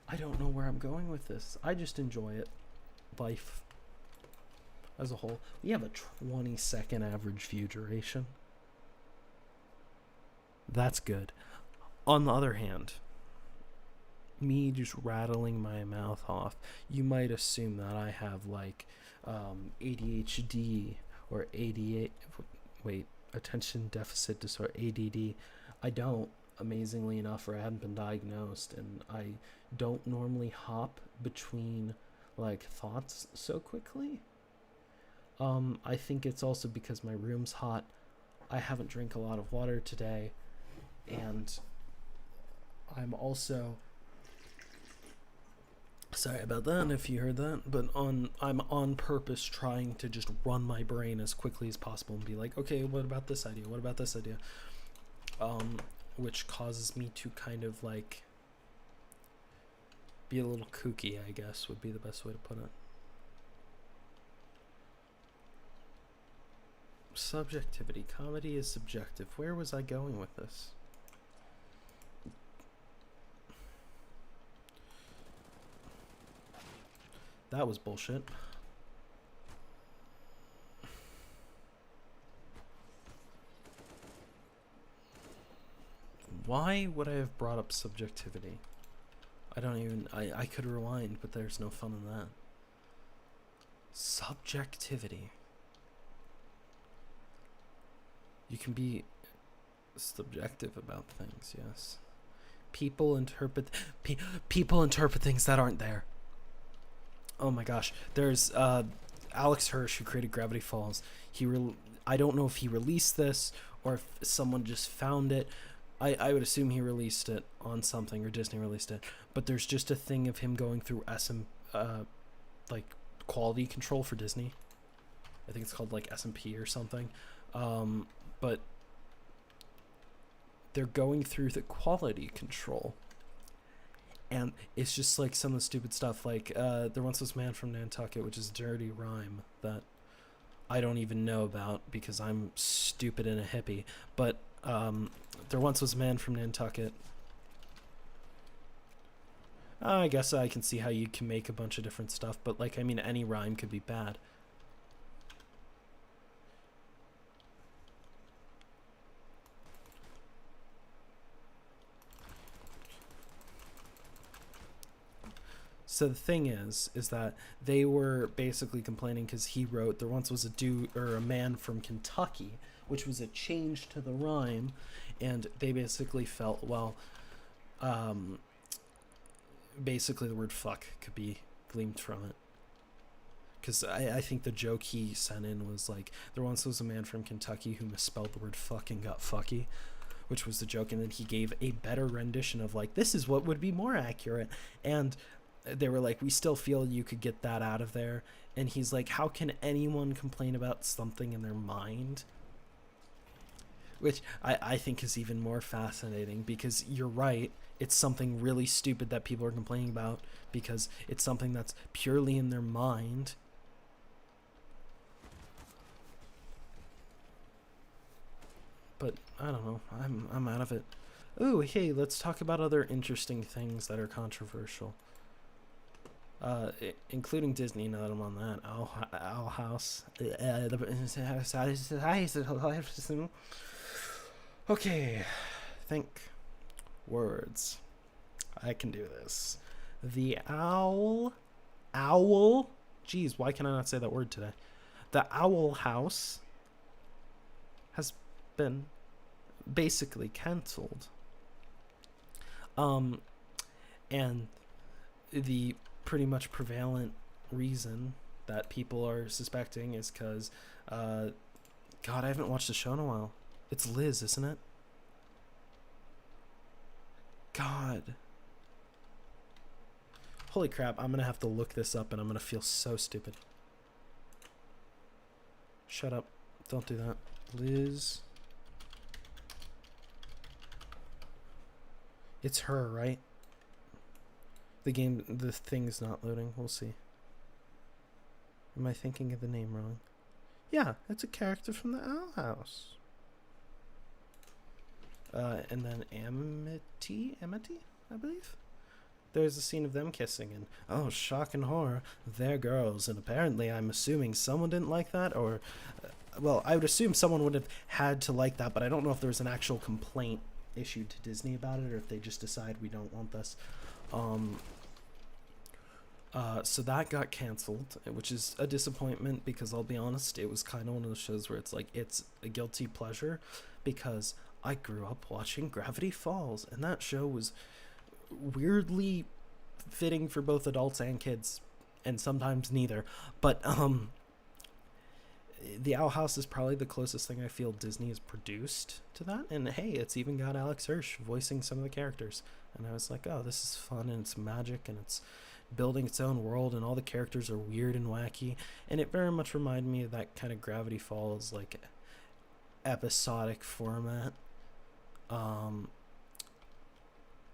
I don't know where I'm going with this. I just enjoy it. Life as a whole. We have a 20-second average view duration. That's good. On the other hand, me just rattling my mouth off, you might assume that I have like ADHD or attention deficit disorder, ADD. I don't, amazingly enough, or I hadn't been diagnosed, and I don't normally hop between like thoughts so quickly. I think it's also because my room's hot. I haven't drank a lot of water today, and I'm also sorry about that if you heard that, but I'm on purpose trying to just run my brain as quickly as possible and be like, okay, what about this idea? What about this idea? Which causes me to kind of like be a little kooky, I guess, would be the best way to put it. Subjectivity. Comedy is subjective. Where was I going with this? That was bullshit. Why would I have brought up subjectivity? I don't even, I could rewind, but there's no fun in that. Subjectivity. You can be subjective about things, yes. People interpret things that aren't there. Oh my gosh. There's Alex Hirsch, who created Gravity Falls. I don't know if he released this or if someone just found it, I would assume he released it on something or Disney released it, but there's just a thing of him going through like quality control for Disney. I think it's called like SMP or something. But they're going through the quality control. And it's just like some of the stupid stuff. Like, there once was Man from Nantucket, which is a dirty rhyme that I don't even know about because I'm stupid and a hippie. But there once was a man from Nantucket. I guess I can see how you can make a bunch of different stuff, but like, I mean, any rhyme could be bad. So the thing is that they were basically complaining because he wrote there once was a dude or a man from Kentucky, which was a change to the rhyme, and they basically felt, well, basically the word fuck could be gleaned from it. Because I think the joke he sent in was like, there once was a man from Kentucky who misspelled the word fuck and got fucky, which was the joke, and then he gave a better rendition of like, this is what would be more accurate, and they were like, we still feel you could get that out of there. And he's like, how can anyone complain about something in their mind? Which I think is even more fascinating, because you're right, it's something really stupid that people are complaining about because it's something that's purely in their mind. But I don't know, I'm out of it. Ooh, hey, let's talk about other interesting things that are controversial. Including Disney, now that I'm on that. Owl House. Okay, think words. I can do this. The owl. Jeez, why can I not say that word today? The Owl House has been basically cancelled. And the pretty much prevalent reason that people are suspecting is because, God, I haven't watched the show in a while. It's Liz, isn't it? God. Holy crap, I'm gonna have to look this up and I'm gonna feel so stupid. Shut up. Don't do that. Liz. It's her, right? The thing is not loading. We'll see. Am I thinking of the name wrong? Yeah, it's a character from the Owl House. And then Amity, I believe? There's a scene of them kissing, and oh, shock and horror, they're girls. And apparently, I'm assuming someone didn't like that, or, well, I would assume someone would have had to like that, but I don't know if there was an actual complaint issued to Disney about it, or if they just decide we don't want this. So that got canceled, which is a disappointment, because I'll be honest, it was kind of one of those shows where it's like, it's a guilty pleasure, because I grew up watching Gravity Falls, and that show was weirdly fitting for both adults and kids, and sometimes neither. But the Owl House is probably the closest thing I feel Disney has produced to that. And hey, it's even got Alex Hirsch voicing some of the characters, and I was like, oh, this is fun, and it's magic, and it's building its own world, and all the characters are weird and wacky, and it very much reminded me of that kind of Gravity Falls like episodic format. And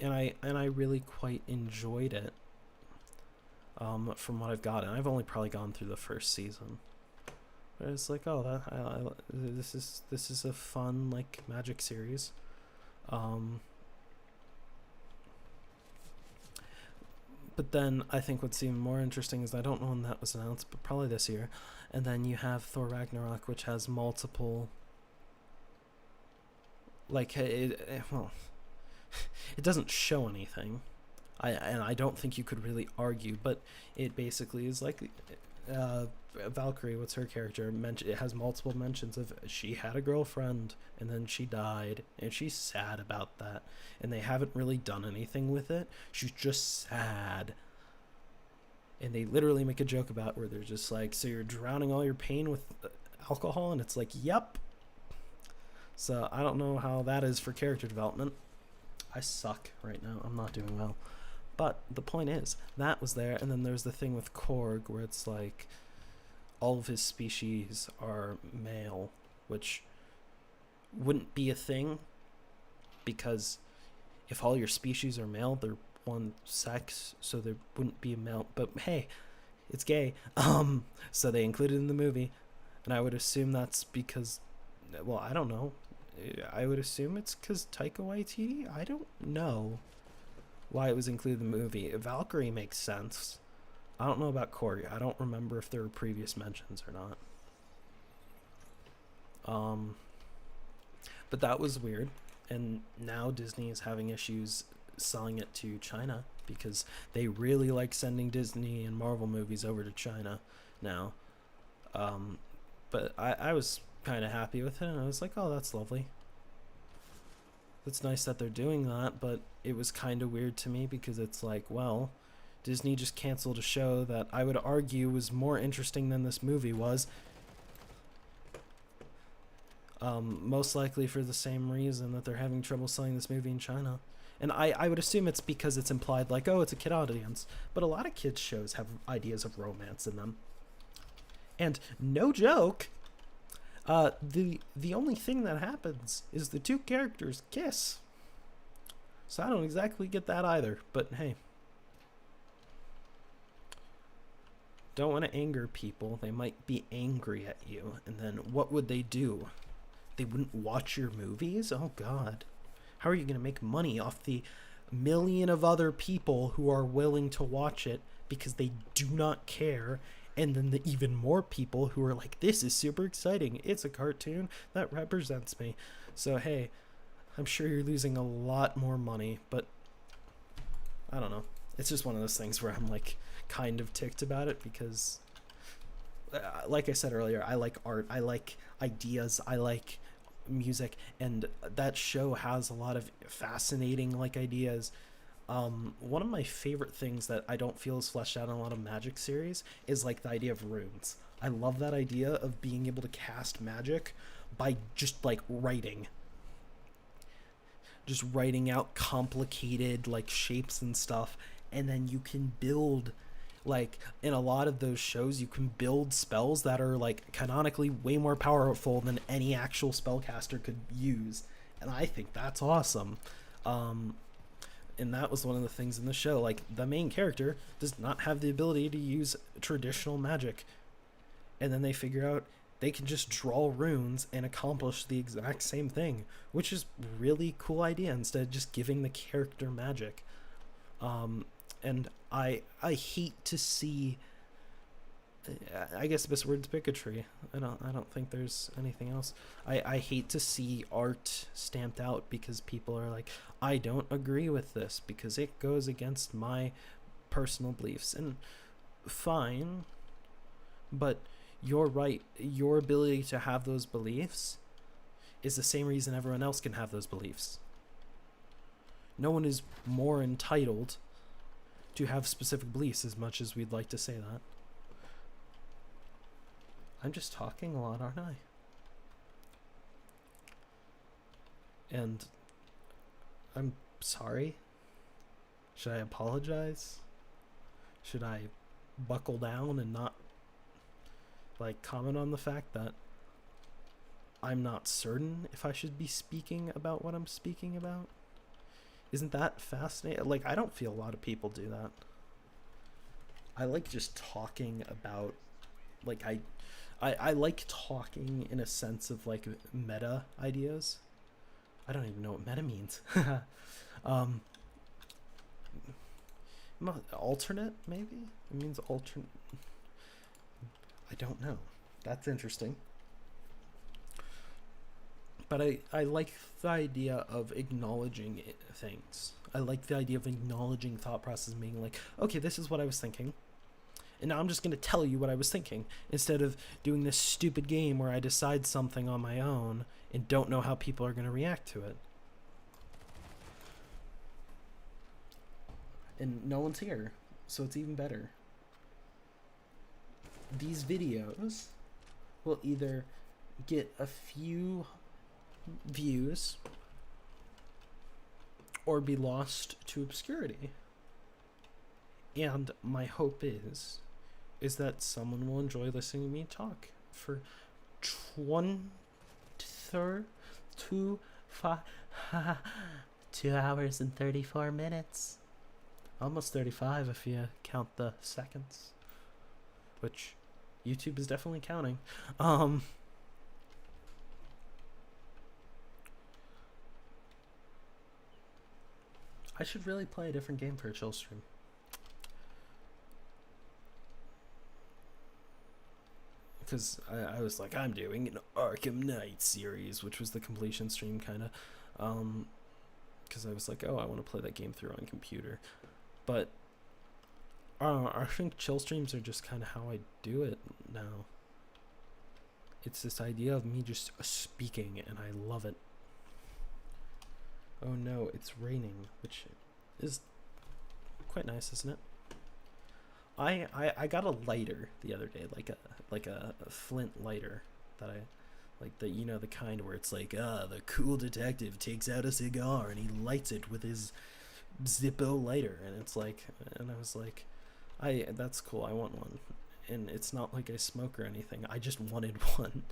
I really quite enjoyed it, from what I've got, and I've only probably gone through the first season. But it's like, oh, this is a fun like magic series. But then I think what's even more interesting is I don't know when that was announced, but probably this year. And then you have Thor Ragnarok, which has multiple, like, well, it doesn't show anything. I don't think you could really argue, but it basically is like, Valkyrie, what's her character? It has multiple mentions of she had a girlfriend and then she died, and she's sad about that, and they haven't really done anything with it. She's just sad, and they literally make a joke about where they're just like, so you're drowning all your pain with alcohol, and it's like, yep. So I don't know how that is for character development. I suck right now. I'm not doing well. But the point is, that was there, and then there's the thing with Korg where it's like all of his species are male, which wouldn't be a thing because if all your species are male, they're one sex, so there wouldn't be a male. But hey, it's gay. So they included it in the movie, and I would assume that's because, well, I don't know. I would assume it's because Taika Waititi. I don't know why it was included in the movie. Valkyrie makes sense. I don't know about Corey. I don't remember if there were previous mentions or not. But that was weird. And now Disney is having issues selling it to China because they really like sending Disney and Marvel movies over to China now. But I was kind of happy with it, and I was like, oh, that's lovely. It's nice that they're doing that, but it was kind of weird to me because it's like, well, Disney just canceled a show that I would argue was more interesting than this movie was. Most likely for the same reason that they're having trouble selling this movie in China. And I would assume it's because it's implied like, oh, it's a kid audience. But a lot of kids' shows have ideas of romance in them. And no joke, the only thing that happens is the two characters kiss. So I don't exactly get that either, but hey. Don't want to anger people. They might be angry at you. And then what would they do? They wouldn't watch your movies? Oh God. How are you going to make money off the million of other people who are willing to watch it because they do not care? And then the even more people who are like, this is super exciting. It's a cartoon that represents me. So, hey, I'm sure you're losing a lot more money, but I don't know. It's just one of those things where I'm like kind of ticked about it because, like I said earlier, I like art. I like ideas. I like music. And that show has a lot of fascinating like ideas. One of my favorite things that I don't feel is fleshed out in a lot of magic series is like the idea of runes. I love that idea of being able to cast magic by just like writing out complicated like shapes and stuff, and then you can build, like in a lot of those shows, you can build spells that are like canonically way more powerful than any actual spellcaster could use, and I think that's awesome. And that was one of the things in the show. Like, the main character does not have the ability to use traditional magic. And then they figure out they can just draw runes and accomplish the exact same thing, which is really cool idea instead of just giving the character magic. And I hate to see, I guess the best word is bigotry. I don't think there's anything else. I hate to see art stamped out because people are like, I don't agree with this because it goes against my personal beliefs. And fine, but you're right. Your ability to have those beliefs is the same reason everyone else can have those beliefs. No one is more entitled to have specific beliefs as much as we'd like to say that. I'm just talking a lot, aren't I? And I'm sorry. Should I apologize? Should I buckle down and not like comment on the fact that I'm not certain if I should be speaking about what I'm speaking about? Isn't that fascinating? Like, I don't feel a lot of people do that. I like just talking about, like, I like talking in a sense of like meta ideas. I don't even know what meta means. Alternate, maybe? It means alternate. I don't know. That's interesting. But I like the idea of acknowledging things. I like the idea of acknowledging thought process and being like, okay, this is what I was thinking. And now I'm just going to tell you what I was thinking, instead of doing this stupid game where I decide something on my own and don't know how people are going to react to it. And no one's here, so it's even better. These videos will either get a few views or be lost to obscurity. And my hope is that someone will enjoy listening to me talk for 2 hours and 34 minutes. Almost 35 if you count the seconds, which YouTube is definitely counting. I should really play a different game for a chill stream. Because I was like, I'm doing an Arkham Knight series, which was the completion stream, kind of. Because I was like, oh, I want to play that game through on computer. But I think chill streams are just kind of how I do it now. It's this idea of me just speaking, and I love it. Oh no, it's raining, which is quite nice, isn't it? I got a lighter the other day, like a flint lighter that I like, the, you know, the kind where it's like, the cool detective takes out a cigar and he lights it with his Zippo lighter, and it's like, and I was like, that's cool, I want one. And it's not like I smoke or anything, I just wanted one.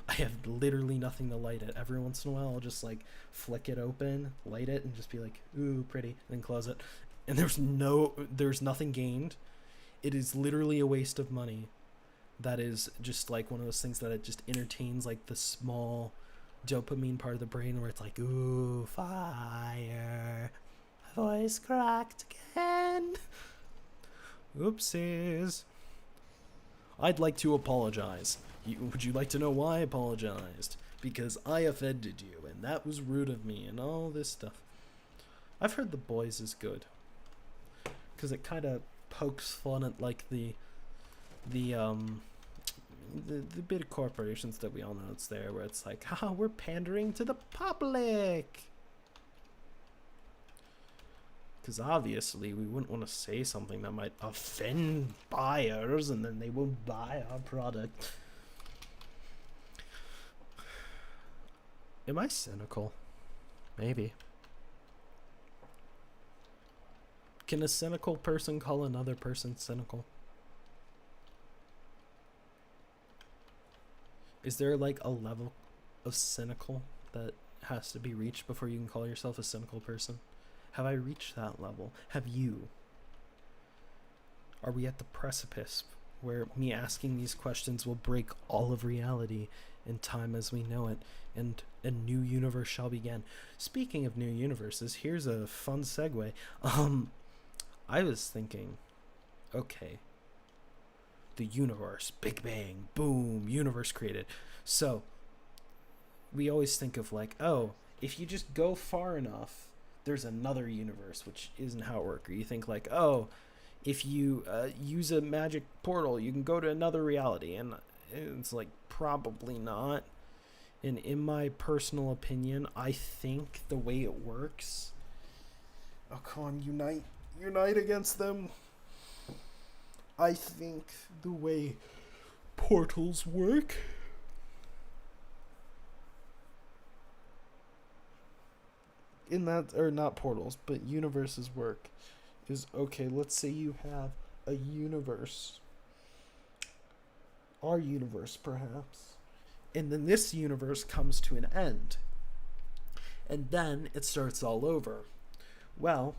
I have literally nothing to light it. Every once in a while I'll just like flick it open, light it, and just be like, ooh, pretty, then close it. And there's nothing gained. It is literally a waste of money. That is just like one of those things that it just entertains like the small dopamine part of the brain where it's like, ooh, fire, voice cracked again. Oopsies. I'd like to apologize. Would you like to know why I apologized? Because I offended you, and that was rude of me, and all this stuff. I've heard The Boys is good, because it kind of pokes fun at like the big corporations that we all know it's there, where it's like, haha, we're pandering to the public. Because obviously we wouldn't want to say something that might offend buyers, and then they won't buy our product. Am I cynical? Maybe. Can a cynical person call another person cynical? Is there like a level of cynical that has to be reached before you can call yourself a cynical person? Have I reached that level? Have you? Are we at the precipice where me asking these questions will break all of reality and time as we know it, and a new universe shall begin? Speaking of new universes, here's a fun segue. I was thinking, okay, the universe, Big Bang, boom, universe created. So we always think of like, oh, if you just go far enough, there's another universe, which isn't how it works. Or you think like, oh, if you use a magic portal, you can go to another reality, and it's like, probably not. And in my personal opinion, I think the way it works, oh, come on, unite against them. I think the way portals work in that, or not portals, but universes work, is, okay, let's say you have a universe, our universe perhaps, and then this universe comes to an end, and then it starts all over. Well,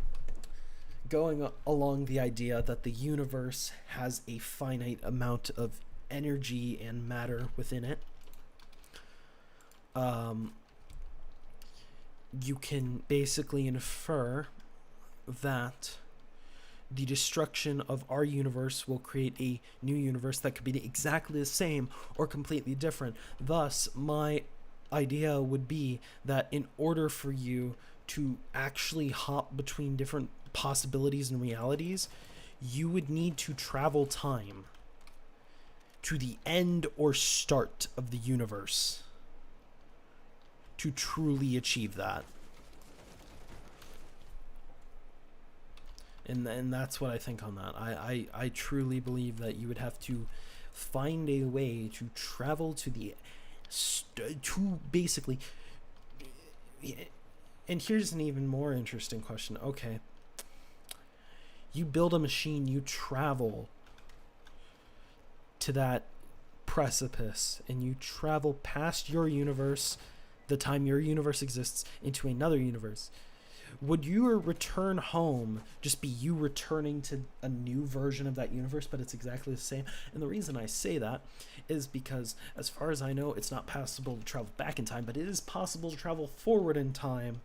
going along the idea that the universe has a finite amount of energy and matter within it, you can basically infer that the destruction of our universe will create a new universe that could be exactly the same or completely different. Thus, my idea would be that in order for you to actually hop between different possibilities and realities, you would need to travel time to the end or start of the universe to truly achieve that. And that's what I think on that. I truly believe that you would have to find a way to travel to the to basically and here's an even more interesting question. Okay, you build a machine, you travel to that precipice, and you travel past your universe, the time your universe exists, into another universe. Would your return home just be you returning to a new version of that universe, but it's exactly the same? And the reason I say that is because, as far as I know, it's not possible to travel back in time, but it is possible to travel forward in time,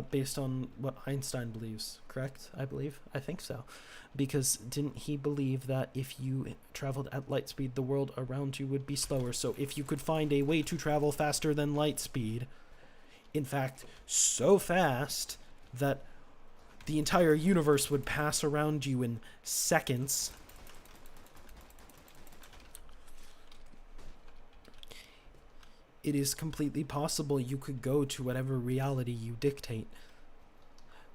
based on what Einstein believes, correct? I think so. Because didn't he believe that if you traveled at light speed, the world around you would be slower? So if you could find a way to travel faster than light speed, in fact, so fast that the entire universe would pass around you in seconds, it is completely possible you could go to whatever reality you dictate.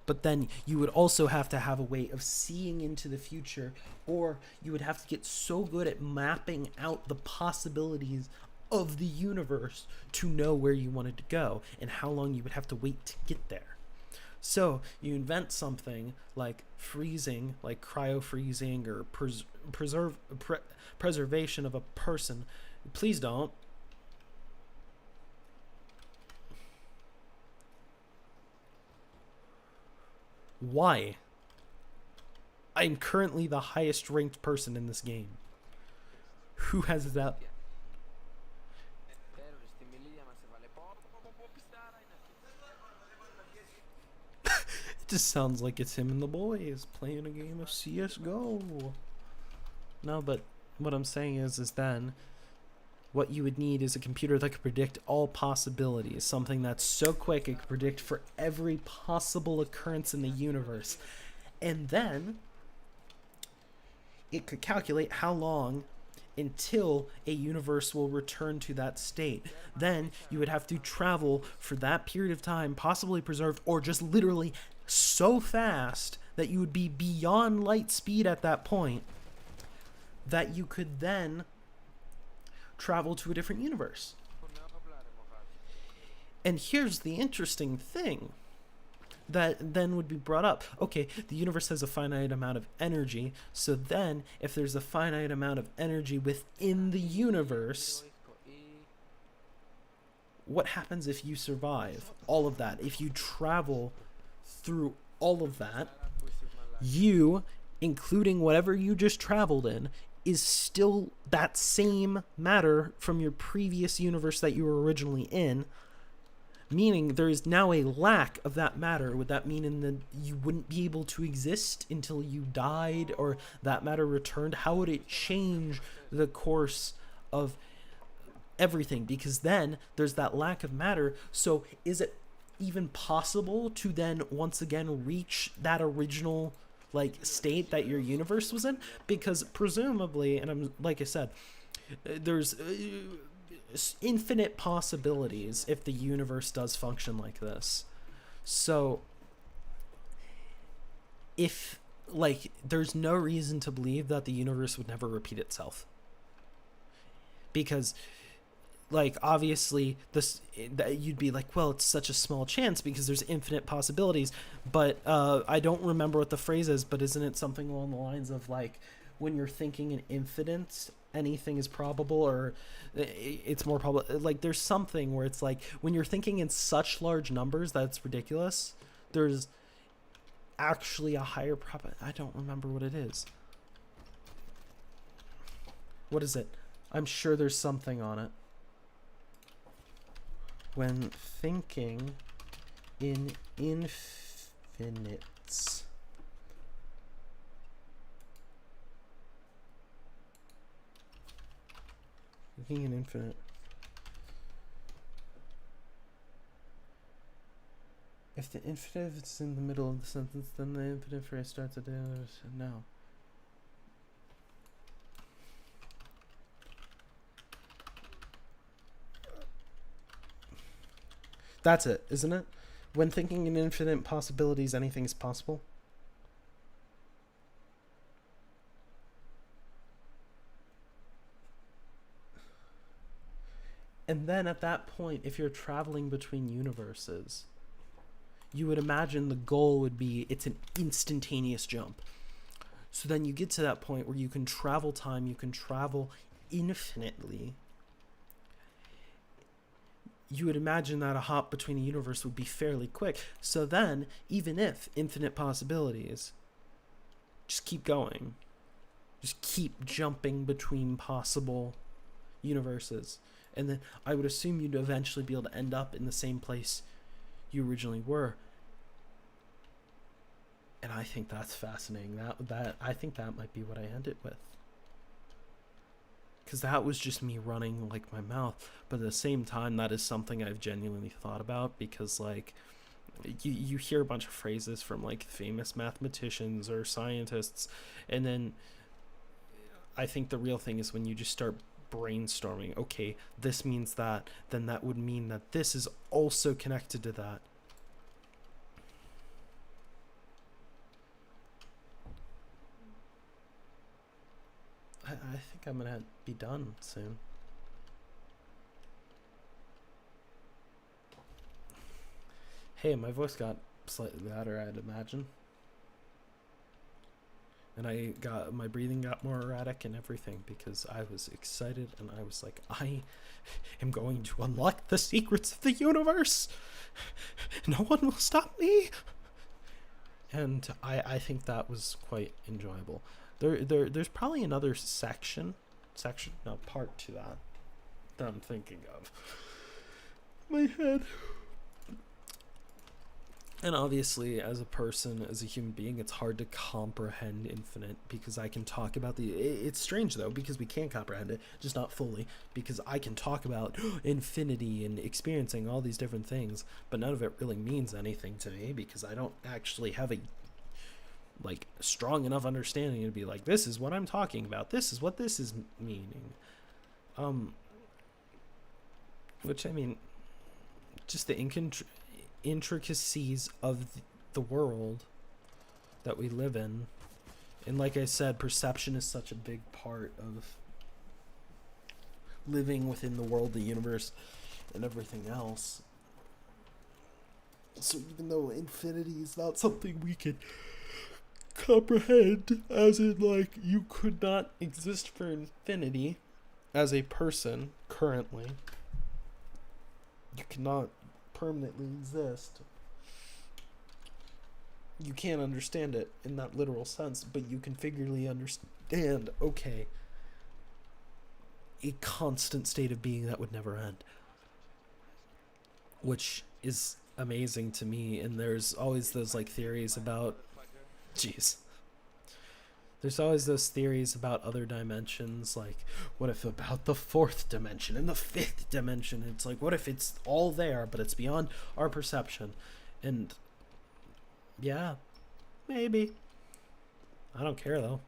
But then you would also have to have a way of seeing into the future, or you would have to get so good at mapping out the possibilities of the universe to know where you wanted to go and how long you would have to wait to get there. So you invent something like freezing, like cryo-freezing, or preservation of a person. Please don't. Why? I'm currently the highest ranked person in this game. Who has that? It just sounds like it's him and the boys playing a game of CSGO. No, but what I'm saying is then what you would need is a computer that could predict all possibilities. Something that's so quick it could predict for every possible occurrence in the universe. And then it could calculate how long until a universe will return to that state. Then you would have to travel for that period of time, possibly preserved, or just literally so fast that you would be beyond light speed at that point, that you could then travel to a different universe. And here's the interesting thing that then would be brought up. Okay, the universe has a finite amount of energy, so then if there's a finite amount of energy within the universe, what happens if you survive all of that? If you travel through all of that, you, including whatever you just traveled in, is still that same matter from your previous universe that you were originally in, meaning there is now a lack of that matter. Would that mean that you wouldn't be able to exist until you died, or that matter returned? How would it change the course of everything? Because then there's that lack of matter. So is it even possible to then once again reach that original state that your universe was in? Because presumably, and I'm like I said, there's infinite possibilities if the universe does function like this. So if there's no reason to believe that the universe would never repeat itself, because obviously that you'd be like, well, it's such a small chance because there's infinite possibilities. But I don't remember what the phrase is, but isn't it something along the lines of when you're thinking in infinite, anything is probable, or it's more probable? There's something where it's when you're thinking in such large numbers that's ridiculous, there's actually a higher I don't remember what it is. What is it? I'm sure there's something on it. When thinking in infinites. Thinking in infinite. If the infinitive is in the middle of the sentence, then the infinitive phrase starts at the end. No. That's it, isn't it? When thinking in infinite possibilities, anything is possible. And then at that point, if you're traveling between universes, you would imagine the goal would be it's an instantaneous jump. So then you get to that point where you can travel time, you can travel infinitely. You would imagine that a hop between a universe would be fairly quick. So then, even if infinite possibilities, just keep going. Just keep jumping between possible universes. And then I would assume you'd eventually be able to end up in the same place you originally were. And I think that's fascinating. I think that might be what I end it with. Because that was just me running like my mouth. But at the same time, that is something I've genuinely thought about. Because like, you hear a bunch of phrases from like famous mathematicians or scientists. And then I think the real thing is when you just start brainstorming. Okay, this means that. Then that would mean that this is also connected to that. I think I'm gonna be done soon. Hey, my voice got slightly louder, I'd imagine. And my breathing got more erratic and everything because I was excited and I was like, I am going to unlock the secrets of the universe. No one will stop me. And I think that was quite enjoyable. There's probably another part to that I'm thinking of. My head. And obviously, as a person, as a human being, it's hard to comprehend infinite because I can talk about it's strange though, because we can comprehend it, just not fully, because I can talk about infinity and experiencing all these different things, but none of it really means anything to me because I don't actually have a strong enough understanding to be like, this is what I'm talking about, this is what this is meaning. Which, I mean, just the intricacies of the world that we live in. And like I said, perception is such a big part of living within the world, the universe, and everything else. So even though infinity is not something we can comprehend, as in you could not exist for infinity as a person currently, you cannot permanently exist, you can't understand it in that literal sense, but you can figuratively understand, okay, a constant state of being that would never end, which is amazing to me. And there's always those theories about there's always those theories about other dimensions, what if about the fourth dimension and the fifth dimension? It's what if it's all there, but it's beyond our perception? And yeah, maybe. I don't care though.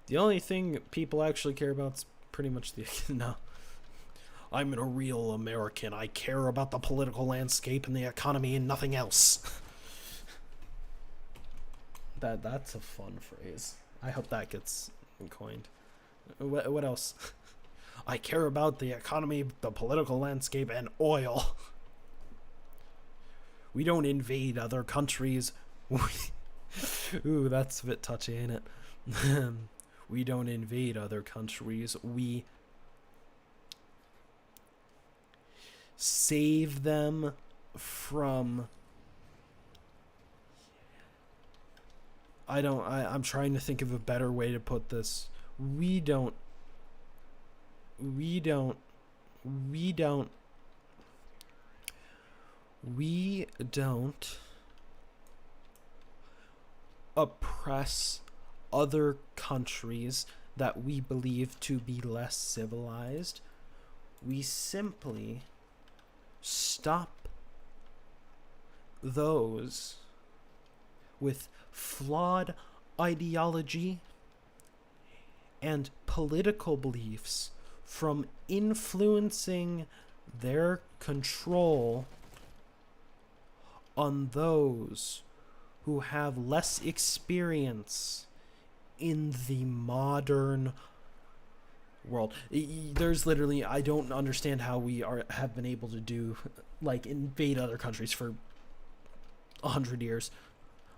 The only thing people actually care about is pretty much no. I'm a real American. I care about the political landscape and the economy and nothing else. That's a fun phrase. I hope that gets coined. What else? I care about the economy, the political landscape, and oil. We don't invade other countries. Ooh, that's a bit touchy, ain't it? We don't invade other countries. We save them from... I'm trying to think of a better way to put this. We don't oppress other countries that we believe to be less civilized. We simply stop those with flawed ideology and political beliefs from influencing their control on those who have less experience in the modern world. There's literally, I don't understand how we have been able to do, like, invade other countries for 100 years.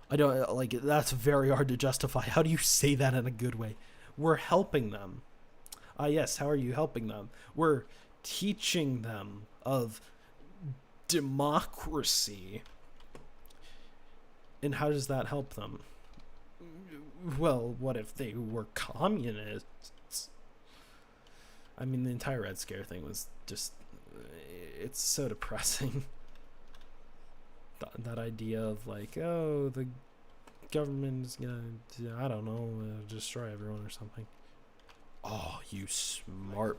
I don't, like, that's very hard to justify. How do you say that in a good way? We're helping them. Yes, how are you helping them? We're teaching them of democracy. And how does that help them? Well, what if they were communists? I mean, the entire Red Scare thing was just, it's so depressing. That idea of like, oh, the government is gonna, I don't know, destroy everyone or something. Oh, you smart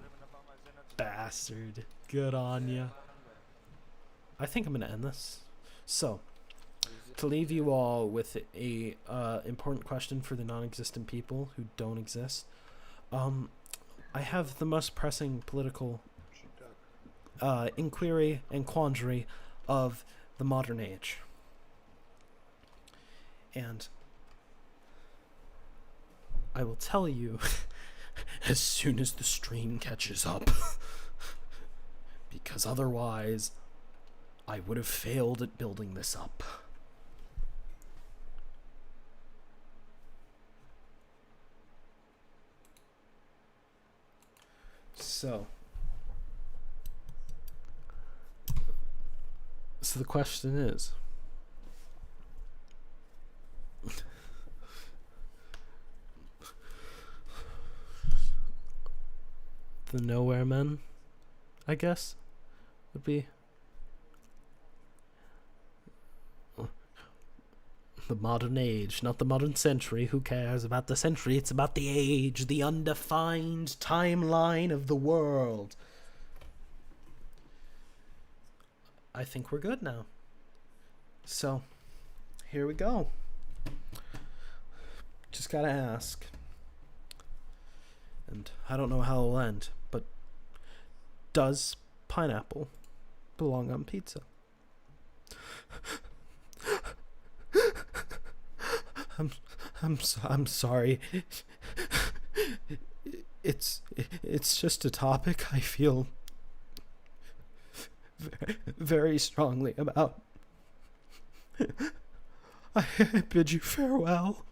bastard. Good on ya. I think I'm gonna end this. So, to leave you all with a important question for the non-existent people who don't exist, I have the most pressing political inquiry and quandary of the modern age. And I will tell you as soon as the stream catches up. Because otherwise, I would have failed at building this up. So the question is, the Nowhere Men, I guess, would be the modern age, not the modern century. Who cares about the century? It's about the age, the undefined timeline of the world. I think we're good now. So, here we go. Just gotta ask. And I don't know how it'll end, but does pineapple belong on pizza? I'm sorry. It's just a topic I feel very strongly about. I bid you farewell.